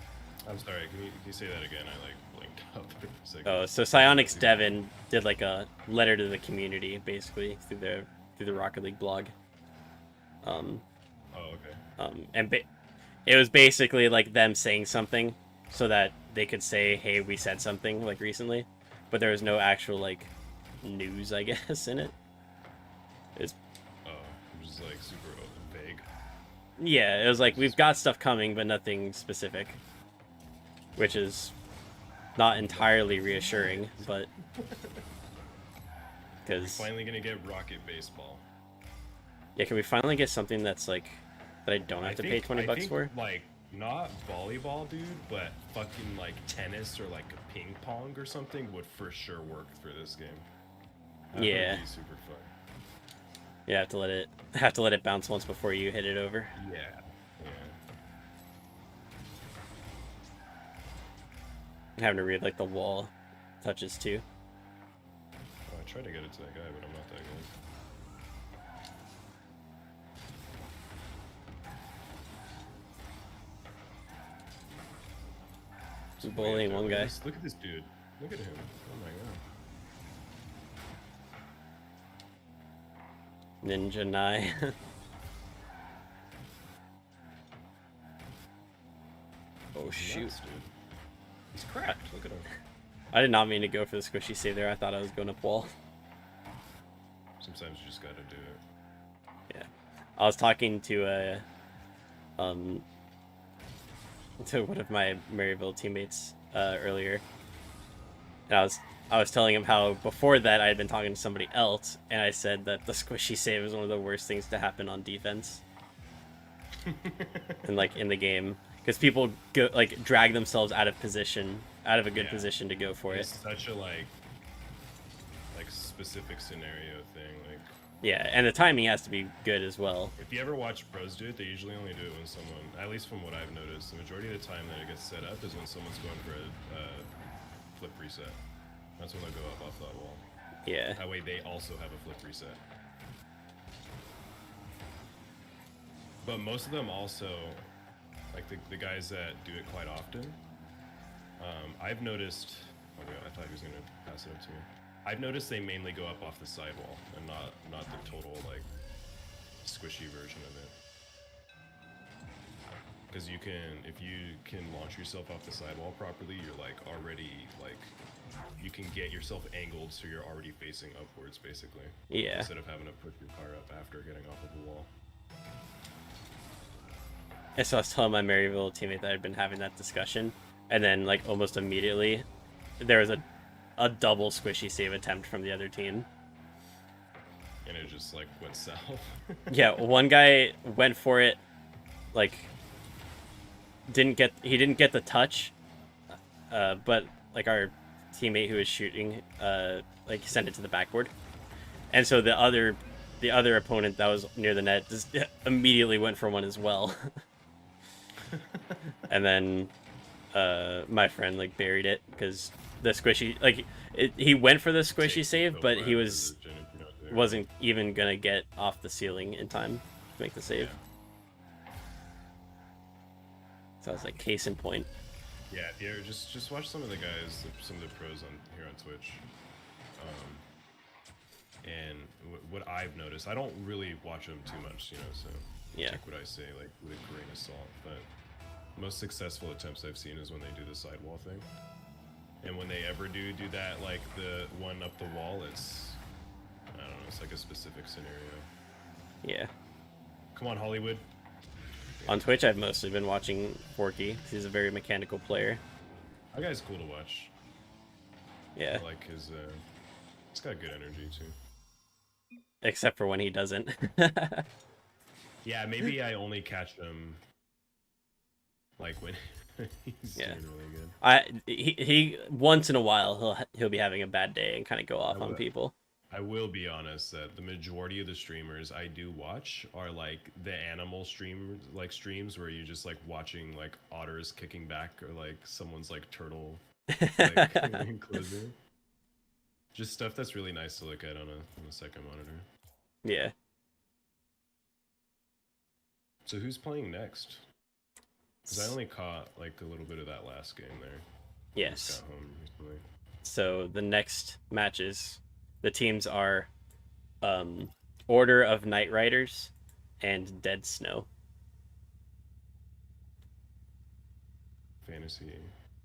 I'm sorry. Can you say that again? I like blinked up for a second. oh, so Psyonix Devin did like a letter to the community basically through the Rocket League blog. Oh, okay. And it was basically like them saying something so that they could say, hey, we said something like recently, but there was no actual like news, I guess, in it. It's Just like super vague. yeah, it was like we've got stuff coming, but nothing specific, which is not entirely reassuring, but because Finally gonna get Rocket Baseball. yeah, can we finally get something that's like that I don't have to pay $20 for? Like not volleyball, dude, but fucking like tennis or like ping pong or something would for sure work for this game. That Yeah. would be super fun. You have to let it bounce once before you hit it over. Yeah. Having to read like the wall touches too. Oh, tried to get it to that guy, but I'm not that good. Just bullying one guy. Look at this dude. Look at him. Oh my god. Ninja Nai. Oh shoot. Nuts, dude. He's cracked. Look at him. I did not mean to go for the squishy save there. I thought I was going up wall. Sometimes you just gotta do it. Yeah. I was talking to one of my Maryville teammates earlier. And I was telling him how before that I had been talking to somebody else, and I said that the squishy save is one of the worst things to happen on defense. And like in the game, because people go like drag themselves out of position, out of a good position to go for it's it. Such a like specific scenario thing. Like Yeah, and the timing has to be good as well. if you ever watch pros do it, they usually only do it when someone, at least from what I've noticed, the majority of the time that it gets set up is when someone's going for a flip reset. That's when they'll go up off that wall. Yeah. That way they also have a flip reset. But most of them also, like the guys that do it quite often, I've noticed, oh wait, I thought he was gonna pass it up to me. I've noticed they mainly go up off the sidewall and not the total like squishy version of it. Because if you can launch yourself off the sidewall properly, you're like already like, you can get yourself angled so you're already facing upwards basically. Yeah. Instead of having to put your car up after getting off of the wall. And so I was telling my Maryville teammate that I'd been having that discussion, and then like almost immediately, there was a double squishy save attempt from the other team. And it just like went south. Yeah, one guy went for it, like didn't get the touch, but like our teammate who was shooting, like sent it to the backboard, and so the other opponent that was near the net just immediately went for one as well. And then my friend like buried it because the squishy, like he went for the squishy save, but he wasn't even gonna get off the ceiling in time to make the save. Yeah. So I was like, case in point. Yeah, just watch some of the guys, some of the pros here on Twitch. And what I've noticed, I don't really watch them too much, so Yeah. take what I say like with a grain of salt. But most successful attempts I've seen is when they do the sidewall thing. And when they ever do that, like the one up the wall, it's, I don't know, it's like a specific scenario. Yeah. Come on, Hollywood. On Twitch, I've mostly been watching Forky. He's a very mechanical player. That guy's cool to watch. Yeah. I like his, he's got good energy too. Except for when he doesn't. Yeah, maybe I only catch him like when he's doing really good. He once in a while he'll be having a bad day and kind of go off on people. I will be honest that the majority of the streamers I do watch are like the animal streams where you're just like watching like otters kicking back or like someone's like turtle like enclosure. Just stuff that's really nice to look at on a second monitor. Yeah. So who's playing next? Because I only caught like a little bit of that last game there. Yes. I just got home recently. So the next matches, the teams are Order of Night Riders and Dead Snow. Fantasy.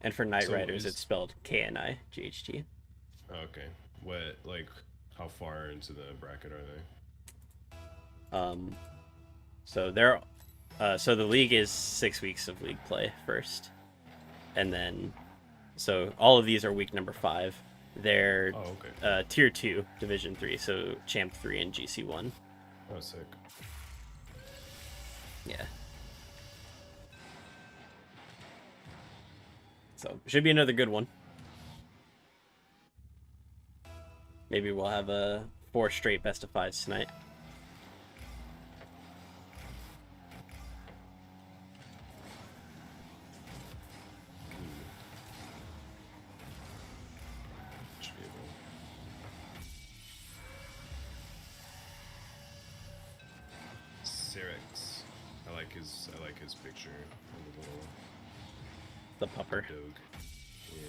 And for Night Riders, it's spelled KNIGHT. Okay. What, like, how far into the bracket are they? So the league is 6 weeks of league play first, and then so all of these are week number 5. They're tier 2, division 3, so champ 3 and GC 1. Oh, sick. Yeah. So should be another good one. Maybe we'll have 4 straight best of 5s tonight. Cerex. I like his picture on the little The pupper. dog. Yeah.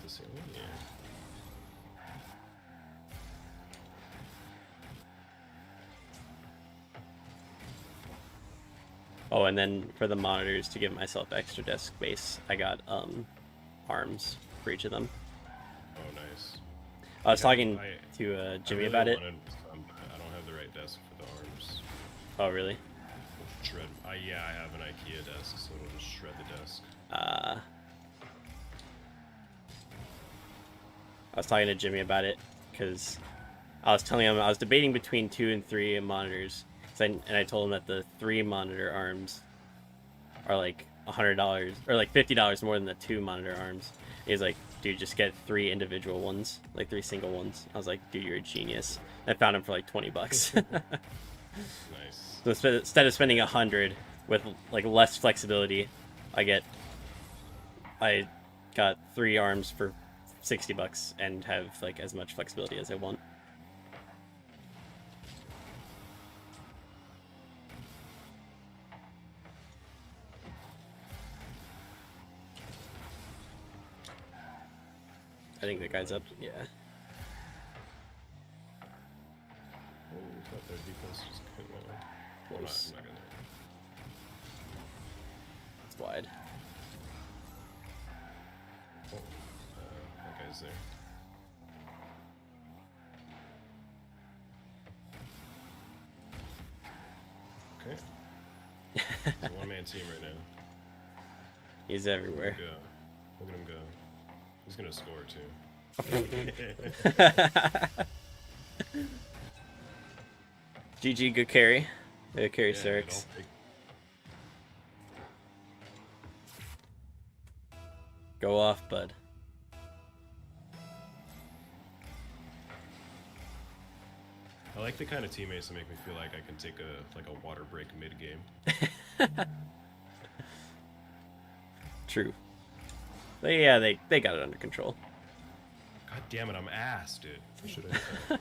The same one? Yeah. Oh, and then for the monitors, to give myself extra desk space, I got arms for each of them. Oh, nice. I was talking I to Jimmy really about it. wanted some, but I don't have the right desk for the arms. Oh, really? Shred. Yeah, I have an IKEA desk, so it'll just shred the desk. I was talking to Jimmy about it because I was telling him I was debating between 2 and 3 monitors, and I told him that the 3 monitor arms are like $100 or like $50 more than the 2 monitor arms. He's like, dude, just get 3 individual ones, like 3 single ones. I was like, dude, you're a genius. I found them for like $20. Nice. So instead of spending 100 with like less flexibility, I got 3 arms for $60 and have like as much flexibility as I want. I think the guy's up. Yeah. Oh, I thought their defense just couldn't win. Close. I'm not gonna. It's wide. Oh, that guy's there. Okay. It's a one-man team right now. He's everywhere. Go. Look at him go. He's gonna score too. GG, good carry. Good carry, Yeah, Cerex. dude, Go off, bud. I like the kind of teammates that make me feel like I can take a water break mid-game. True. They got it under control. God damn it, I'm ass, dude. I should have hit that.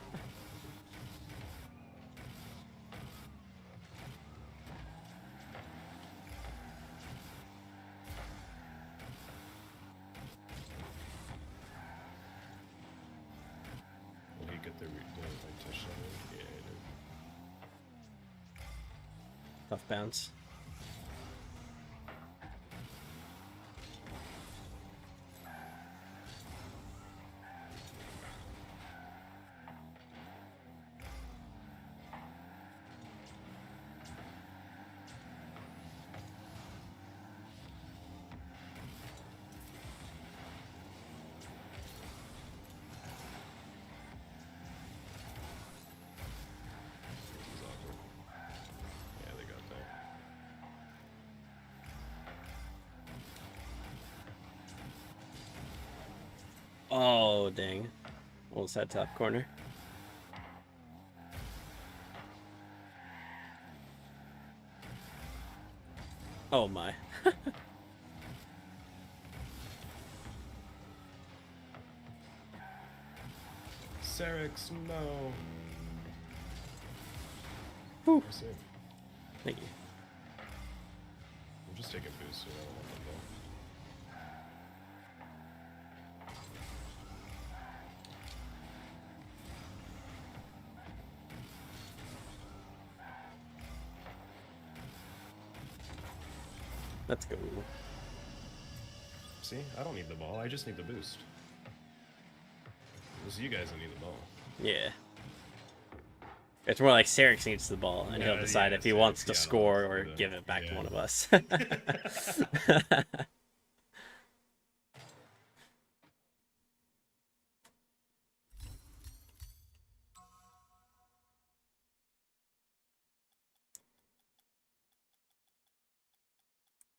Will he get the touchdown? Yeah, he did. Tough bounce. He's awkward. Yeah, they got that. Oh, dang. Almost had top corner. Oh my. Cerex, no. Whew. I see. Thank you. I'm just taking boosts, so I don't want the ball. Let's go. See, I don't need the ball. I just need the boost. It's you guys that need the ball. Yeah. It's more like Cerex needs the ball, and he'll Yeah, decide yeah, if he Cerex, wants to yeah, score that's or the- give it back to yeah. one of us.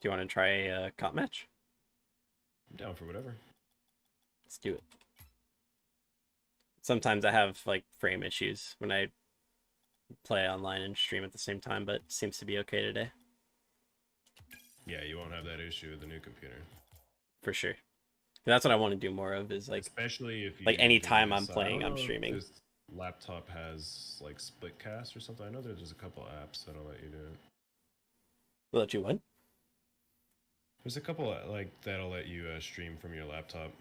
Do you want to try a comp match? I'm down for whatever. Let's do it. Sometimes I have like frame issues when I play online and stream at the same time, but it seems to be okay today. Yeah, you won't have that issue with the new computer. For sure. That's what I want to do more of is like, especially if you like can anytime do I'm this- I playing, don't I'm know if streaming. This laptop has like split cast or something. I know there's a couple apps that'll let you do it. Will let you what? There's a couple like that'll let you stream from your laptop.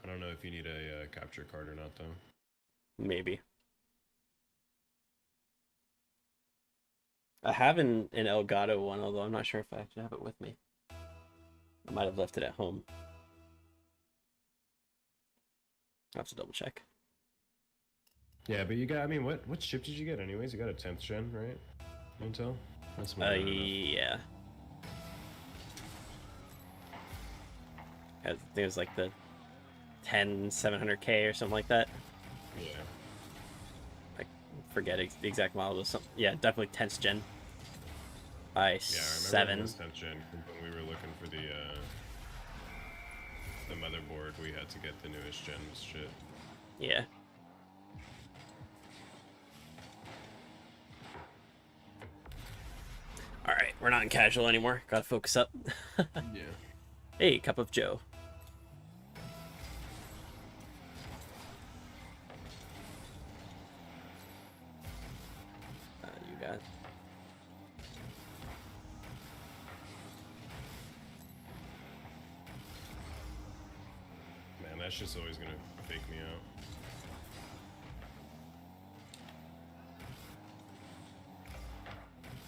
I don't know if you need a capture card or not though. Maybe. I have an Elgato one, although I'm not sure if I actually have it with me. I might have left it at home. I have to double check. Yeah, but you got. I mean, what chip did you get anyways? You got a 10th gen, right? Intel. That's more than enough. Yeah. I think it was like the 10700K or something like that. Yeah. I forget the exact model. It was some, yeah, definitely 10th gen. Yeah, I remember i7. when it was 10th gen when we were looking for the motherboard. We had to get the newest gen shit. Yeah. All right, we're not in casual anymore. Gotta focus up. Yeah. Hey, cup of Joe. You got. Man, that shit's always gonna fake me out.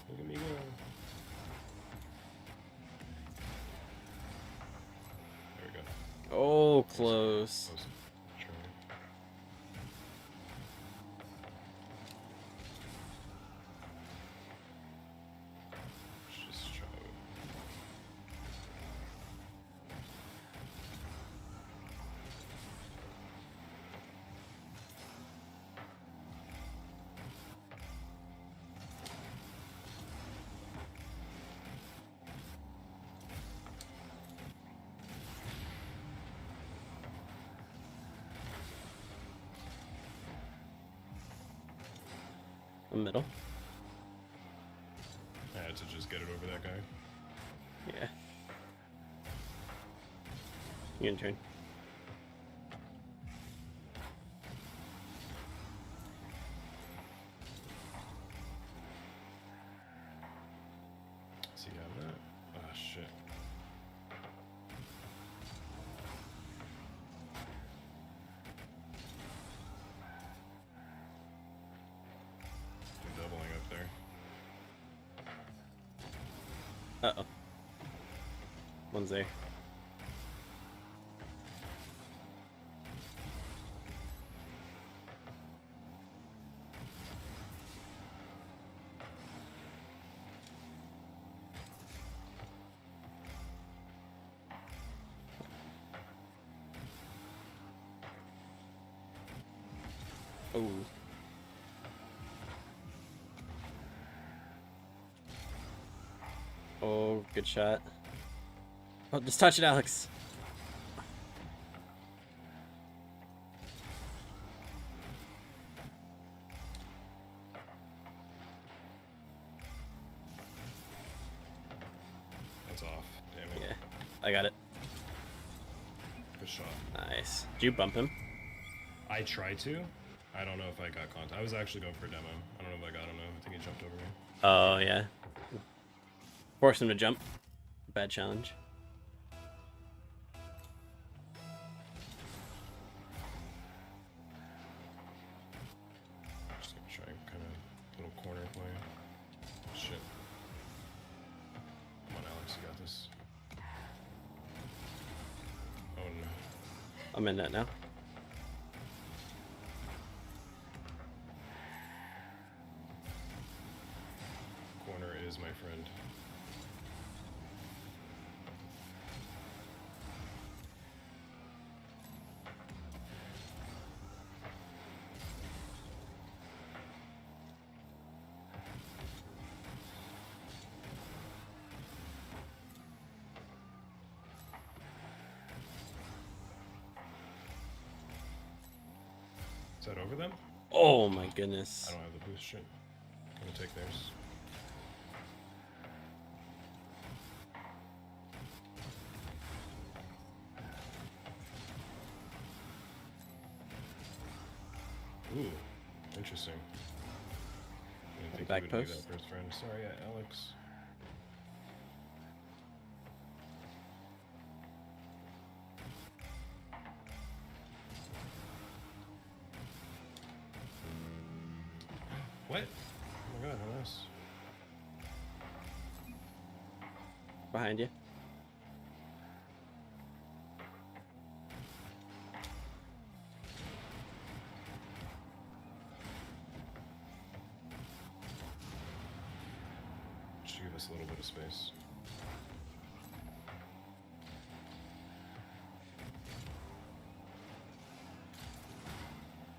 Look at me go. There we go. Oh, close. Close. Try. Let's just try. The middle. I had to just get it over that guy. Yeah. You can turn. See how that? Ah, shit. I'm doubling up there. Uh-oh. One's there. Oh. Oh, good shot. Oh, just touch it, Alex. That's off. Damn it. Yeah, I got it. Good shot. Nice. Did you bump him? I tried to. I don't know if I got contact. I was actually going for a demo. I don't know if I got him though. I think he jumped over me. Oh, yeah. Force him to jump. Bad challenge. Just gonna try kind of little corner play. Shit. Come on, Alex, you got this. Oh no. I'm in that now. Corner is my friend. Is that over them? Oh my goodness. I don't have the boost shit. I'm gonna take theirs. Ooh, interesting. I didn't think Back you would do post? that first, friend. Sorry, Alex. What? Oh my god, how nice. Behind you. Should give us a little bit of space.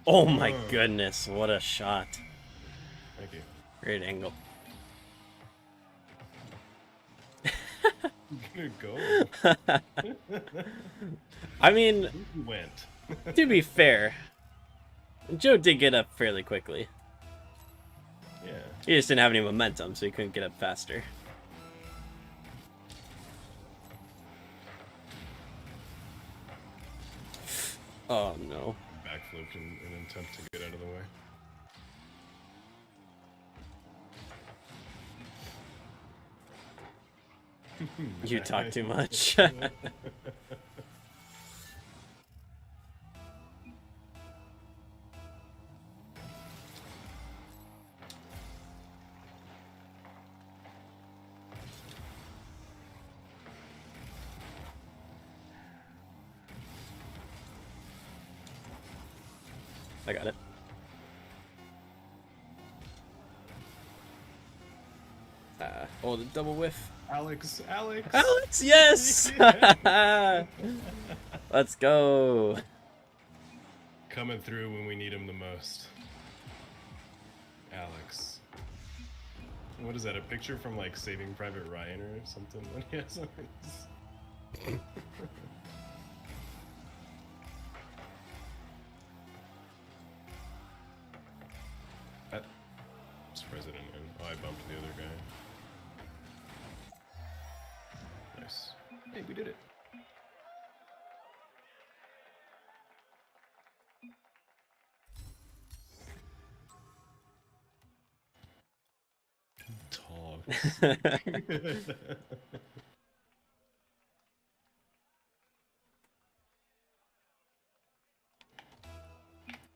Oh my goodness, what a shot. Thank you. Great angle. Good go. I mean, You went. to be fair, Joe did get up fairly quickly. Yeah. He just didn't have any momentum, so he couldn't get up faster. Oh no. Backflipped in an attempt to get out of the way. You talk too much. I got it. Oh, the double whiff. Alex! Alex, yes! Let's go. Coming through when we need him the most. Alex. What is that, a picture from like Saving Private Ryan or something? When he has That's president, and oh, I bumped the other guy. Nice. Hey, we did it. Talks.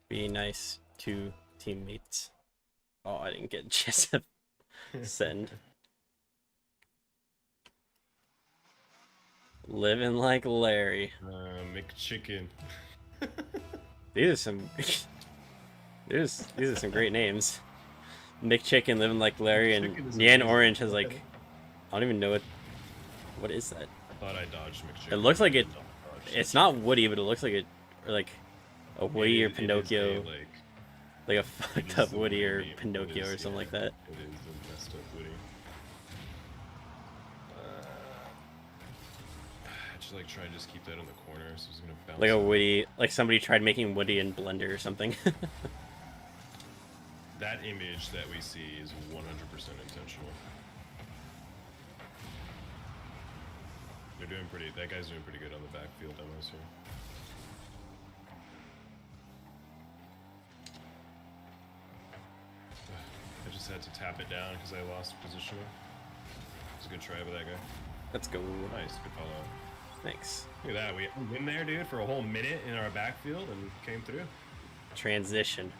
Be nice to teammates. Oh, I didn't get a chance to send. Living like Larry. McChicken. These are some. These are some great names. McChicken, living like Larry, and McChicken is Nyan amazing. Orange has like, I don't even know what. What is that? I thought I dodged McChicken. It looks like it. Dodged. It's not Woody, but it looks like a Woody or It is Pinocchio, like a it fucked is up the Woody or Woody. It Pinocchio is, or something like yeah, that. It is the messed up Woody. I just like try to just keep that in the corner, so it's gonna bounce. Like a out. Woody, like somebody tried making Woody in Blender or something. That image that we see is 100% intentional. They're doing pretty. That guy's doing pretty good on the backfield demos here. I just had to tap it down because I lost positioning. It's a good try by that guy. Let's go. Nice, good follow. Thanks. Look at that. We went there, dude, for a whole minute in our backfield and came through. Transition.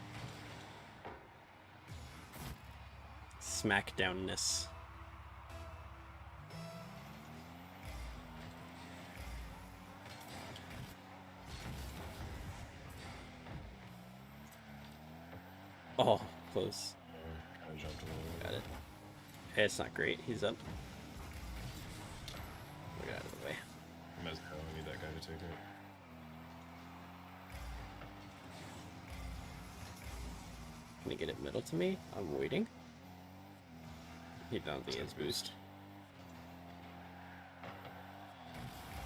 Smackdownness. Oh, close. Kind of jumped a little bit. Got it. Hey, it's not great. He's up. Get out of the way. I need that guy to take it. Can you get it middle to me? I'm waiting. He don't think it's boost.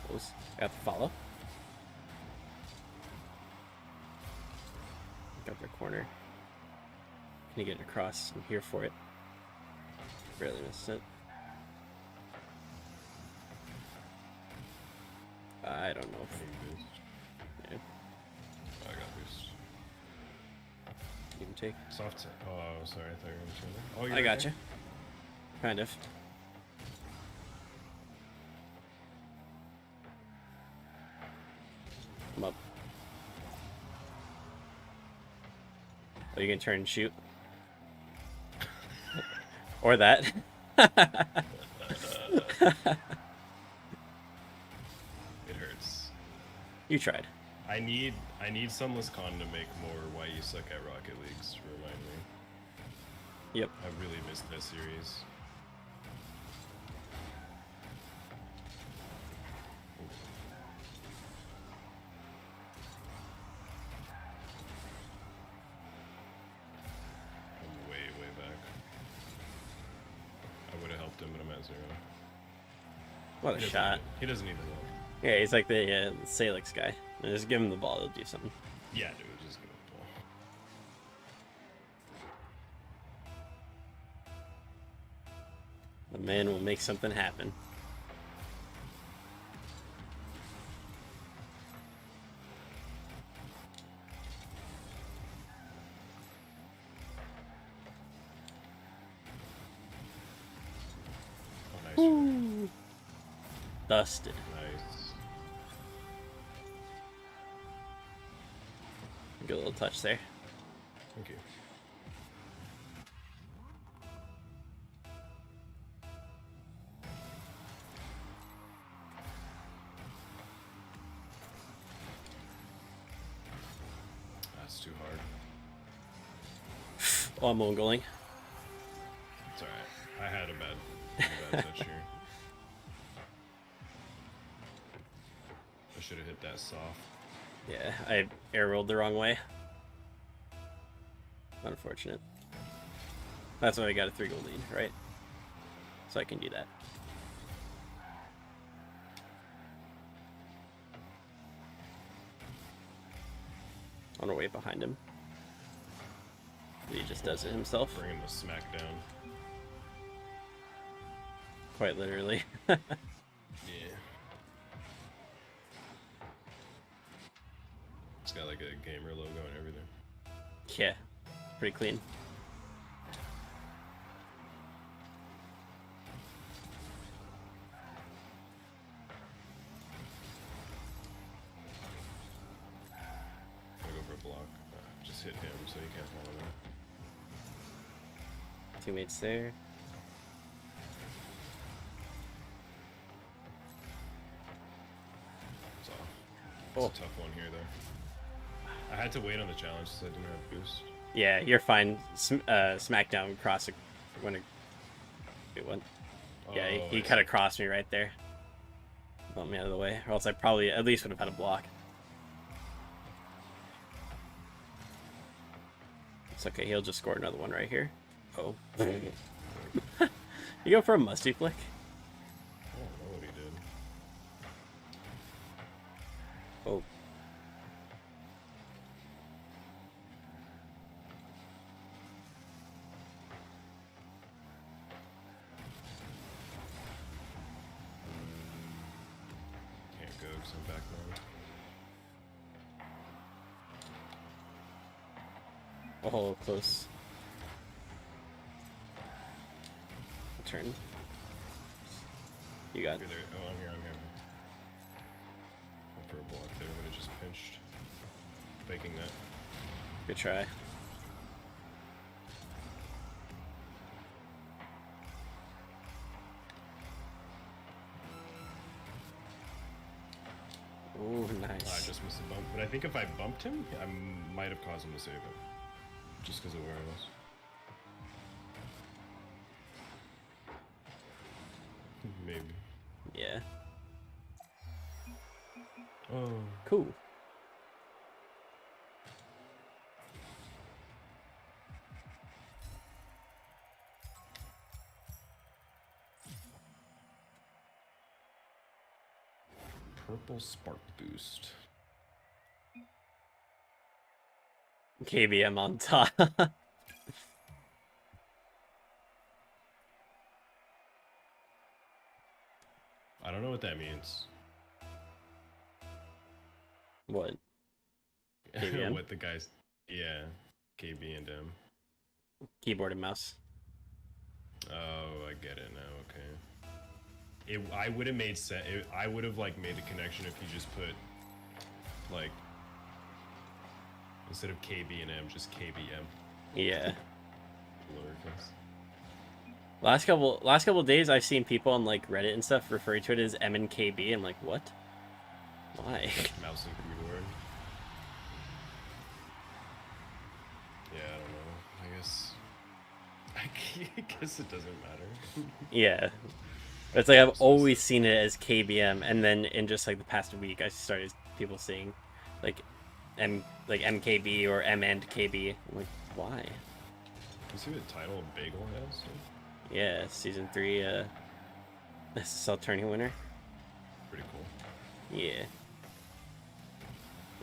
Close. Got the follow. Go. upper corner. Can you get it across? I'm here for it. Barely missed it. I don't know. Yeah. I got boost. You can take. Soft set. Oh, sorry. I thought you were going to turn that. Oh, you're I got okay. you. Kind of. I'm up. Oh, you can turn and shoot. Or that. It hurts. You tried. I need Sunless Con to make more Why You Suck at Rocket Leagues to remind me. Yep. I really missed that series. I'm way back. I would have helped him, but I'm at 0. What a shot. He doesn't need the ball. Yeah, he's like the Salix guy. Just give him the ball, he'll do something. Yeah, dude, just give him the ball. The man will make something happen. Oh, nice. Ooh. Dusted. Nice. Good little touch there. Thank you. That's too hard. Oh, I'm ongoing. It's alright. I had a bad touch here. I should have hit that soft. Yeah, I air rolled the wrong way. Unfortunate. That's why I got a 3-goal lead, right? So I can do that. On our way behind him. He just does it himself. Bring him to smackdown. Quite literally. Yeah. It's got like a gamer logo and everything. Yeah, pretty clean. I'm gonna go for a block. Just hit him so he can't follow me. Teammates there. It's off. Oh. It's a tough one here though. I had to wait on the challenge so I didn't have boost. Yeah, you're fine. Smackdown cross when it went. Yeah, he cut across me right there. Bumped me out of the way, or else I probably at least would have had a block. It's okay, he'll just score another one right here. Oh. You go for a musty flick? I don't know what he did. Oh. Can't go because I'm back now. Oh, close. Turn. You got You're there. Oh, I'm here. Went for a block there, but it just pinched. Faking that. good try. Oh, nice. I just missed a bump, but I think if I bumped him, I might have caused him to save it. Just because of where I was. Maybe. Yeah. Oh. Cool. Purple Spark Boost. KBM on top. I don't know what that means. What? KBM? What the guys? Yeah, KB and M. Keyboard and mouse. Oh, I get it now. Okay. I would have made sense. I would have like made the connection if you just put like instead of KB and M, just KBM. Yeah. Lowercase. Last couple days, I've seen people on like Reddit and stuff referring to it as M and KB. I'm like, what? Why? Mouse and keyboard. Yeah, I don't know. I guess it doesn't matter. Yeah. It's like I've always seen it as KBM, and then in just like the past week, I started people saying like MKB or M and KB. I'm like, why? You see what title Bagel has? Yeah, season 3 SSL tourney winner. Pretty cool. Yeah.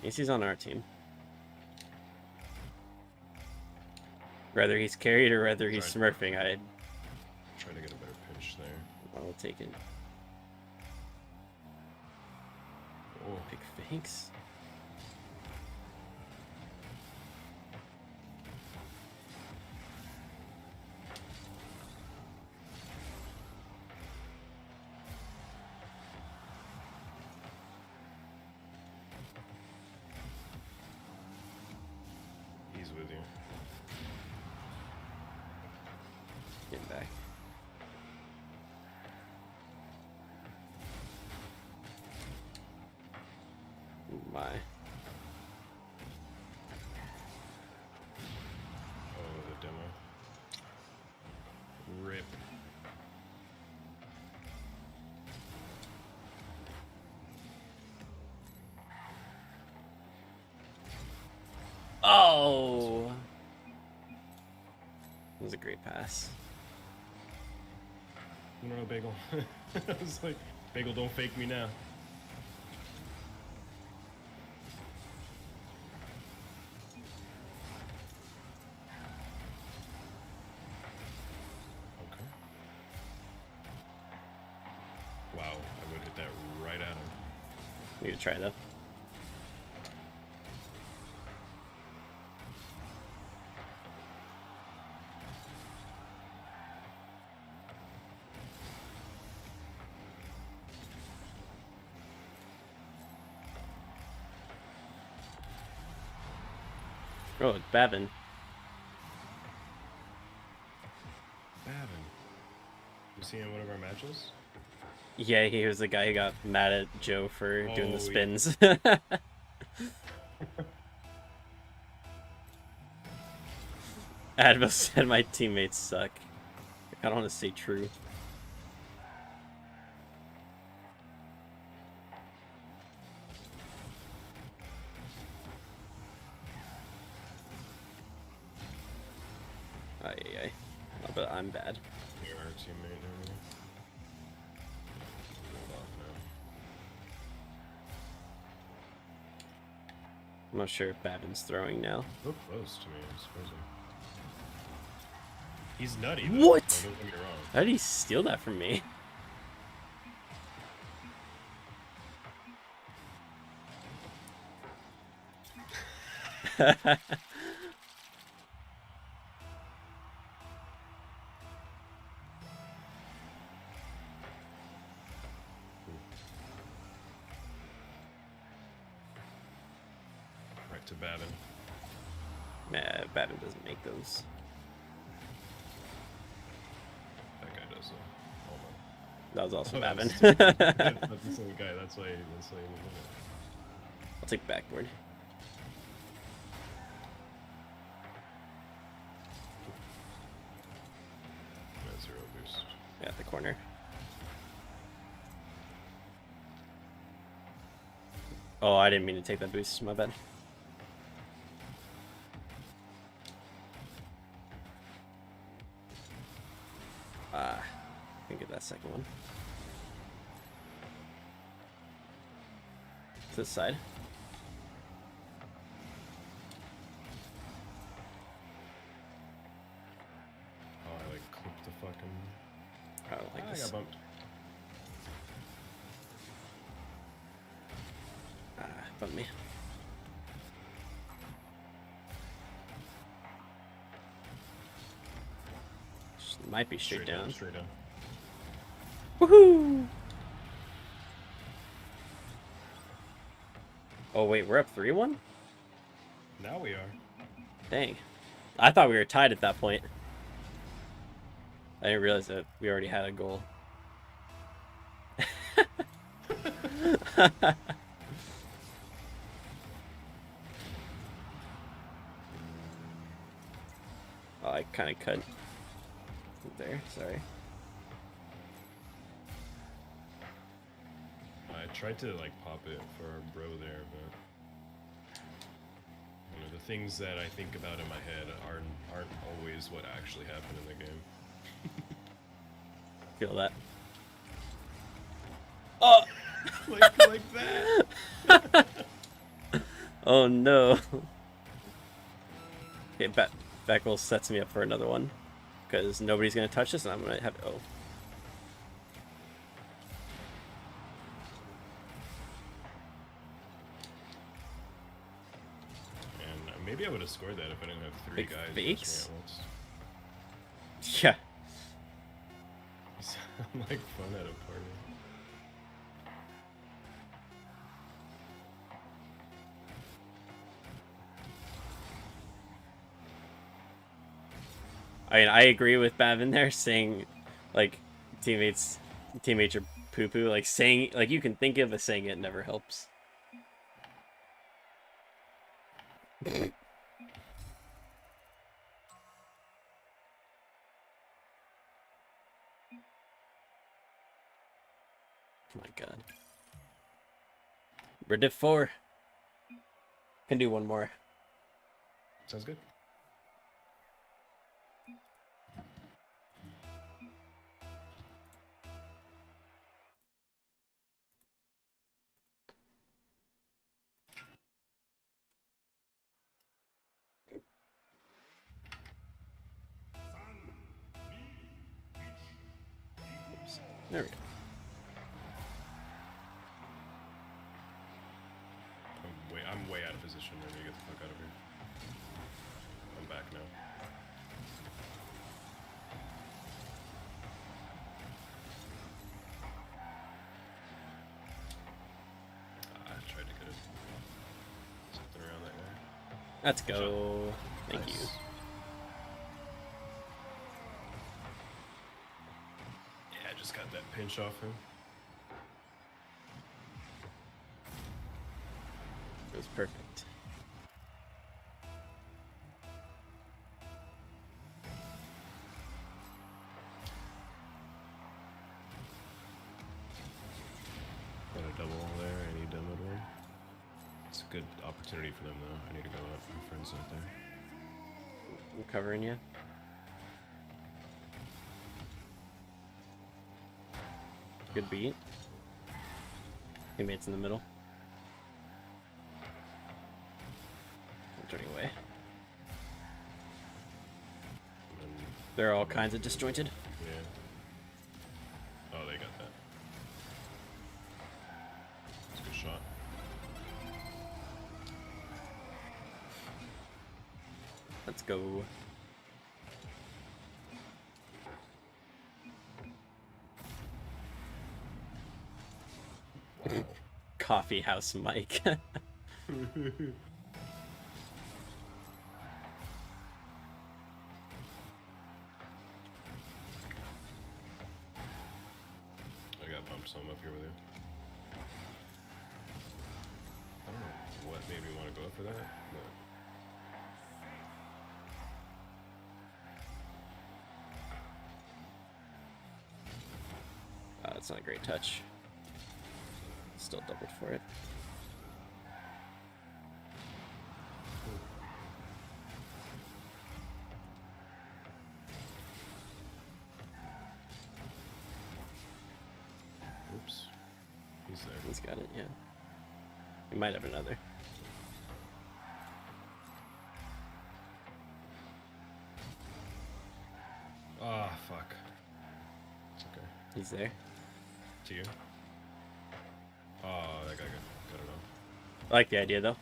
He's on our team. Whether he's carried or whether he's smurfing, I'd try to get a better pitch there. I'll take it. Oh, Big fakes. he's with you. Get back. My. Oh, the demo. Rip. Oh! That was a great pass. No, Bagel. I was like, Bagel, don't fake me now. Okay. Wow, I would hit that right at him. We could try though. Oh, it's Bavin. Bavin. You see in one of our matches? Yeah, he was the guy who got mad at Joe for doing the Oh, spins. Advil said my teammates suck. I don't want to say true. Ay. But I'm bad. You're our teammate now. Hold off now. I'm not sure if Bavin's throwing now. So close to me, I'm supposing. He's nutty. Though. What? Like, don't get me wrong. How did he steal that from me? Right to Bavin. Nah, Bavin doesn't make those. That guy does though. Hold on. That was also Oh, that Bavin. was that's the same guy. That's why he didn't I'll take backboard. That's zero boost. Yeah, at the corner. Oh, I didn't mean to take that boost. My bad. I can get that second one. To the side. on me. Might be straight down. Straight down. Woohoo! Oh wait, we're up 3-1? Now we are. Dang. I thought we were tied at that point. I didn't realize that we already had a goal. Oh, I kind of cut there, sorry. I tried to like pop it for our bro there, but you know, the things that I think about in my head aren't always what actually happened in the game. Feel that. Oh! like that. Oh no. Okay, Beckle sets me up for another one. Because nobody's going to touch this and I'm going to have to... Oh. And maybe I would have scored that if I didn't have three Big guys. fakes? At once. Yeah. You sound like fun at a party. I mean, I agree with Bavin there, saying, like, teammates are poo-poo. Like, saying, like, you can think of, but saying it never helps. Oh my god. We're div 4. Can do one more. Sounds good. There we go. I'm way out of position. I need to get the fuck out of here. I'm back now. I tried to get it. Something around that way. Let's go. Thank you. Yeah, I just got that pinch off him. It was perfect. Got a double there. I need demoed one. It's a good opportunity for them though. I need to go up. My friend's not there. I'm covering you. Good beat. Teammates in the middle. I'm turning away. And then, They're all kinds of disjointed. yeah. Oh, they got that. That's a good shot. Let's go. Wow. Coffee house Mike. I got bumped some up here with you. I don't know what made me want to go for that, but That's not a great touch. Still doubled for it. oops. He's there. He's got it, yeah. We might have another. Ah, fuck. It's okay. He's there. To you. Oh, that guy got it off. I like the idea, though.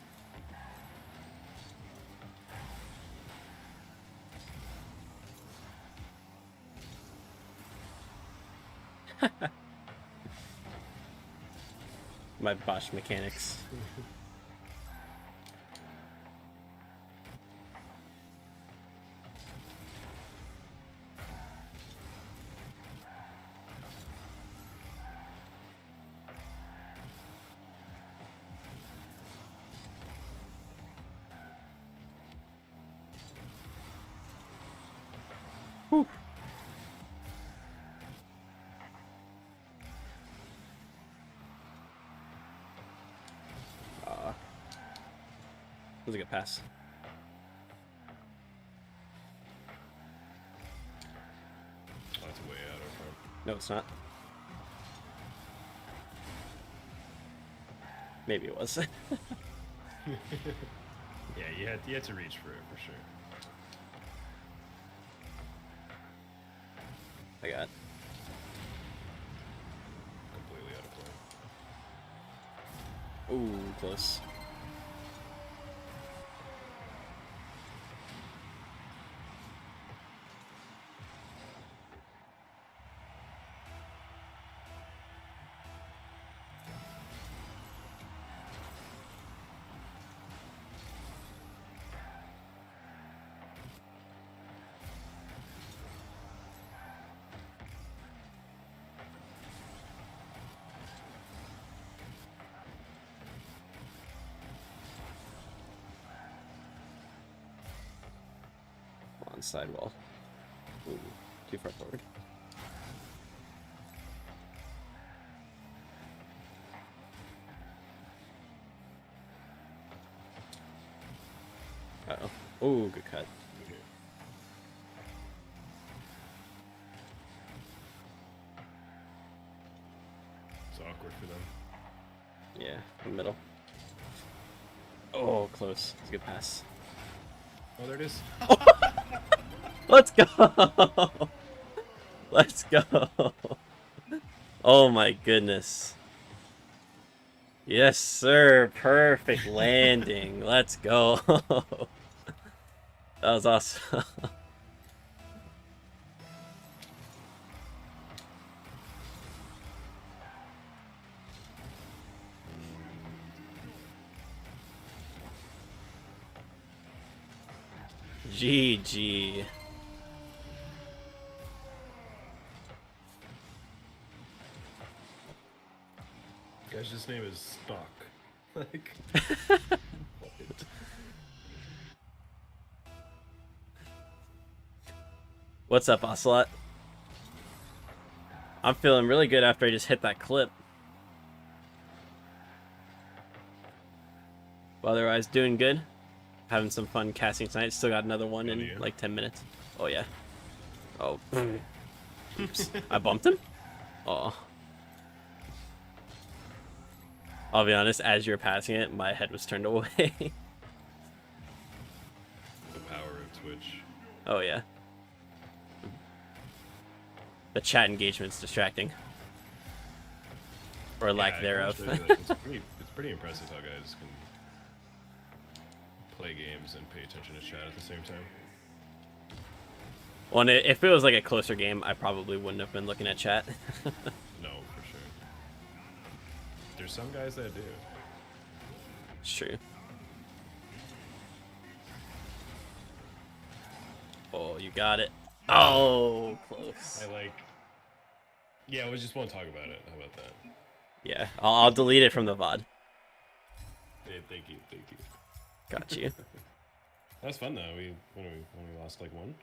My Bosch mechanics. Whew. That was a good pass. Oh, that's way out of front. No, it's not. Maybe it was. Yeah, you had to reach for it for sure. I got. Completely out of play. Ooh, close. On sidewall. Ooh, too far forward. Uh-oh. Ooh, good cut. It's awkward for them. Yeah, in the middle. Oh, close. It's a good pass. Oh, there it is. Let's go! Let's go! Oh my goodness. Yes, sir. Perfect landing. Let's go. That was awesome. GG. Guy's just name is Stock. Like. What? What's up, Ocelot? I'm feeling really good after I just hit that clip. But otherwise, doing good. Having some fun casting tonight. Still got another one in like 10 minutes. Oh, yeah. Oh. Oops. I bumped him? Oh. I'll be honest, as you're passing it, my head was turned away. The power of Twitch. Oh, yeah. The chat engagement's distracting. Or lack thereof. It's pretty impressive how guys can play games and pay attention to chat at the same time. Well, and if it was like a closer game, I probably wouldn't have been looking at chat. No, for sure. There's some guys that do. It's true. Oh, you got it. Oh, close. I like. Yeah, we just won't talk about it. How about that? Yeah, I'll delete it from the VOD. Hey, thank you. Got you. That was fun though. We lost like one.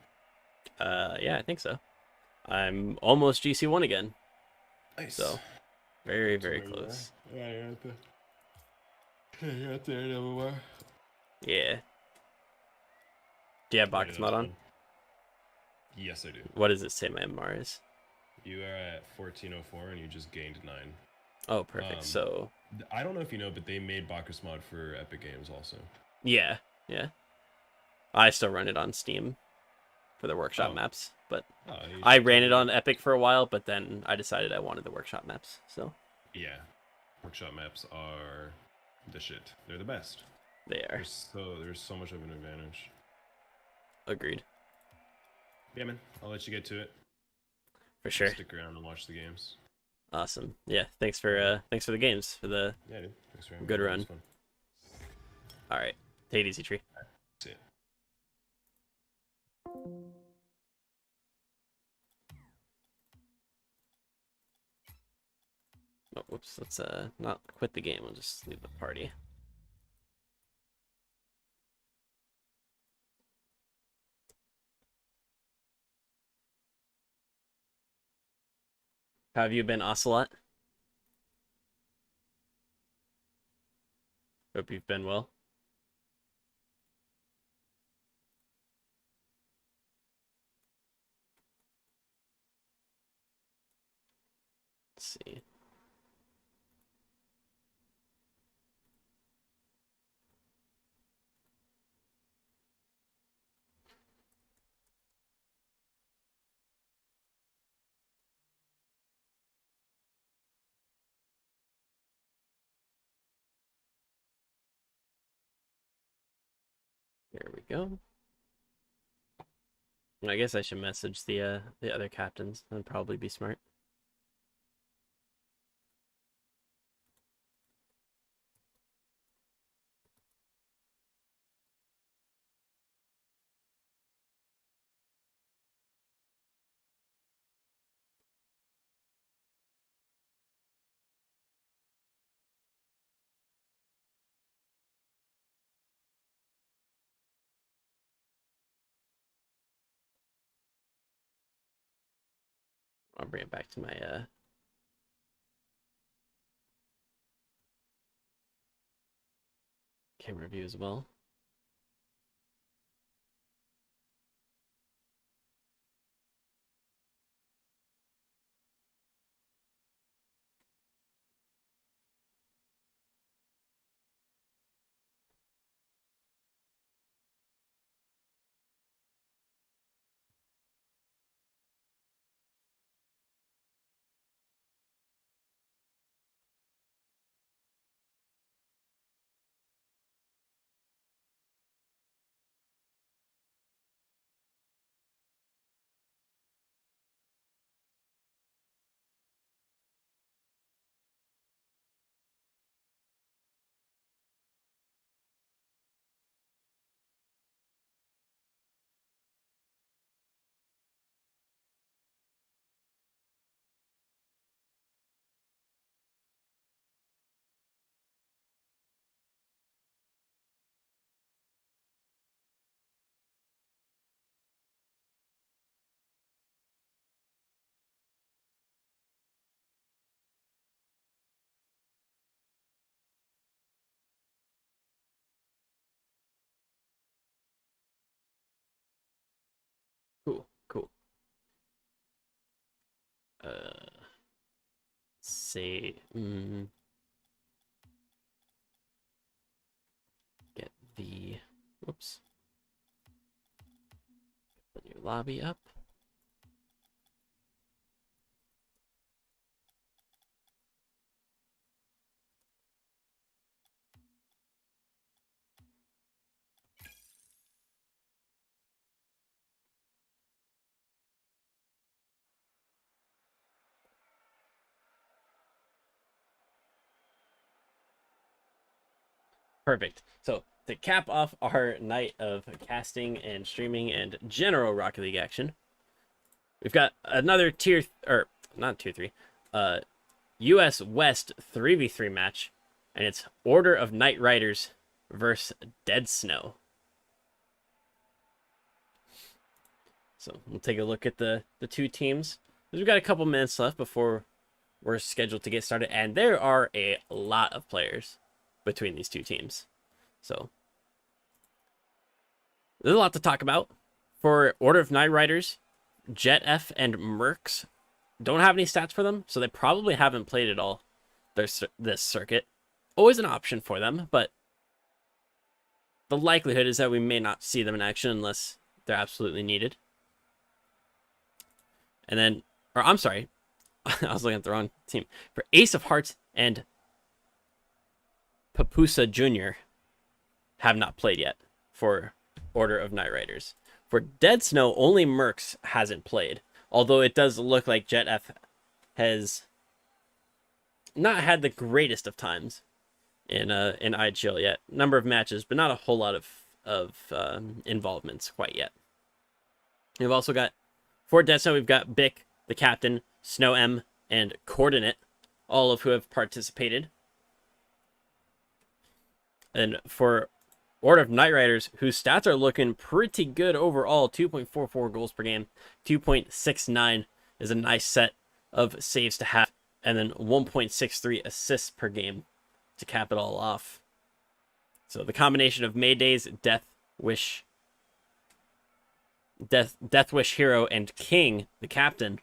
Yeah, I think so. I'm almost GC1 again. Nice. So, very, very close. Yeah, you're at there, everywhere. Yeah. Do you have Bacchus mod on? Yes, I do. What does it say my MR is? You are at 1404 and you just gained 9. Oh, perfect. So, I don't know if you know, but they made Bacchus mod for Epic Games also. yeah. I still run it on Steam for the workshop maps, but I ran it on Epic for a while, but then I decided I wanted the workshop maps, so. Yeah. Workshop maps are the shit. They're the best. They are. There's so much of an advantage. Agreed. Yeah, man. I'll let you get to it. For sure. Stick around and watch the games. Awesome. Yeah. Thanks for the games, for the Yeah, dude. Thanks for having good me. It run. was fun. All right. Take it easy, Tree. See it. Oh, whoops. Let's not quit the game. We'll just leave the party. How have you been, Ocelot? Hope you've been well. Let's see. There we go. I guess I should message the other captains. That'd probably be smart. I'll bring it back to my camera view as well. Cool, cool. Say, get the, whoops, the new lobby up. Perfect. So to cap off our night of casting and streaming and general Rocket League action, we've got another or not tier 3, US West 3v3 match, and it's Order of Knight Riders versus Dead Snow. So we'll take a look at the two teams. We've got a couple minutes left before we're scheduled to get started, and there are a lot of players between these two teams. So there's a lot to talk about. For Order of Knight Riders, Jet F and Mercs don't have any stats for them, so they probably haven't played at all this circuit. Always an option for them, but the likelihood is that we may not see them in action unless they're absolutely needed. And then, or I'm sorry, I was looking at the wrong team. For Ace of Hearts and Papusa Jr. have not played yet for Order of Night Riders. For Dead Snow, only Mercs hasn't played. Although it does look like Jet F has not had the greatest of times in IGL yet. Number of matches, but not a whole lot of involvements quite yet. We've also got, for Dead Snow, we've got Bick, the captain, Snow M, and Coordinate, all of who have participated. And for Order of Night Riders, whose stats are looking pretty good overall, 2.44 goals per game, 2.69 is a nice set of saves to have, and then 1.63 assists per game to cap it all off. So the combination of Mayday's Death Wish Hero and King, the captain,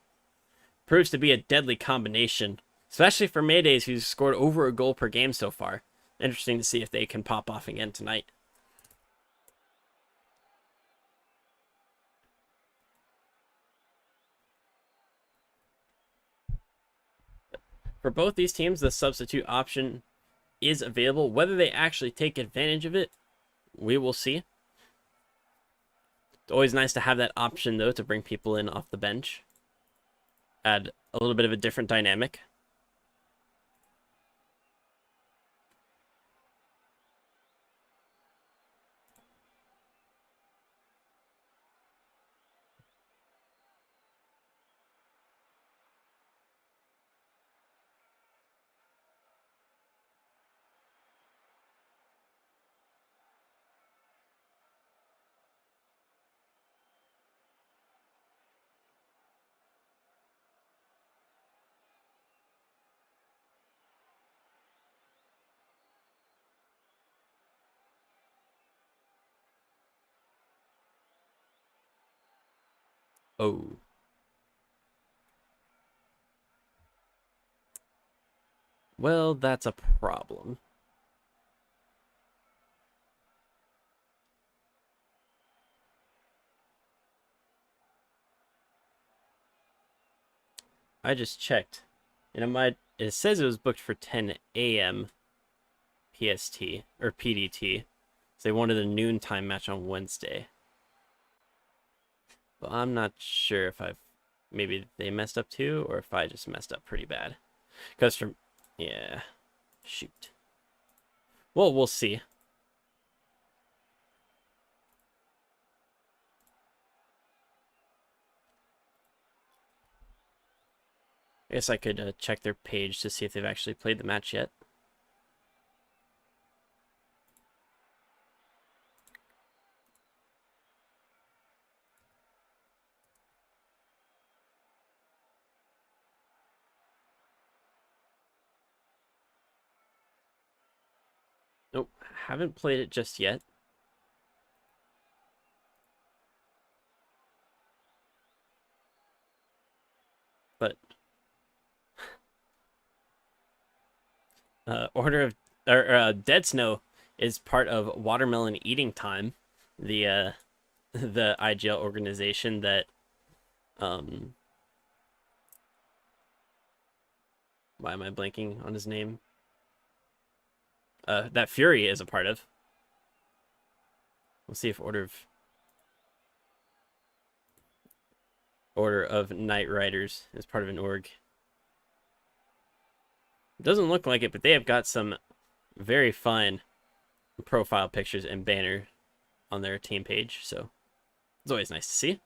proves to be a deadly combination, especially for Mayday's, who's scored over a goal per game so far. Interesting to see if they can pop off again tonight. For both these teams, the substitute option is available. Whether they actually take advantage of it, we will see. It's always nice to have that option, though, to bring people in off the bench. Add a little bit of a different dynamic. Oh. Well, that's a problem. I just checked, and it says it was booked for 10 a.m. PST or PDT. So they wanted a noontime match on Wednesday. But I'm not sure if maybe they messed up too, or if I just messed up pretty bad. Because yeah, shoot. Well, we'll see. I guess I could check their page to see if they've actually played the match yet. Nope, haven't played it just yet. But Dead Snow is part of Watermelon Eating Time, the the IGL organization that why am I blanking on his name? That Fury is a part of. We'll see if Order of Night Riders is part of an org. It doesn't look like it, but they have got some very fine profile pictures and banner on their team page, so it's always nice to see.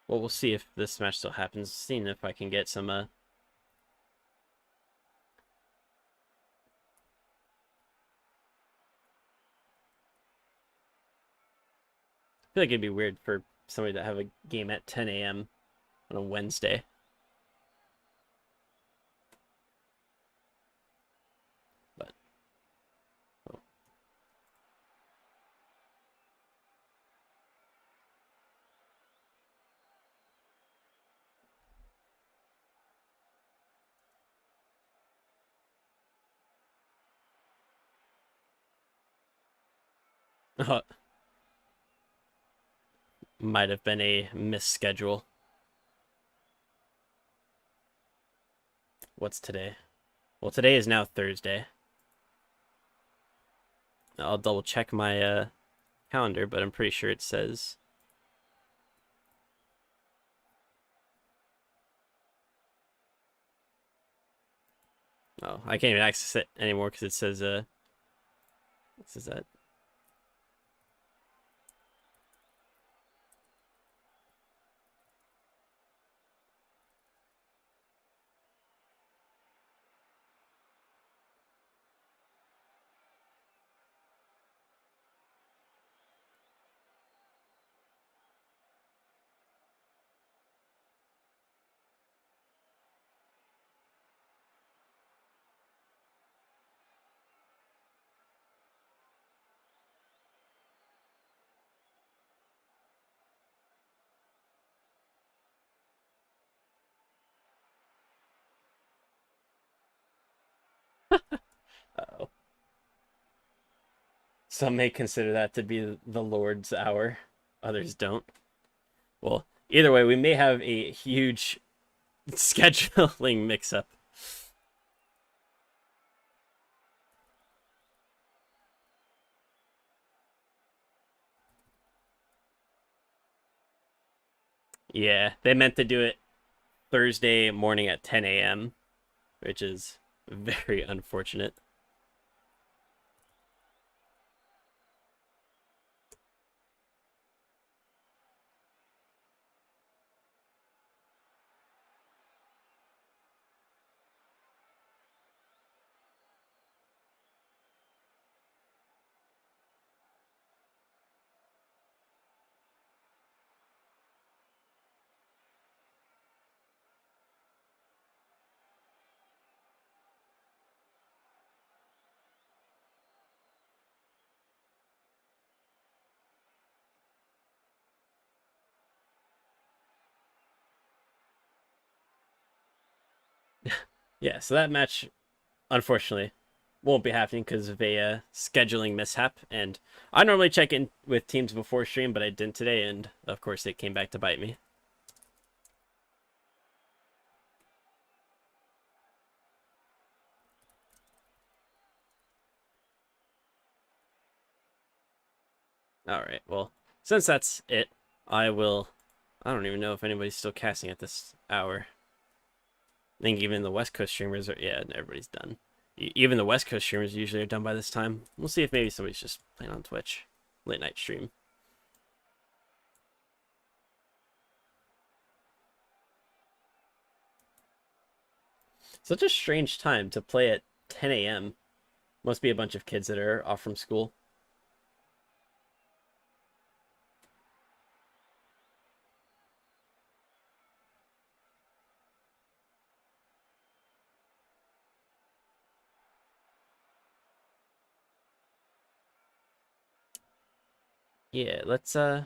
Well, we'll see if this match still happens. Seeing if I can get some I feel like it'd be weird for somebody to have a game at 10 a.m. on a Wednesday. But oh. Might have been a misschedule. What's today? Well, today is now Thursday. I'll double check my calendar, but I'm pretty sure it says. Oh, I can't even access it anymore because it says that. Uh-oh. Some may consider that to be the Lord's hour, others don't. Well, either way, we may have a huge scheduling mix-up. Yeah, they meant to do it Thursday morning at 10 a.m., which is very unfortunate. Yeah, so that match, unfortunately, won't be happening because of a scheduling mishap. And I normally check in with teams before stream, but I didn't today, and of course it came back to bite me. All right, well, since that's it, I will. I don't even know if anybody's still casting at this hour. I think even the West Coast streamers are. Yeah, everybody's done. Even the West Coast streamers usually are done by this time. We'll see if maybe somebody's just playing on Twitch. Late night stream. Such a strange time to play at 10 a.m. Must be a bunch of kids that are off from school. Yeah, let's we'll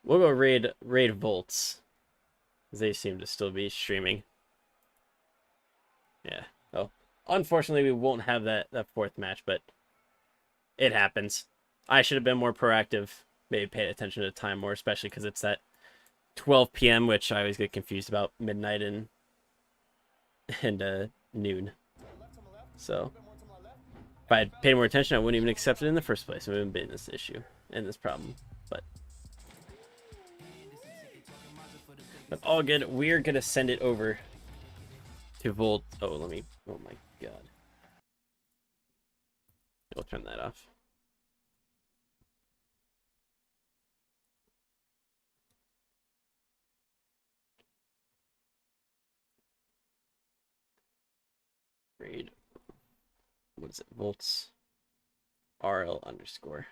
go raid Volts. They seem to still be streaming. Yeah. Oh, unfortunately, we won't have that fourth match, but it happens. I should have been more proactive. Maybe paid attention to time more, especially because it's that 12 p.m., which I always get confused about midnight and noon. So if I had paid more attention, I wouldn't even accept it in the first place. It wouldn't been this issue and this problem. But all good. We're gonna send it over to Volt. Oh, let me. Oh my god. We'll turn that off. Raid. What is it? Volts. RL underscore.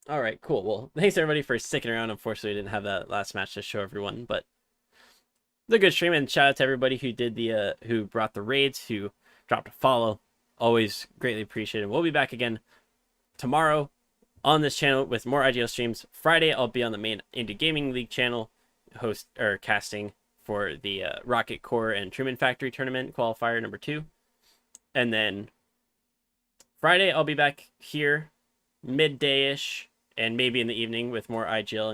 All right, cool. Well, thanks everybody for sticking around. Unfortunately, I didn't have that last match to show everyone, but the good stream, and shout out to everybody who did the who brought the raids, who dropped a follow. Always greatly appreciated. We'll be back again tomorrow on this channel with more IGL streams. Friday, I'll be on the main Indie Gaming League channel, casting for the Rocket Core and Truman Factory tournament qualifier number 2. And then Friday, I'll be back here midday-ish and maybe in the evening with more IGL